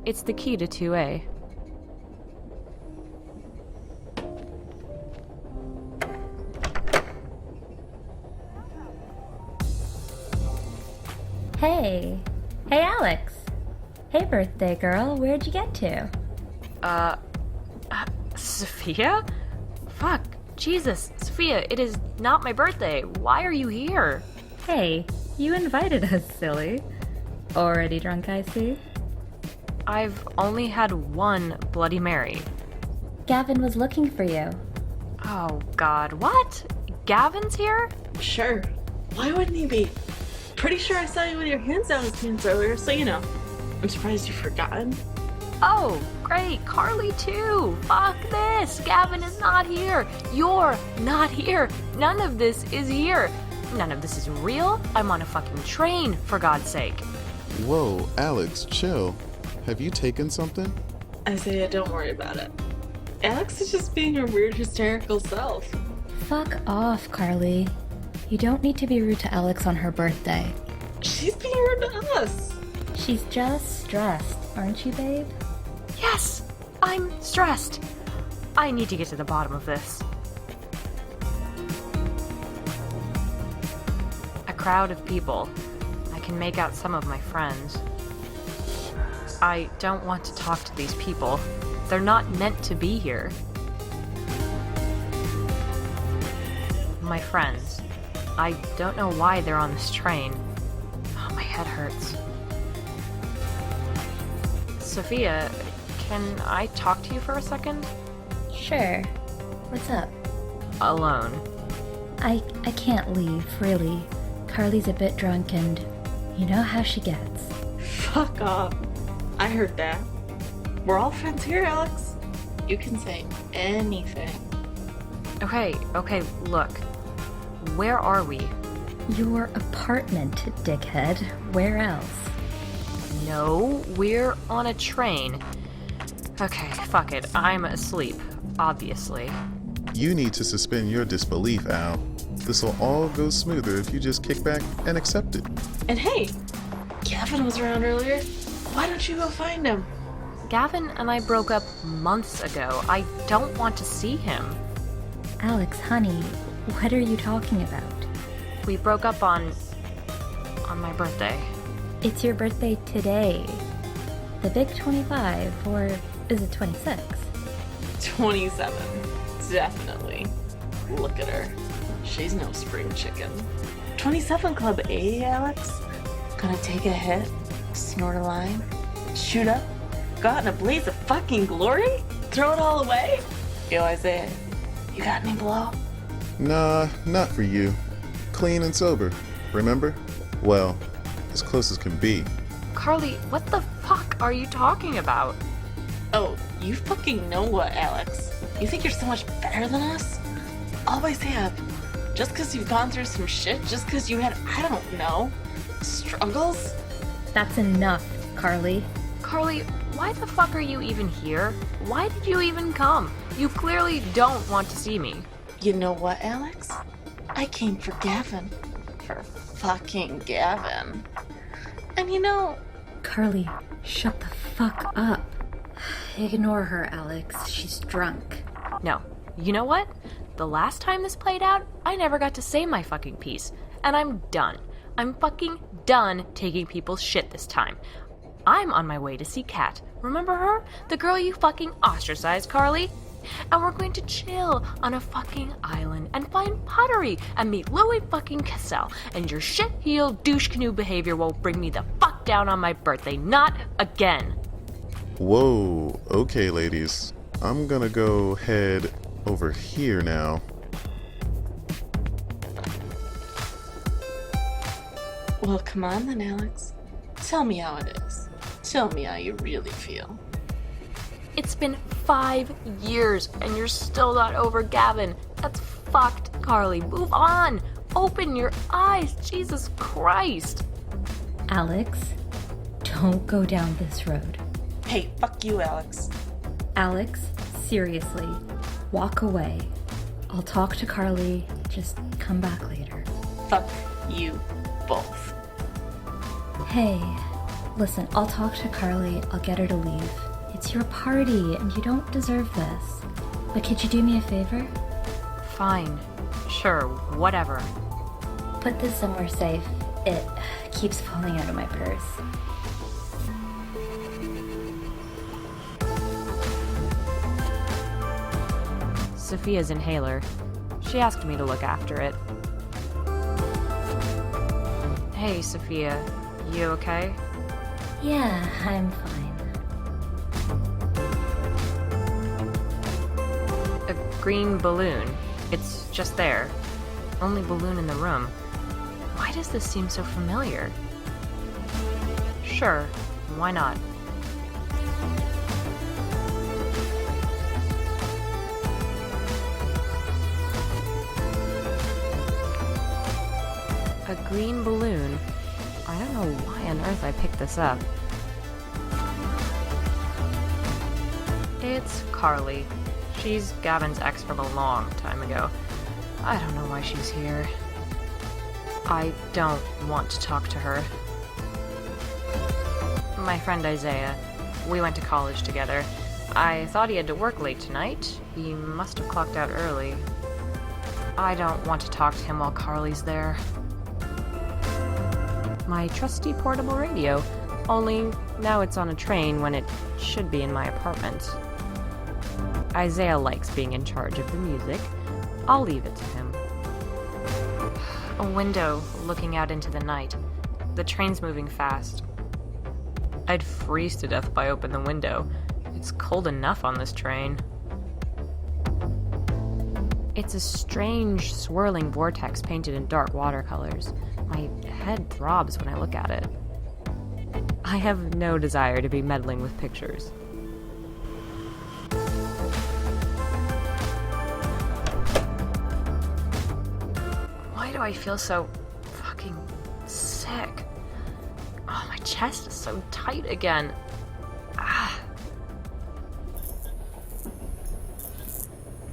Speaker 2: It's the key to 2A.
Speaker 11: Hey. Hey, Alex. Hey, birthday girl. Where'd you get to?
Speaker 2: Sophia? Fuck. Jesus. Sophia, it is not my birthday. Why are you here?
Speaker 11: Hey, you invited us, silly. Already drunk, I see.
Speaker 2: I've only had one Bloody Mary.
Speaker 11: Gavin was looking for you.
Speaker 2: Oh, God. What? Gavin's here?
Speaker 12: Sure. Why wouldn't he be? Pretty sure I saw you with your hands down his pants earlier, so you know. I'm surprised you've forgotten.
Speaker 2: Oh, great. Carly, too. Fuck this. Gavin is not here. You're not here. None of this is here. None of this is real. I'm on a fucking train, for God's sake.
Speaker 13: Whoa, Alex, chill. Have you taken something?
Speaker 12: Isaiah, don't worry about it. Alex is just being her weird, hysterical self.
Speaker 11: Fuck off, Carly. You don't need to be rude to Alex on her birthday.
Speaker 12: She's being rude to us.
Speaker 11: She's just stressed, aren't you, babe?
Speaker 2: Yes, I'm stressed. I need to get to the bottom of this. A crowd of people. I can make out some of my friends. I don't want to talk to these people. They're not meant to be here. My friends. I don't know why they're on this train. Oh, my head hurts. Sophia, can I talk to you for a second?
Speaker 11: Sure. What's up?
Speaker 2: Alone.
Speaker 11: I can't leave, really. Carly's a bit drunk and you know how she gets.
Speaker 12: Fuck off. I heard that. We're all friends here, Alex. You can say anything.
Speaker 2: Okay, look. Where are we?
Speaker 11: Your apartment, dickhead. Where else?
Speaker 2: No, we're on a train. Okay, fuck it. I'm asleep, obviously.
Speaker 13: You need to suspend your disbelief, Al. This'll all go smoother if you just kick back and accept it.
Speaker 12: And hey, Gavin was around earlier. Why don't you go find him?
Speaker 2: Gavin and I broke up months ago. I don't want to see him.
Speaker 11: Alex, honey, what are you talking about?
Speaker 2: We broke up on my birthday.
Speaker 11: It's your birthday today. The big 25, or is it 26?
Speaker 12: 27. Definitely. Look at her. She's no spring chicken. 27 Club, eh, Alex? Gonna take a hit, snort a line, shoot up, go out in a blaze of fucking glory? Throw it all away? Yo, Isaiah, you got any blow?
Speaker 13: Nah, not for you. Clean and sober, remember? Well, as close as can be.
Speaker 2: Carly, what the fuck are you talking about?
Speaker 12: Oh, you fucking know what, Alex? You think you're so much better than us? Always have. Just because you've gone through some shit, just because you had, I don't know, struggles?
Speaker 11: That's enough, Carly.
Speaker 2: Carly, why the fuck are you even here? Why did you even come? You clearly don't want to see me.
Speaker 12: You know what, Alex? I came for Gavin. For fucking Gavin. And you know...
Speaker 11: Carly, shut the fuck up. Ignore her, Alex. She's drunk.
Speaker 2: No. You know what? The last time this played out, I never got to say my fucking piece. And I'm done. I'm fucking done taking people's shit this time. I'm on my way to see Kat. Remember her? The girl you fucking ostracized, Carly? And we're going to chill on a fucking island and find pottery and meet Louis fucking Cassell. And your shit-heeled douche canoe behavior won't bring me the fuck down on my birthday. Not again.
Speaker 13: Whoa, okay, ladies. I'm gonna go head over here now.
Speaker 12: Well, come on then, Alex. Tell me how it is. Tell me how you really feel.
Speaker 2: It's been 5 years and you're still not over Gavin. That's fucked, Carly. Move on. Open your eyes. Jesus Christ.
Speaker 11: Alex, don't go down this road.
Speaker 12: Hey, fuck you, Alex.
Speaker 11: Alex, seriously, walk away. I'll talk to Carly. Just come back later.
Speaker 12: Fuck you both.
Speaker 11: Hey, listen, I'll talk to Carly. I'll get her to leave. It's your party, and you don't deserve this. But could you do me a favor?
Speaker 2: Fine. Sure, whatever.
Speaker 11: Put this somewhere safe. It keeps falling out of my purse.
Speaker 2: Sophia's inhaler. She asked me to look after it. Hey, Sophia. You okay?
Speaker 11: Yeah, I'm fine.
Speaker 2: A green balloon. It's just there. Only balloon in the room. Why does this seem so familiar? Sure, why not? A green balloon. I don't know why on earth I picked this up. It's Carly. She's Gavin's ex from a long time ago. I don't know why she's here. I don't want to talk to her. My friend Isaiah. We went to college together. I thought he had to work late tonight. He must have clocked out early. I don't want to talk to him while Carly's there. My trusty portable radio, only now it's on a train when it should be in my apartment. Isaiah likes being in charge of the music. I'll leave it to him. A window looking out into the night. The train's moving fast. I'd freeze to death if I opened the window. It's cold enough on this train. It's a strange, swirling vortex painted in dark watercolors. My head throbs when I look at it. I have no desire to be meddling with pictures. Why do I feel so fucking sick? Oh, my chest is so tight again. Ah.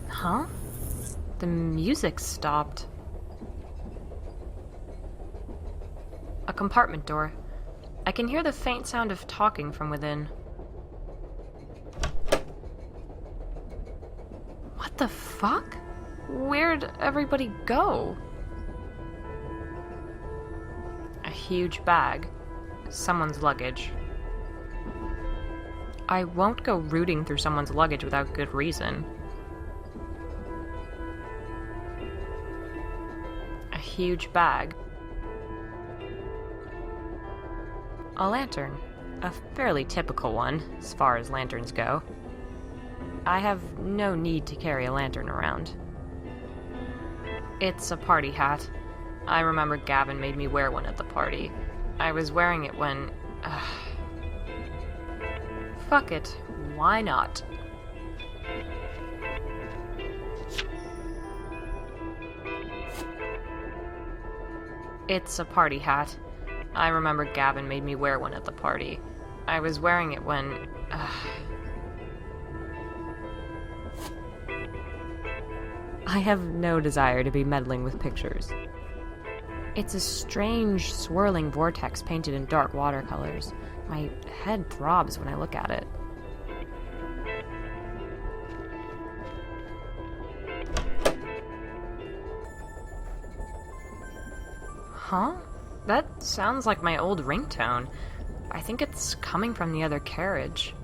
Speaker 2: Huh? The music stopped. A compartment door. I can hear the faint sound of talking from within. What the fuck? Where'd everybody go? A huge bag. Someone's luggage. I won't go rooting through someone's luggage without good reason. A huge bag. A lantern. A fairly typical one, as far as lanterns go. I have no need to carry a lantern around. It's a party hat. I remember Gavin made me wear one at the party. I was wearing it when... Fuck it. Why not? It's a party hat. I remember Gavin made me wear one at the party. I was wearing it when... I have no desire to be meddling with pictures. It's a strange, swirling vortex painted in dark watercolors. My head throbs when I look at it. Huh? That sounds like my old ringtone. I think it's coming from the other carriage.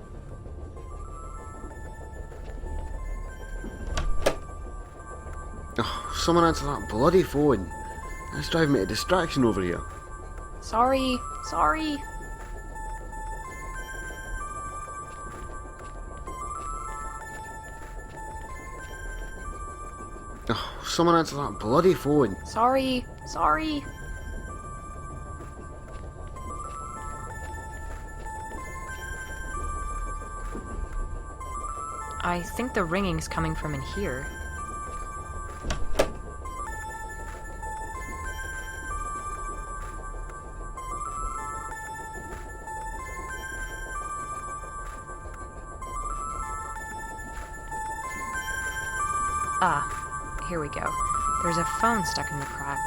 Speaker 8: Oh, someone answer that bloody phone. That's driving me to distraction over here.
Speaker 2: Sorry.
Speaker 8: Oh, someone answer that bloody phone.
Speaker 2: Sorry. I think the ringing's coming from in here. Here we go. There's a phone stuck in the crack.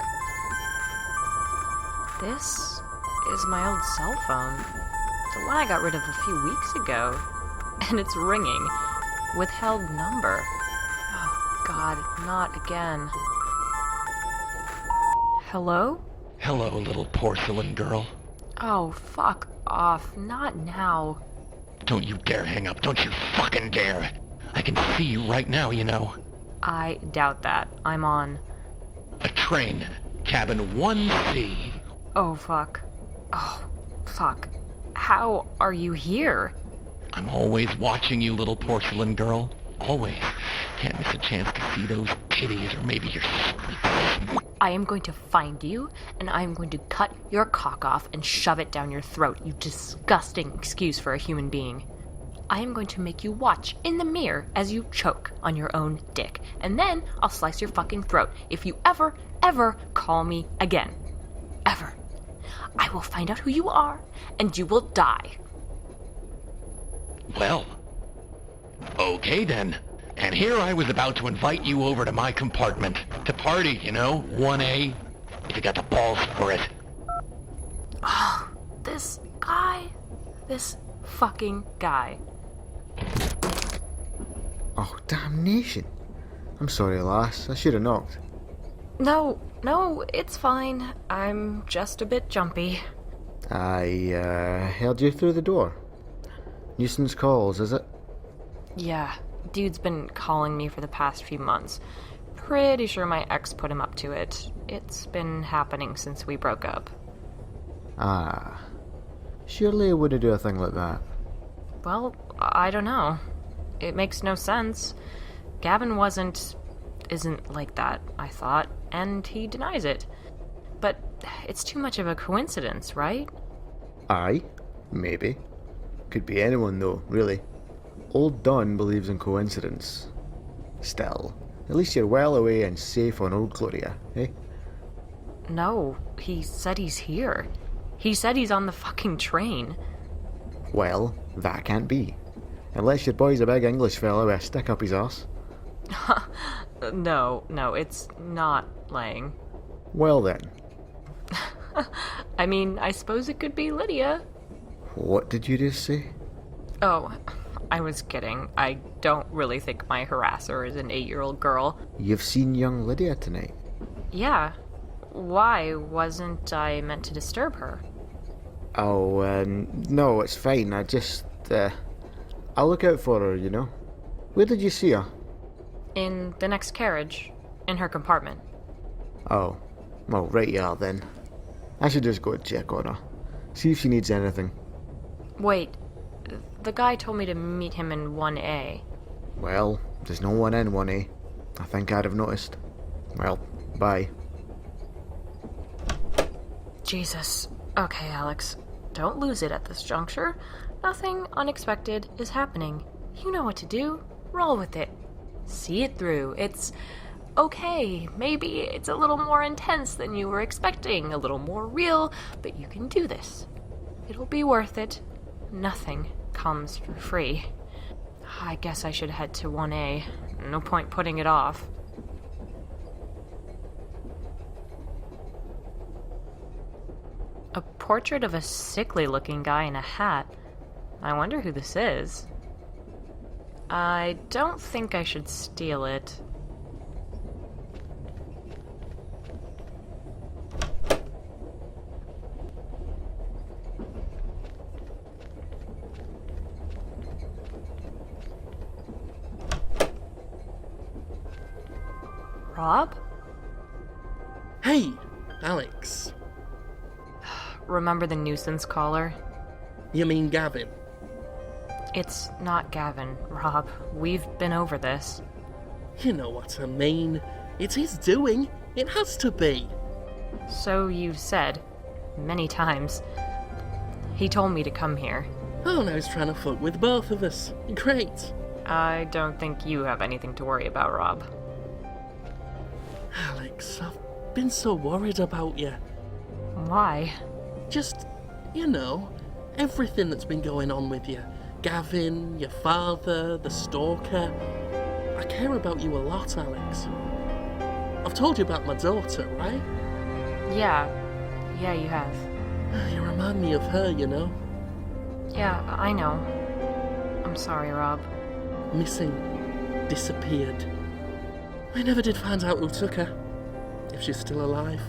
Speaker 2: This is my old cell phone. The one I got rid of a few weeks ago. And it's ringing. Withheld number. Oh, God, not again. Hello?
Speaker 14: Hello, little porcelain girl.
Speaker 2: Oh, fuck off. Not now.
Speaker 14: Don't you dare hang up. Don't you fucking dare. I can see you right now, you know.
Speaker 2: I doubt that. I'm on...
Speaker 14: A train. Cabin 1C.
Speaker 2: Oh, fuck. Oh, fuck. How are you here?
Speaker 14: I'm always watching you, little porcelain girl. Always. Can't miss a chance to see those titties or maybe your sweet...
Speaker 2: I am going to find you, and I am going to cut your cock off and shove it down your throat, you disgusting excuse for a human being. I am going to make you watch in the mirror as you choke on your own dick, and then I'll slice your fucking throat if you ever call me again. Ever. I will find out who you are, and you will die.
Speaker 14: Well, okay then. And here I was about to invite you over to my compartment. To party, you know, 1A. If you got the balls for it.
Speaker 2: Oh, this guy. This fucking guy.
Speaker 6: Oh, damnation. I'm sorry, lass. I should have knocked.
Speaker 2: No, it's fine. I'm just a bit jumpy.
Speaker 6: I held you through the door. Nuisance calls, is it?
Speaker 2: Yeah, dude's been calling me for the past few months. Pretty sure my ex put him up to it. It's been happening since we broke up.
Speaker 6: Ah. Surely I wouldn't do a thing like that.
Speaker 2: Well, I don't know. It makes no sense. Gavin isn't like that, I thought, and he denies it. But it's too much of a coincidence, right?
Speaker 6: Aye, maybe. Could be anyone though, really. Old Don believes in coincidence. Still, at least you're well away and safe on Old Gloria, eh?
Speaker 2: No, he said he's here. He said he's on the fucking train.
Speaker 6: Well, that can't be. Unless your boy's a big English fella with a stick up his arse.
Speaker 2: No, it's not laying.
Speaker 6: Well then.
Speaker 2: I mean, I suppose it could be Lydia.
Speaker 6: What did you just say?
Speaker 2: Oh, I was kidding. I don't really think my harasser is an 8-year-old girl.
Speaker 6: You've seen young Lydia tonight?
Speaker 2: Yeah. Why? Wasn't I meant to disturb her?
Speaker 6: Oh, no, it's fine. I I'll look out for her, you know. Where did you see her?
Speaker 2: In the next carriage. In her compartment.
Speaker 6: Oh. Well, right you are then. I should just go check on her. See if she needs anything.
Speaker 2: Wait. The guy told me to meet him in 1A.
Speaker 6: Well, there's no one in 1A. I think I'd have noticed. Well, bye.
Speaker 2: Jesus. Okay, Alex. Don't lose it at this juncture. Nothing unexpected is happening. You know what to do. Roll with it. See it through. It's okay. Maybe it's a little more intense than you were expecting, a little more real, but you can do this. It'll be worth it. Nothing comes for free. I guess I should head to 1A. No point putting it off. A portrait of a sickly-looking guy in a hat. I wonder who this is. I don't think I should steal it. Rob?
Speaker 5: Hey, Alex.
Speaker 2: Remember the nuisance caller?
Speaker 5: You mean Gavin?
Speaker 2: It's not Gavin, Rob. We've been over this.
Speaker 5: You know what I mean. It's his doing. It has to be.
Speaker 2: So you've said. Many times. He told me to come here.
Speaker 5: Oh, now he's trying to fuck with both of us. Great.
Speaker 2: I don't think you have anything to worry about, Rob.
Speaker 5: Alex, I've been so worried about you.
Speaker 2: Why?
Speaker 5: Just, you know, everything that's been going on with you. Gavin, your father, the stalker. I care about you a lot, Alex. I've told you about my daughter, right?
Speaker 2: Yeah, you have.
Speaker 5: You remind me of her, you know?
Speaker 2: Yeah, I know. I'm sorry, Rob.
Speaker 5: Missing. Disappeared. We never did find out who took her. If she's still alive.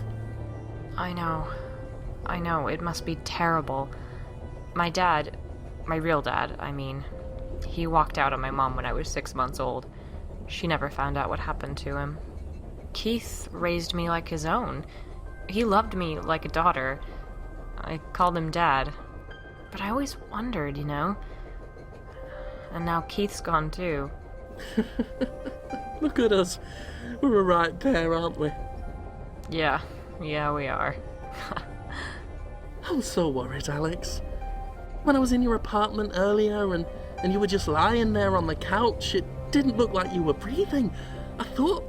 Speaker 2: I know. It must be terrible. My dad, my real dad, I mean, he walked out on my mom when I was 6 months old. She never found out what happened to him. Keith raised me like his own. He loved me like a daughter. I called him Dad. But I always wondered, you know? And now Keith's gone too.
Speaker 5: Look at us. We're a right pair, aren't we?
Speaker 2: Yeah, we are.
Speaker 5: I was so worried, Alex. When I was in your apartment earlier and you were just lying there on the couch, it didn't look like you were breathing. I thought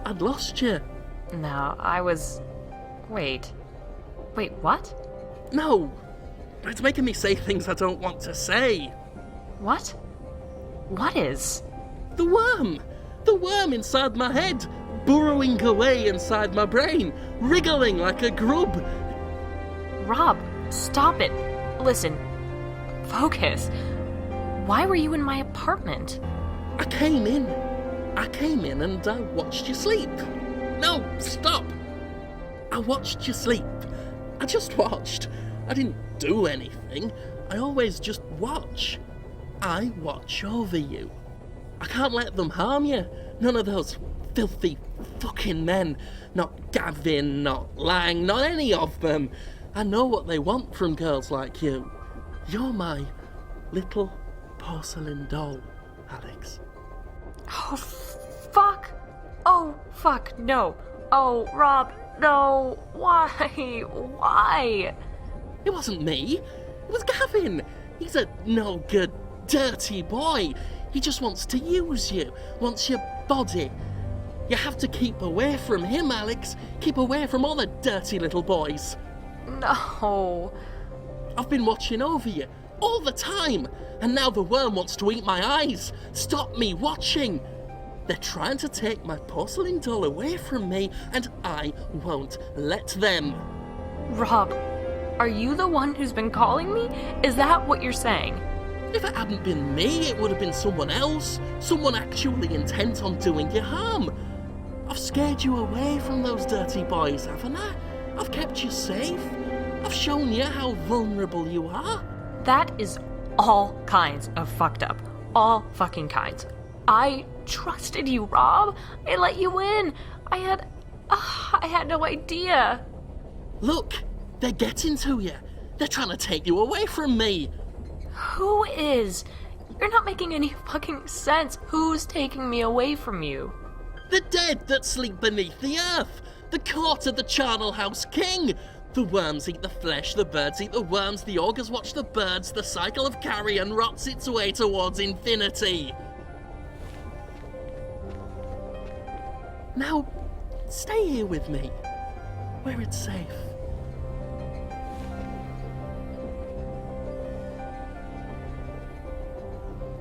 Speaker 5: I'd lost you.
Speaker 2: No, I was... Wait, what?
Speaker 5: No! It's making me say things I don't want to say.
Speaker 2: What? What is?
Speaker 5: The worm! The worm inside my head! Burrowing away inside my brain! Wriggling like a grub!
Speaker 2: Rob, stop it! Listen, focus. Why were you in my apartment?
Speaker 5: I came in and I watched you sleep. No, stop! I watched you sleep. I just watched. I didn't do anything. I always just watch. I watch over you. I can't let them harm you. None of those filthy fucking men. Not Gavin, not Lang, not any of them. I know what they want from girls like you. You're my little porcelain doll, Alex.
Speaker 2: Oh, fuck! Oh, fuck, no. Oh, Rob, no. Why? Why?
Speaker 5: It wasn't me. It was Gavin. He's a no-good, dirty boy. He just wants to use you, wants your body. You have to keep away from him, Alex. Keep away from all the dirty little boys.
Speaker 2: No.
Speaker 5: I've been watching over you all the time, and now the worm wants to eat my eyes. Stop me watching. They're trying to take my porcelain doll away from me, and I won't let them.
Speaker 2: Rob, are you the one who's been calling me? Is that what you're saying?
Speaker 5: If it hadn't been me, it would have been someone else. Someone actually intent on doing you harm. I've scared you away from those dirty boys, haven't I? I've kept you safe. I've shown you how vulnerable you are.
Speaker 2: That is all kinds of fucked up. All fucking kinds. I trusted you, Rob. I let you in. I had no idea.
Speaker 5: Look, they're getting to you. They're trying to take you away from me.
Speaker 2: Who is? You're not making any fucking sense. Who's taking me away from you?
Speaker 5: The dead that sleep beneath the earth. The court of the Charnel House King. The worms eat the flesh, the birds eat the worms, the augurs watch the birds, the cycle of carrion rots its way towards infinity. Now, stay here with me, where it's safe.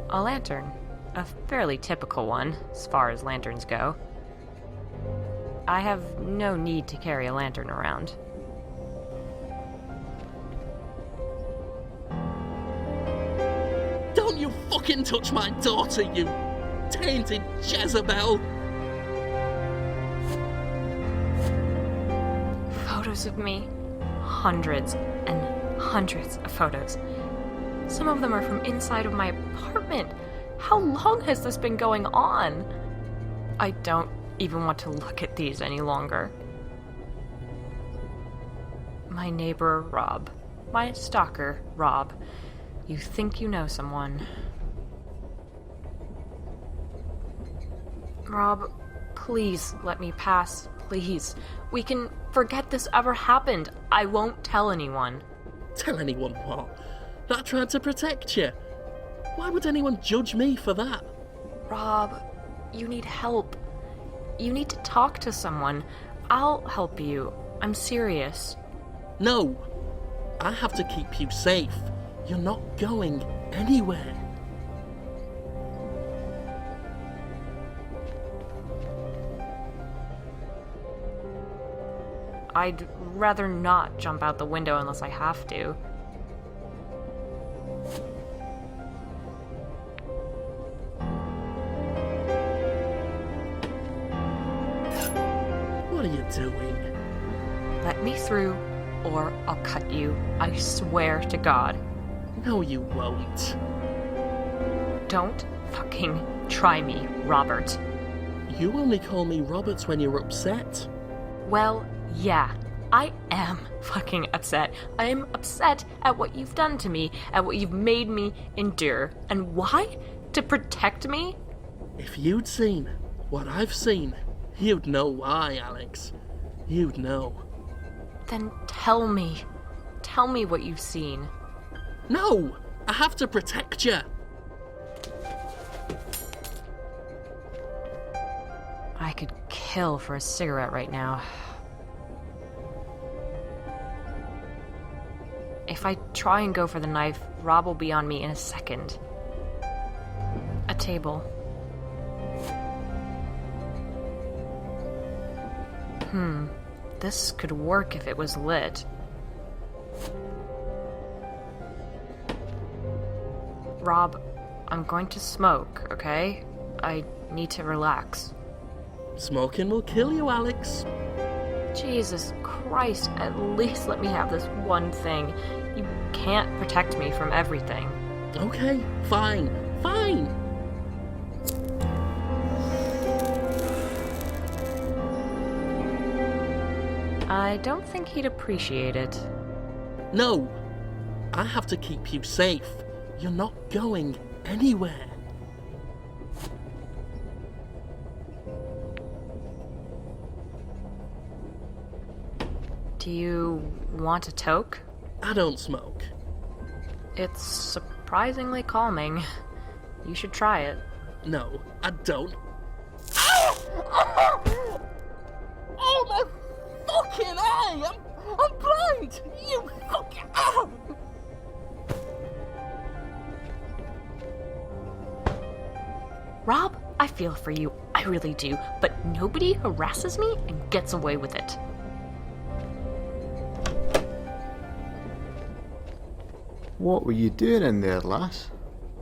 Speaker 2: A lantern. A fairly typical one, as far as lanterns go. I have no need to carry a lantern around.
Speaker 5: Don't you fucking touch my daughter, you tainted Jezebel!
Speaker 2: Photos of me. Hundreds and hundreds of photos. Some of them are from inside of my apartment. How long has this been going on? I don't even want to look at these any longer. My neighbor, Rob. My stalker, Rob. You think you know someone. Rob, please let me pass, please. We can forget this ever happened. I won't tell anyone.
Speaker 5: Tell anyone what? That I tried to protect you. Why would anyone judge me for that?
Speaker 2: Rob, you need help. You need to talk to someone. I'll help you. I'm serious.
Speaker 5: No. I have to keep you safe. You're not going anywhere.
Speaker 2: I'd rather not jump out the window unless I have to.
Speaker 5: What are you doing?
Speaker 2: Let me through, or I'll cut you. I swear to God.
Speaker 5: No, you won't.
Speaker 2: Don't fucking try me, Robert.
Speaker 5: You only call me Robert when you're upset.
Speaker 2: Well, yeah. I am fucking upset. I am upset at what you've done to me, at what you've made me endure. And why? To protect me?
Speaker 5: If you'd seen what I've seen, you'd know why, Alex. You'd know.
Speaker 2: Then tell me. Tell me what you've seen.
Speaker 5: No! I have to protect you!
Speaker 2: I could kill for a cigarette right now. If I try and go for the knife, Rob will be on me in a second. A table. This could work if it was lit. Rob, I'm going to smoke, okay? I need to relax.
Speaker 5: Smoking will kill you, Alex.
Speaker 2: Jesus Christ, at least let me have this one thing. You can't protect me from everything.
Speaker 5: Okay, fine.
Speaker 2: I don't think he'd appreciate it.
Speaker 5: No! I have to keep you safe. You're not going anywhere.
Speaker 2: Do you want a toke?
Speaker 5: I don't smoke.
Speaker 2: It's surprisingly calming. You should try it.
Speaker 5: No, I don't. Oh my fucking eye! I'm blind! You fucking... Ow!
Speaker 2: Rob, I feel for you. I really do. But nobody harasses me and gets away with it.
Speaker 8: What were you doing in there, lass?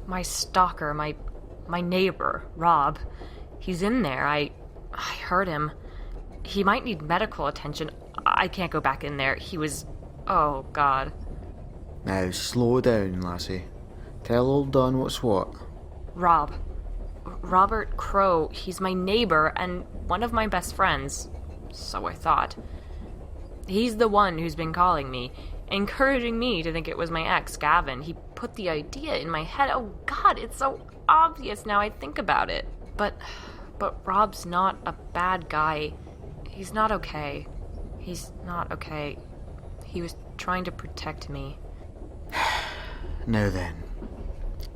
Speaker 2: My stalker, my neighbor, Rob. He's in there. I heard him. He might need medical attention. I can't go back in there. He was... Oh, God.
Speaker 8: Now, slow down, lassie. Tell old Don what's what.
Speaker 2: Robert Crow, he's my neighbor and one of my best friends. So I thought. He's the one who's been calling me, encouraging me to think it was my ex, Gavin. He put the idea in my head. Oh God, it's so obvious now I think about it. But Rob's not a bad guy. He's not okay. He's not okay. He was trying to protect me.
Speaker 8: Now then.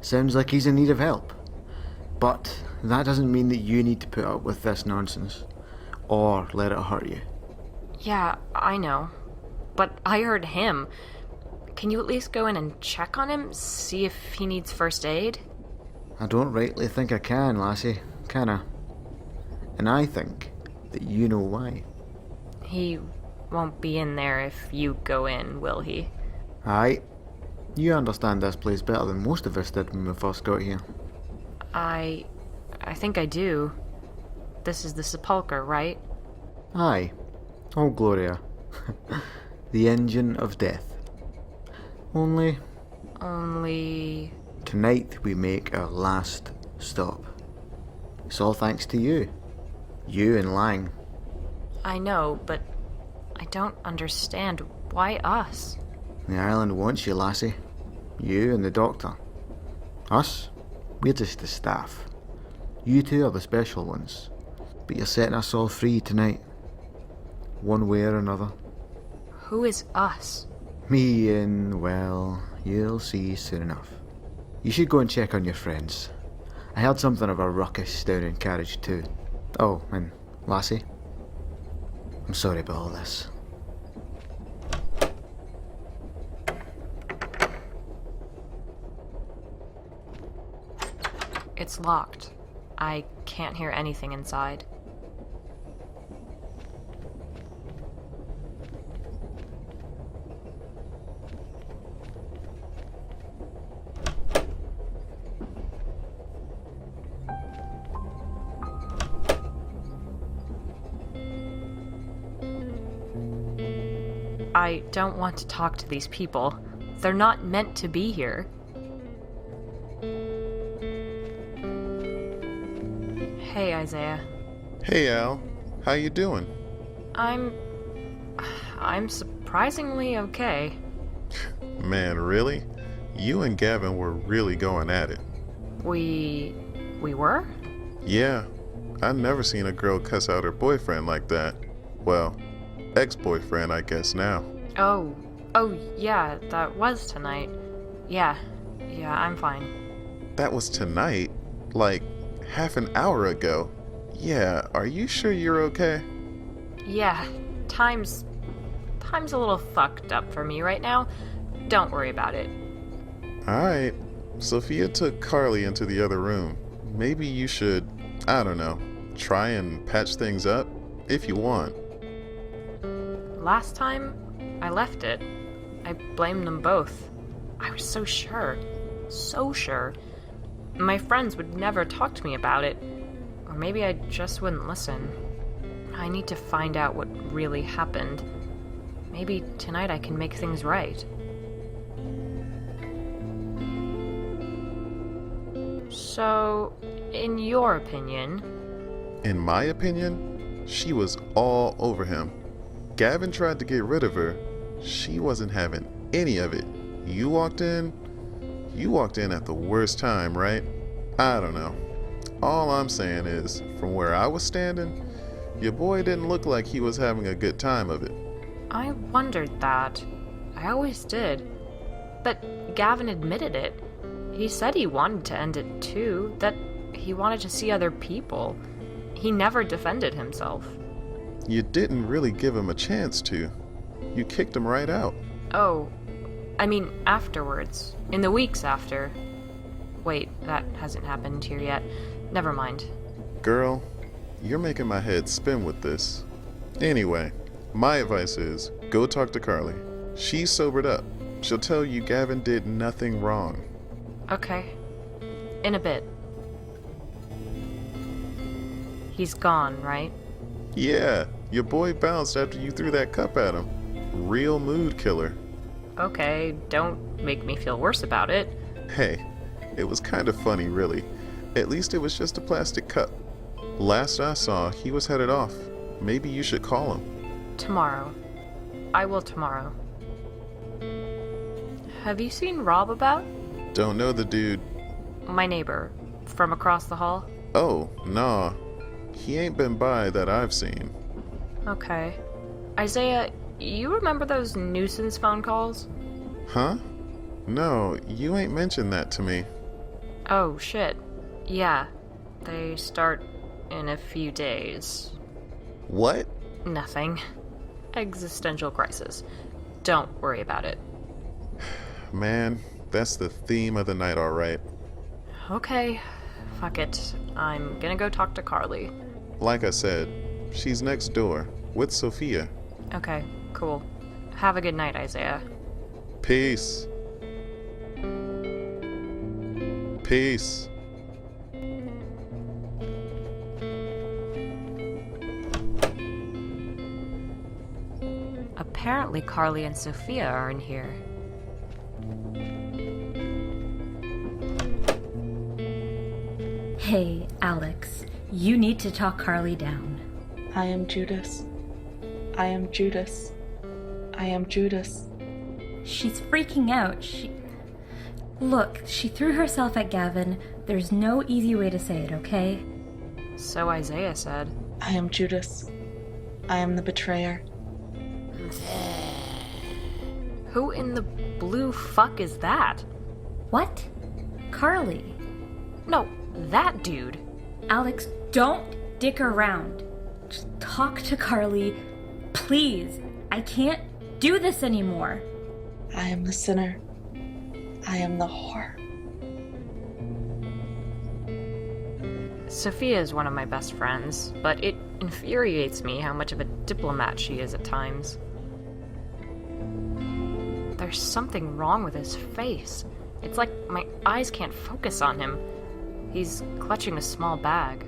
Speaker 8: Sounds like he's in need of help. But that doesn't mean that you need to put up with this nonsense. Or let it hurt you.
Speaker 2: Yeah, I know. But I heard him. Can you at least go in and check on him? See if he needs first aid?
Speaker 8: I don't rightly think I can, lassie. Can I? And I think that you know why.
Speaker 2: He won't be in there if you go in, will he?
Speaker 8: Aye. You understand this place better than most of us did when we first got here.
Speaker 2: I think I do. This is the sepulchre, right?
Speaker 8: Aye. Oh, Gloria. The engine of death. Only... Tonight we make our last stop. It's all thanks to you. You and Lang.
Speaker 2: I know, but I don't understand. Why us?
Speaker 8: The island wants you, lassie. You and the doctor. Us? We're just the staff. You two are the special ones. But you're setting us all free tonight. One way or another.
Speaker 2: Who is us?
Speaker 8: Me and, well, you'll see soon enough. You should go and check on your friends. I heard something of a ruckus down in Carriage too. Oh, and lassie, I'm sorry about all this.
Speaker 2: It's locked. I can't hear anything inside. I don't want to talk to these people. They're not meant to be here. Hey, Isaiah.
Speaker 13: Hey, Al. How you doing?
Speaker 2: I'm surprisingly okay.
Speaker 13: Man, really? You and Gavin were really going at it.
Speaker 2: We were?
Speaker 13: Yeah. I've never seen a girl cuss out her boyfriend like that. Well, ex-boyfriend, I guess now.
Speaker 2: Oh, yeah, that was tonight. Yeah, I'm fine.
Speaker 13: That was tonight? Like, half an hour ago? Yeah, are you sure you're okay?
Speaker 2: Yeah, time's a little fucked up for me right now. Don't worry about it.
Speaker 13: Alright. Sophia took Carly into the other room. Maybe you should, I don't know, try and patch things up, if you want.
Speaker 2: Last time, I left it. I blamed them both. I was so sure. So sure. My friends would never talk to me about it. Or maybe I just wouldn't listen. I need to find out what really happened. Maybe tonight I can make things right. So, in your opinion...
Speaker 13: In my opinion, she was all over him. Gavin tried to get rid of her. She wasn't having any of it. You walked in at the worst time, right? I don't know. All I'm saying is, from where I was standing, your boy didn't look like he was having a good time of it.
Speaker 2: I wondered that. I always did. But Gavin admitted it. He said he wanted to end it too, that he wanted to see other people. He never defended himself.
Speaker 13: You didn't really give him a chance to. You kicked him right out.
Speaker 2: Oh, I mean afterwards. In the weeks after. Wait, that hasn't happened here yet. Never mind.
Speaker 13: Girl, you're making my head spin with this. Anyway, my advice is, go talk to Carly. She's sobered up. She'll tell you Gavin did nothing wrong.
Speaker 2: Okay. In a bit. He's gone, right?
Speaker 13: Yeah, your boy bounced after you threw that cup at him. Real mood killer.
Speaker 2: Okay, don't make me feel worse about it.
Speaker 13: Hey, It was kind of funny, really. At least it was just a plastic cup. Last I saw, he was headed off. Maybe you should call him.
Speaker 2: Tomorrow. I will tomorrow. Have you seen Rob about?
Speaker 13: Don't know the dude.
Speaker 2: My neighbor. From across the hall?
Speaker 13: Oh, nah. He ain't been by that I've seen.
Speaker 2: Okay. Isaiah, you remember those nuisance phone calls?
Speaker 13: Huh? No, you ain't mentioned that to me.
Speaker 2: Oh, shit. Yeah. They start in a few days.
Speaker 13: What?
Speaker 2: Nothing. Existential crisis. Don't worry about it.
Speaker 13: Man, that's the theme of the night, alright.
Speaker 2: Okay. Fuck it. I'm gonna go talk to Carly.
Speaker 13: Like I said, she's next door, with Sophia.
Speaker 2: Okay, cool. Have a good night, Isaiah.
Speaker 13: Peace. Peace.
Speaker 2: Apparently Carly and Sophia are in here.
Speaker 11: Hey, Alex, you need to talk Carly down.
Speaker 12: I am Judas. I am Judas. I am Judas.
Speaker 11: She's freaking out. Look, she threw herself at Gavin. There's no easy way to say it, okay?
Speaker 2: So Isaiah said.
Speaker 12: I am Judas. I am the betrayer.
Speaker 2: Who in the blue fuck is that?
Speaker 11: What? Carly.
Speaker 2: No, that dude.
Speaker 11: Alex, don't dick around. Just talk to Carly. Please. I can't do this anymore.
Speaker 12: I am the sinner. I am the whore.
Speaker 2: Sophia is one of my best friends, but it infuriates me how much of a diplomat she is at times. There's something wrong with his face. It's like my eyes can't focus on him. He's clutching a small bag.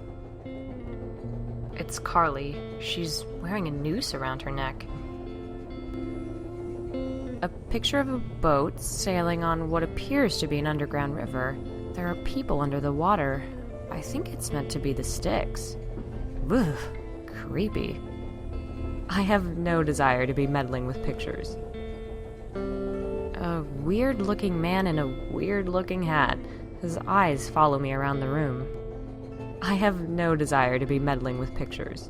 Speaker 2: It's Carly. She's wearing a noose around her neck. A picture of a boat sailing on what appears to be an underground river. There are people under the water. I think it's meant to be the Styx. Ugh, creepy. I have no desire to be meddling with pictures. A weird-looking man in a weird-looking hat. His eyes follow me around the room. I have no desire to be meddling with pictures.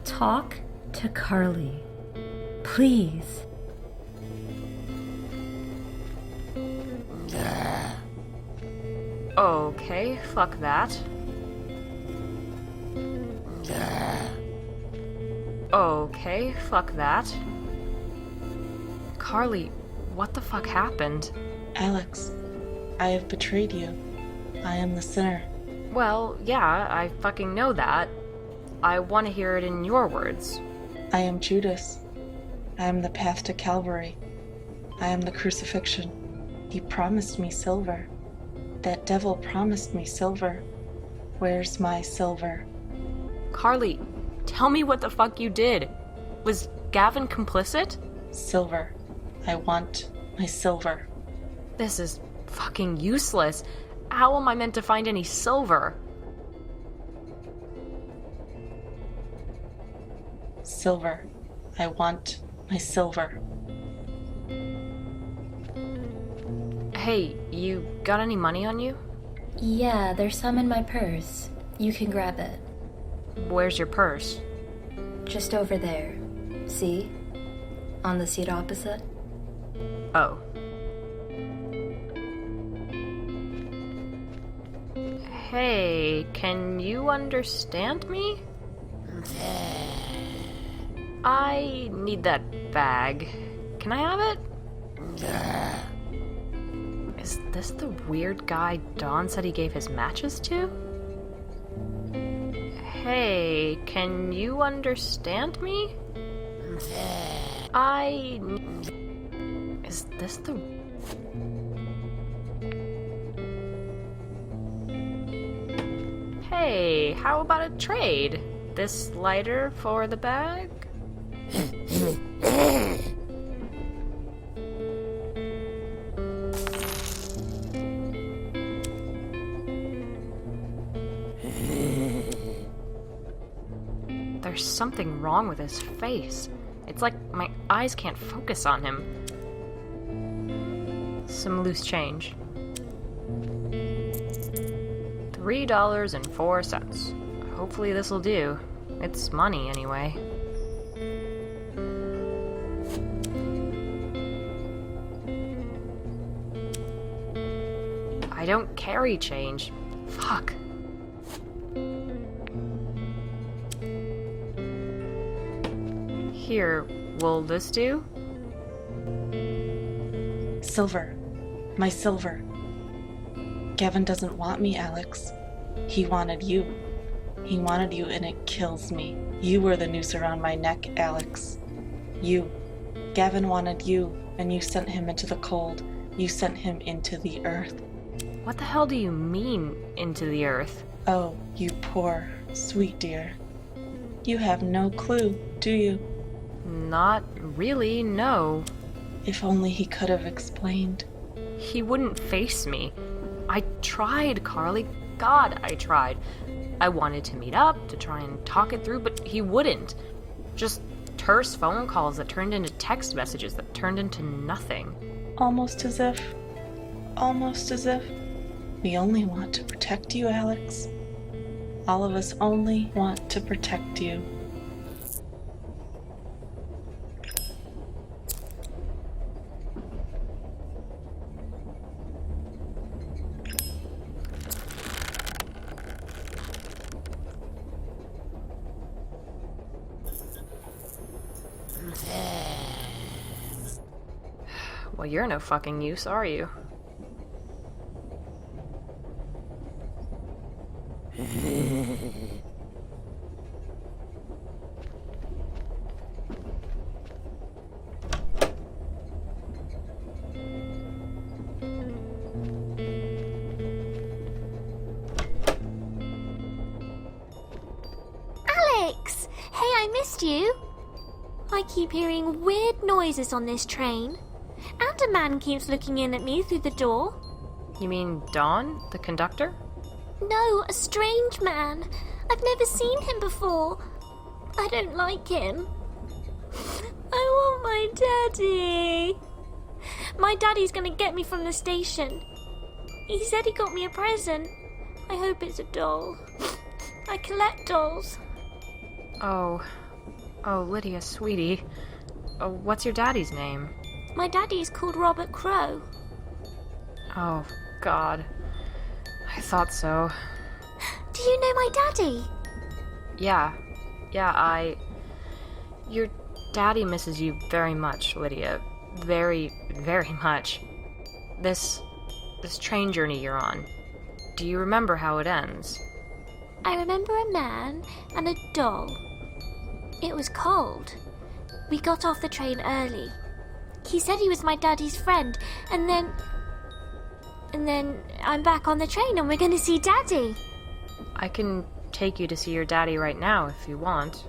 Speaker 11: Talk to Carly. Please.
Speaker 2: Okay, fuck that. Okay, fuck that. Carly, what the fuck happened?
Speaker 12: Alex, I have betrayed you. I am the sinner.
Speaker 2: Well, yeah, I fucking know that. I want to hear it in your words.
Speaker 12: I am Judas. I am the path to Calvary. I am the crucifixion. He promised me silver. That devil promised me silver. Where's my silver?
Speaker 2: Carly, tell me what the fuck you did. Was Gavin complicit?
Speaker 12: Silver. I want my silver.
Speaker 2: This is fucking useless. How am I meant to find any silver?
Speaker 12: Silver. I want my silver.
Speaker 2: Hey, you got any money on you?
Speaker 11: Yeah, there's some in my purse. You can grab it.
Speaker 2: Where's your purse?
Speaker 11: Just over there. See? On the seat opposite.
Speaker 2: Oh. Hey, can you understand me? I need that bag. Can I have it? Is this the weird guy Don said he gave his matches to? Hey, can you understand me? Is this the... Hey, how about a trade? This lighter for the bag? There's something wrong with his face. It's like my eyes can't focus on him. Some loose change. $3.04. Hopefully this'll do. It's money anyway. I don't carry change. Fuck. Here, will this do?
Speaker 12: Silver. My silver. Gavin doesn't want me, Alex. He wanted you. He wanted you, and it kills me. You were the noose around my neck, Alex. You. Gavin wanted you, and you sent him into the cold. You sent him into the earth.
Speaker 2: What the hell do you mean, into the earth?
Speaker 12: Oh, you poor, sweet dear. You have no clue, do you?
Speaker 2: Not really, no.
Speaker 12: If only he could have explained.
Speaker 2: He wouldn't face me. I tried, Carly. God, I tried. I wanted to meet up, to try and talk it through, but he wouldn't. Just terse phone calls that turned into text messages that turned into nothing.
Speaker 12: Almost as if we only want to protect you, Alex. All of us only want to protect you.
Speaker 2: Well, you're no fucking use, are you?
Speaker 10: Alex! Hey, I missed you. I keep hearing weird noises on this train. And a man keeps looking in at me through the door.
Speaker 2: You mean Dawn, the conductor?
Speaker 10: No, a strange man. I've never seen him before. I don't like him. I want my daddy. My daddy's gonna get me from the station. He said he got me a present. I hope it's a doll. I collect dolls.
Speaker 2: Oh, Lydia, sweetie. What's your daddy's name?
Speaker 10: My daddy's called Robert Crow.
Speaker 2: Oh, God. I thought so.
Speaker 10: Do you know my daddy?
Speaker 2: Yeah, Your daddy misses you very much, Lydia. Very, very much. This train journey you're on. Do you remember how it ends?
Speaker 10: I remember a man and a doll. It was cold. We got off the train early. He said he was my daddy's friend, and then I'm back on the train and we're gonna see Daddy.
Speaker 2: I can take you to see your daddy right now if you want.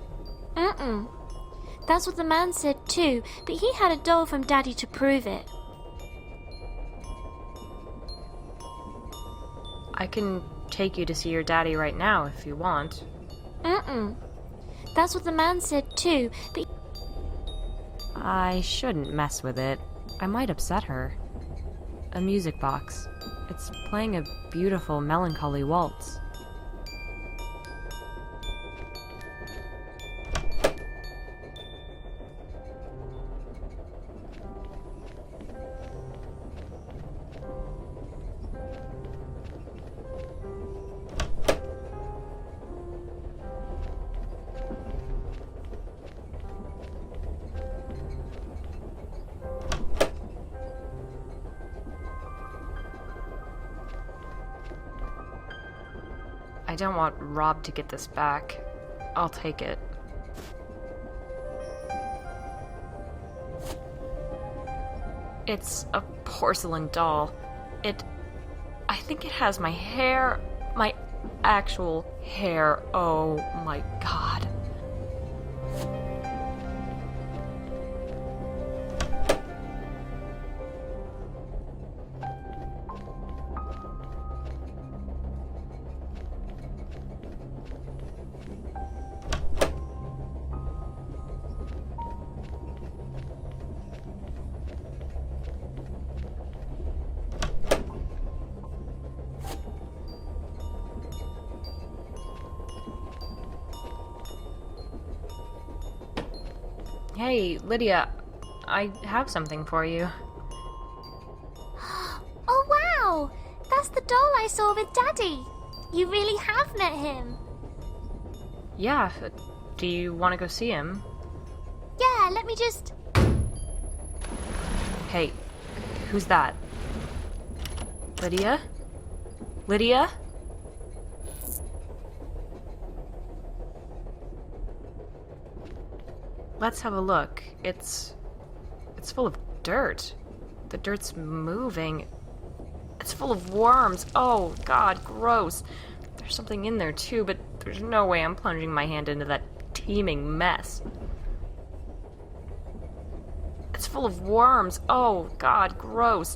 Speaker 10: That's what the man said too, but he had a doll from Daddy to prove it.
Speaker 2: I can take you to see your daddy right now if you want.
Speaker 10: That's what the man said too, but...
Speaker 2: I shouldn't mess with it. I might upset her. A music box. It's playing a beautiful, melancholy waltz. I don't want Rob to get this back. I'll take it. It's a porcelain doll. I think it has my hair, my actual hair. Oh my god. Hey, Lydia, I have something for you.
Speaker 10: Oh wow! That's the doll I saw with Daddy. You really have met him.
Speaker 2: Yeah, do you want to go see him?
Speaker 10: Yeah, let me just...
Speaker 2: Hey, who's that? Lydia? Lydia? Let's have a look. It's full of dirt. The dirt's moving. It's full of worms. Oh, God, gross. There's something in there, too, but there's no way I'm plunging my hand into that teeming mess. It's full of worms. Oh, God, gross.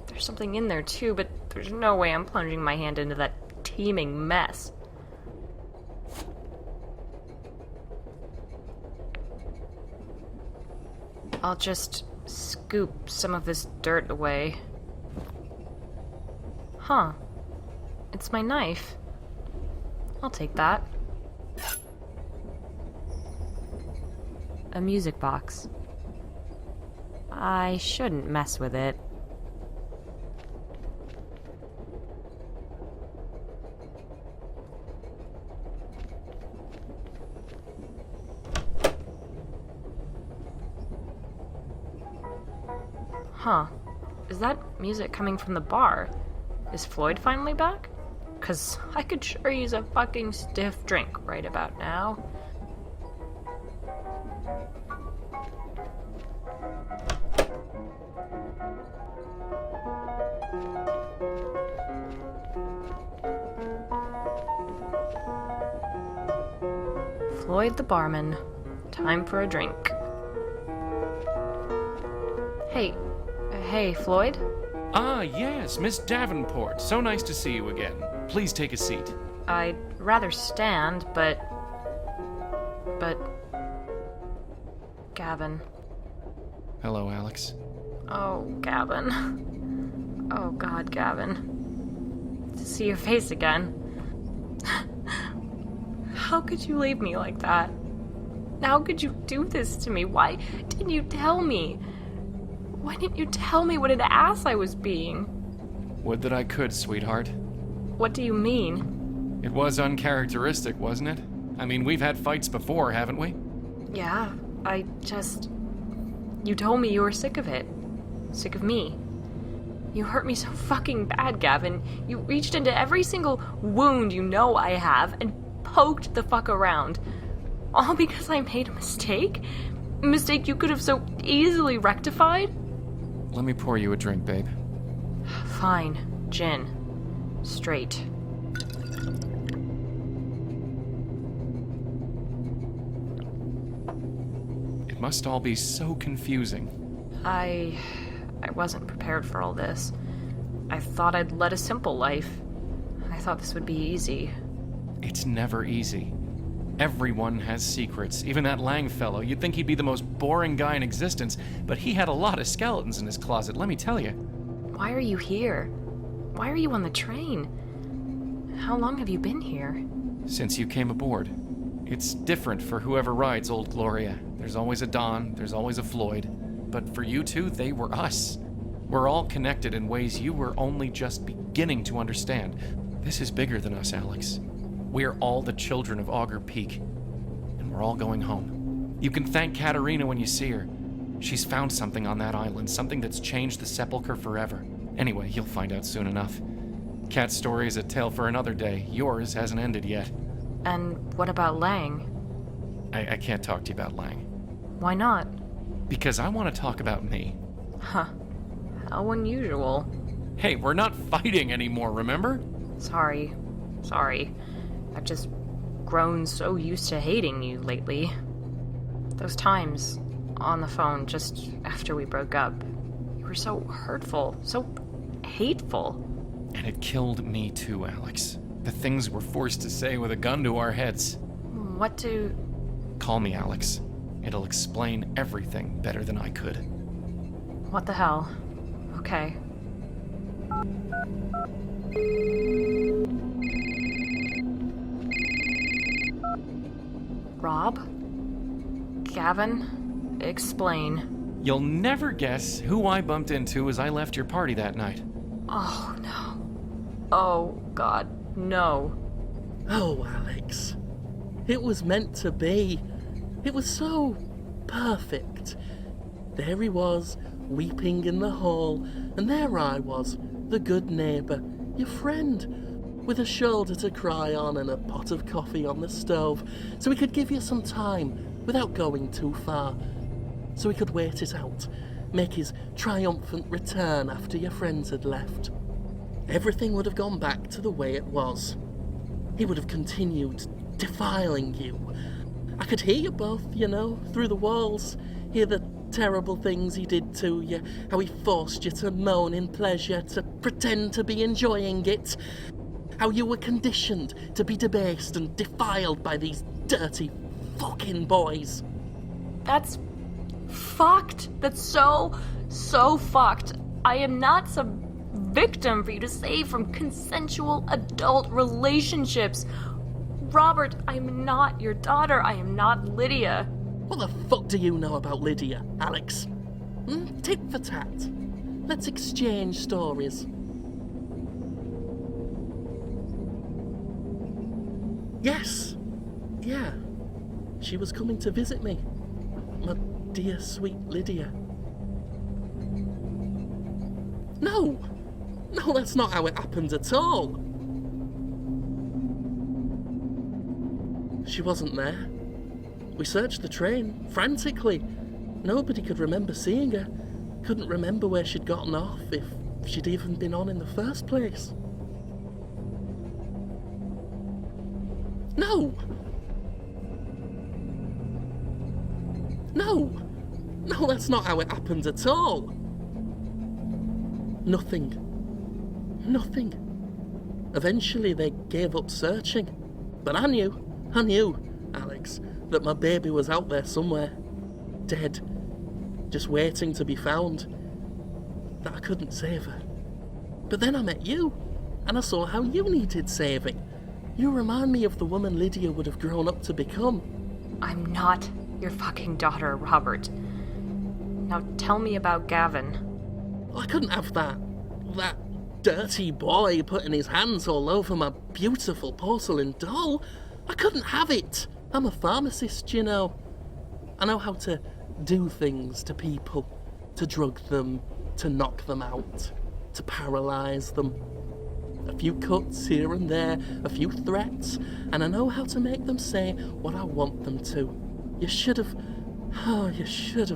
Speaker 2: There's something in there, too, but there's no way I'm plunging my hand into that teeming mess. I'll just scoop some of this dirt away. Huh. It's my knife. I'll take that. A music box. I shouldn't mess with it. Huh. Is that music coming from the bar? Is Floyd finally back? 'Cause I could sure use a fucking stiff drink right about now. Floyd the barman. Time for a drink. Hey, Floyd?
Speaker 9: Ah, yes, Miss Davenport. So nice to see you again. Please take a seat.
Speaker 2: I'd rather stand, but... Gavin.
Speaker 9: Hello, Alex.
Speaker 2: Oh, Gavin. Oh, God, Gavin. To see your face again. How could you leave me like that? How could you do this to me? Why didn't you tell me? Why didn't you tell me what an ass I was being?
Speaker 9: Would that I could, sweetheart.
Speaker 2: What do you mean?
Speaker 9: It was uncharacteristic, wasn't it? I mean, we've had fights before, haven't we?
Speaker 2: Yeah, You told me you were sick of it. Sick of me. You hurt me so fucking bad, Gavin. You reached into every single wound you know I have and poked the fuck around. All because I made a mistake? A mistake you could have so easily rectified?
Speaker 9: Let me pour you a drink, babe.
Speaker 2: Fine. Gin. Straight.
Speaker 9: It must all be so confusing.
Speaker 2: I wasn't prepared for all this. I thought I'd led a simple life. I thought this would be easy.
Speaker 9: It's never easy. Everyone has secrets. Even that Lang fellow. You'd think he'd be the most boring guy in existence, but he had a lot of skeletons in his closet, let me tell you.
Speaker 2: Why are you here? Why are you on the train? How long have you been here?
Speaker 9: Since you came aboard. It's different for whoever rides Old Gloria. There's always a Don, there's always a Floyd. But for you two, they were us. We're all connected in ways you were only just beginning to understand. This is bigger than us, Alex. We're all the children of Augur Peak, and we're all going home. You can thank Katerina when you see her. She's found something on that island, something that's changed the sepulchre forever. Anyway, you'll find out soon enough. Kat's story is a tale for another day. Yours hasn't ended yet.
Speaker 2: And what about Lang?
Speaker 9: I can't talk to you about Lang.
Speaker 2: Why not?
Speaker 9: Because I want to talk about me.
Speaker 2: Huh. How unusual.
Speaker 9: Hey, we're not fighting anymore, remember?
Speaker 2: Sorry. I've just grown so used to hating you lately. Those times on the phone just after we broke up, you were so hurtful, so hateful.
Speaker 9: And it killed me too, Alex. The things we're forced to say with a gun to our heads.
Speaker 2: What do...
Speaker 9: Call me, Alex. It'll explain everything better than I could.
Speaker 2: What the hell? Okay. Rob? Gavin? Explain.
Speaker 9: You'll never guess who I bumped into as I left your party that night.
Speaker 2: Oh, no. Oh, God, no.
Speaker 5: Oh, Alex. It was meant to be. It was so perfect. There he was, weeping in the hall, and there I was, the good neighbour, your friend, with a shoulder to cry on and a pot of coffee on the stove, so we could give you some time without going too far, so he could wait it out, make his triumphant return after your friends had left. Everything would have gone back to the way it was. He would have continued defiling you. I could hear you both, you know, through the walls, hear the terrible things he did to you, how he forced you to moan in pleasure, to pretend to be enjoying it, how you were conditioned to be debased and defiled by these dirty fucking boys.
Speaker 2: That's fucked. That's so fucked. I am not some victim for you to save from consensual adult relationships. Robert, I'm not your daughter. I am not Lydia.
Speaker 5: What the fuck do you know about Lydia, Alex? Tit for tat. Let's exchange stories. Yes. Yeah. She was coming to visit me. My dear sweet Lydia. No, that's not how it happened at all. She wasn't there. We searched the train, frantically. Nobody could remember seeing her. Couldn't remember where she'd gotten off, if she'd even been on in the first place. No, that's not how it happened at all. Nothing. Eventually they gave up searching. But I knew, Alex, that my baby was out there somewhere, dead, just waiting to be found, that I couldn't save her. But then I met you, and I saw how you needed saving. You remind me of the woman Lydia would have grown up to become.
Speaker 2: I'm not your fucking daughter, Robert. Now tell me about Gavin.
Speaker 5: I couldn't have that dirty boy putting his hands all over my beautiful porcelain doll. I couldn't have it. I'm a pharmacist, you know. I know how to do things to people, to drug them, to knock them out, to paralyze them. A few cuts here and there, a few threats, and I know how to make them say what I want them to. You should have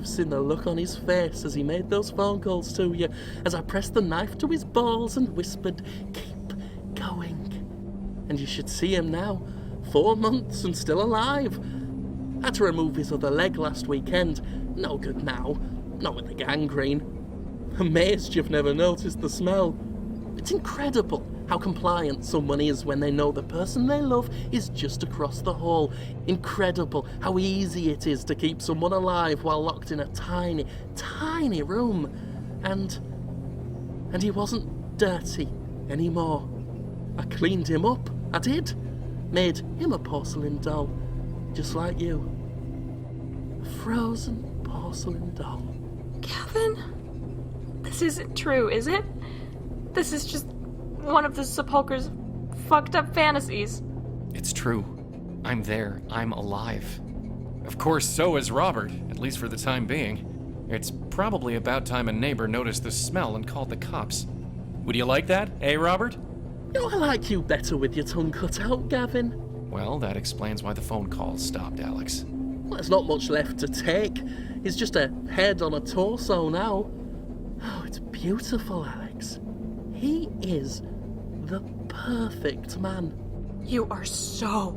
Speaker 5: seen the look on his face as he made those phone calls to you, as I pressed the knife to his balls and whispered, "Keep going." And you should see him now, 4 months and still alive. Had to remove his other leg last weekend. No good now, not with the gangrene. Amazed you've never noticed the smell. It's incredible how compliant someone is when they know the person they love is just across the hall. Incredible how easy it is to keep someone alive while locked in a tiny, tiny room. And he wasn't dirty anymore. I cleaned him up, I did. Made him a porcelain doll, just like you. A frozen porcelain doll.
Speaker 2: Gavin? This isn't true, is it? This is just one of the sepulchre's fucked up fantasies.
Speaker 9: It's true. I'm there. I'm alive. Of course, so is Robert, at least for the time being. It's probably about time a neighbor noticed the smell and called the cops. Would you like that, eh, Robert?
Speaker 5: You know, I like you better with your tongue cut out, Gavin.
Speaker 9: Well, that explains why the phone calls stopped, Alex.
Speaker 5: Well, there's not much left to take. It's just a head on a torso now. Oh, it's beautiful. beautiful, Alex. He is the perfect man.
Speaker 2: You are so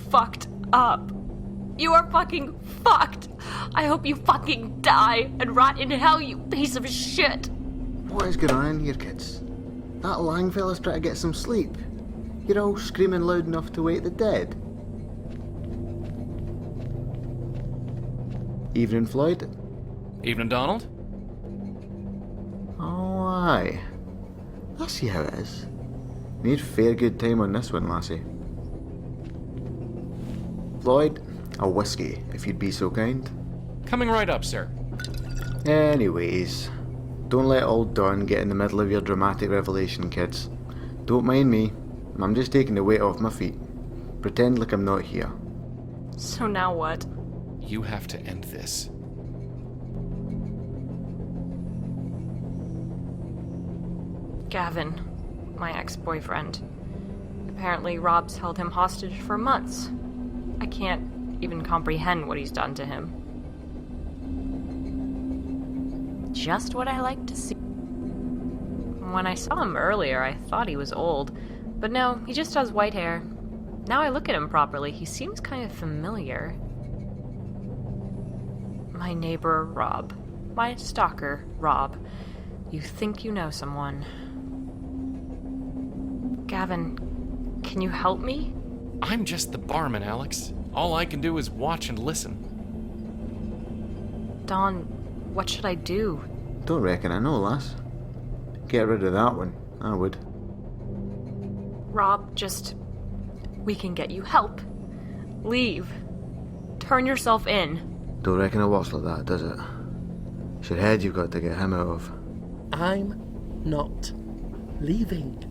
Speaker 2: fucked up. You are fucking fucked. I hope you fucking die and rot in hell, you piece of shit.
Speaker 8: What is going on in here, kids? That Lang fella's trying to get some sleep. You're all screaming loud enough to wake the dead. Evening, Floyd.
Speaker 9: Evening, Donald.
Speaker 8: Oh, aye. I see how it is. Need fair good time on this one, lassie. Floyd, a whiskey, if you'd be so kind.
Speaker 9: Coming right up, sir.
Speaker 8: Anyways, don't let old Don get in the middle of your dramatic revelation, kids. Don't mind me. I'm just taking the weight off my feet. Pretend like I'm not here.
Speaker 2: So now what?
Speaker 9: You have to end this.
Speaker 2: Gavin, my ex-boyfriend. Apparently Rob's held him hostage for months. I can't even comprehend what he's done to him. Just what I like to see. When I saw him earlier, I thought he was old, but no, he just has white hair. Now I look at him properly, he seems kind of familiar. My neighbor, Rob. My stalker, Rob. You think you know someone. Gavin, can you help me?
Speaker 9: I'm just the barman, Alex. All I can do is watch and listen.
Speaker 2: Dawn, what should I do?
Speaker 8: Don't reckon I know, lass. Get rid of that one, I would.
Speaker 2: Rob, we can get you help. Leave. Turn yourself in.
Speaker 8: Don't reckon it works like that, does it? It's your head you've got to get him out of.
Speaker 5: I'm not leaving.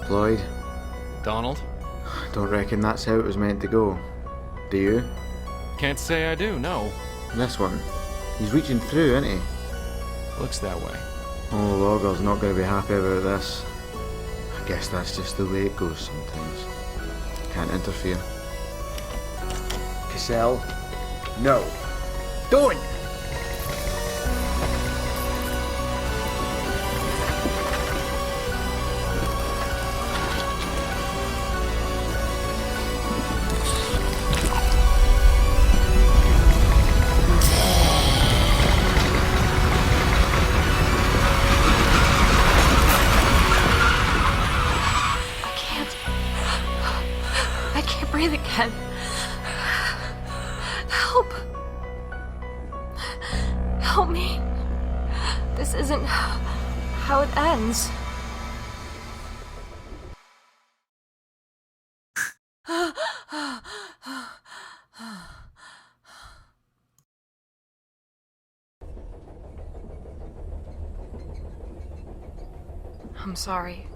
Speaker 8: Floyd?
Speaker 9: Donald?
Speaker 8: Don't reckon that's how it was meant to go. Do you?
Speaker 9: Can't say I do, no.
Speaker 8: This one. He's reaching through, isn't he?
Speaker 9: Looks that way.
Speaker 8: Oh, Logger's not going to be happy about this. I guess that's just the way it goes sometimes. Can't interfere. Cassell? No. Don't!
Speaker 2: Breathe again. Help. Help me. This isn't how it ends. I'm sorry.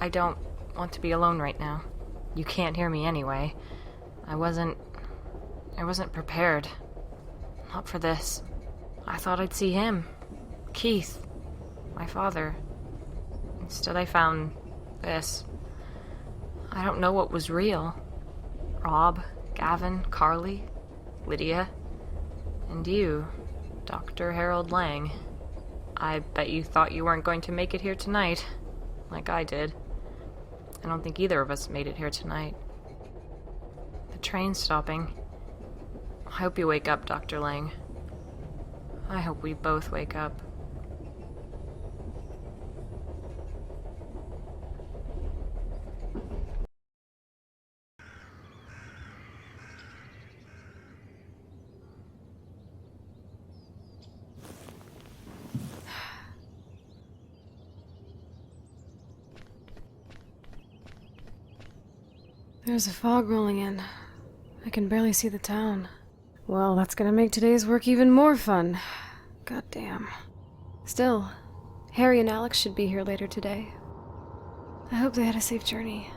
Speaker 2: I don't want to be alone right now. You can't hear me anyway. I wasn't prepared. Not for this. I thought I'd see him. Keith. My father. Instead I found this. I don't know what was real. Rob, Gavin, Carly, Lydia, and you, Dr. Harold Lang. I bet you thought you weren't going to make it here tonight, like I did. I don't think either of us made it here tonight. The train's stopping. I hope you wake up, Dr. Lang. I hope we both wake up.
Speaker 15: There's a fog rolling in. I can barely see the town. Well, that's gonna make today's work even more fun. Goddamn. Still, Harry and Alex should be here later today. I hope they had a safe journey.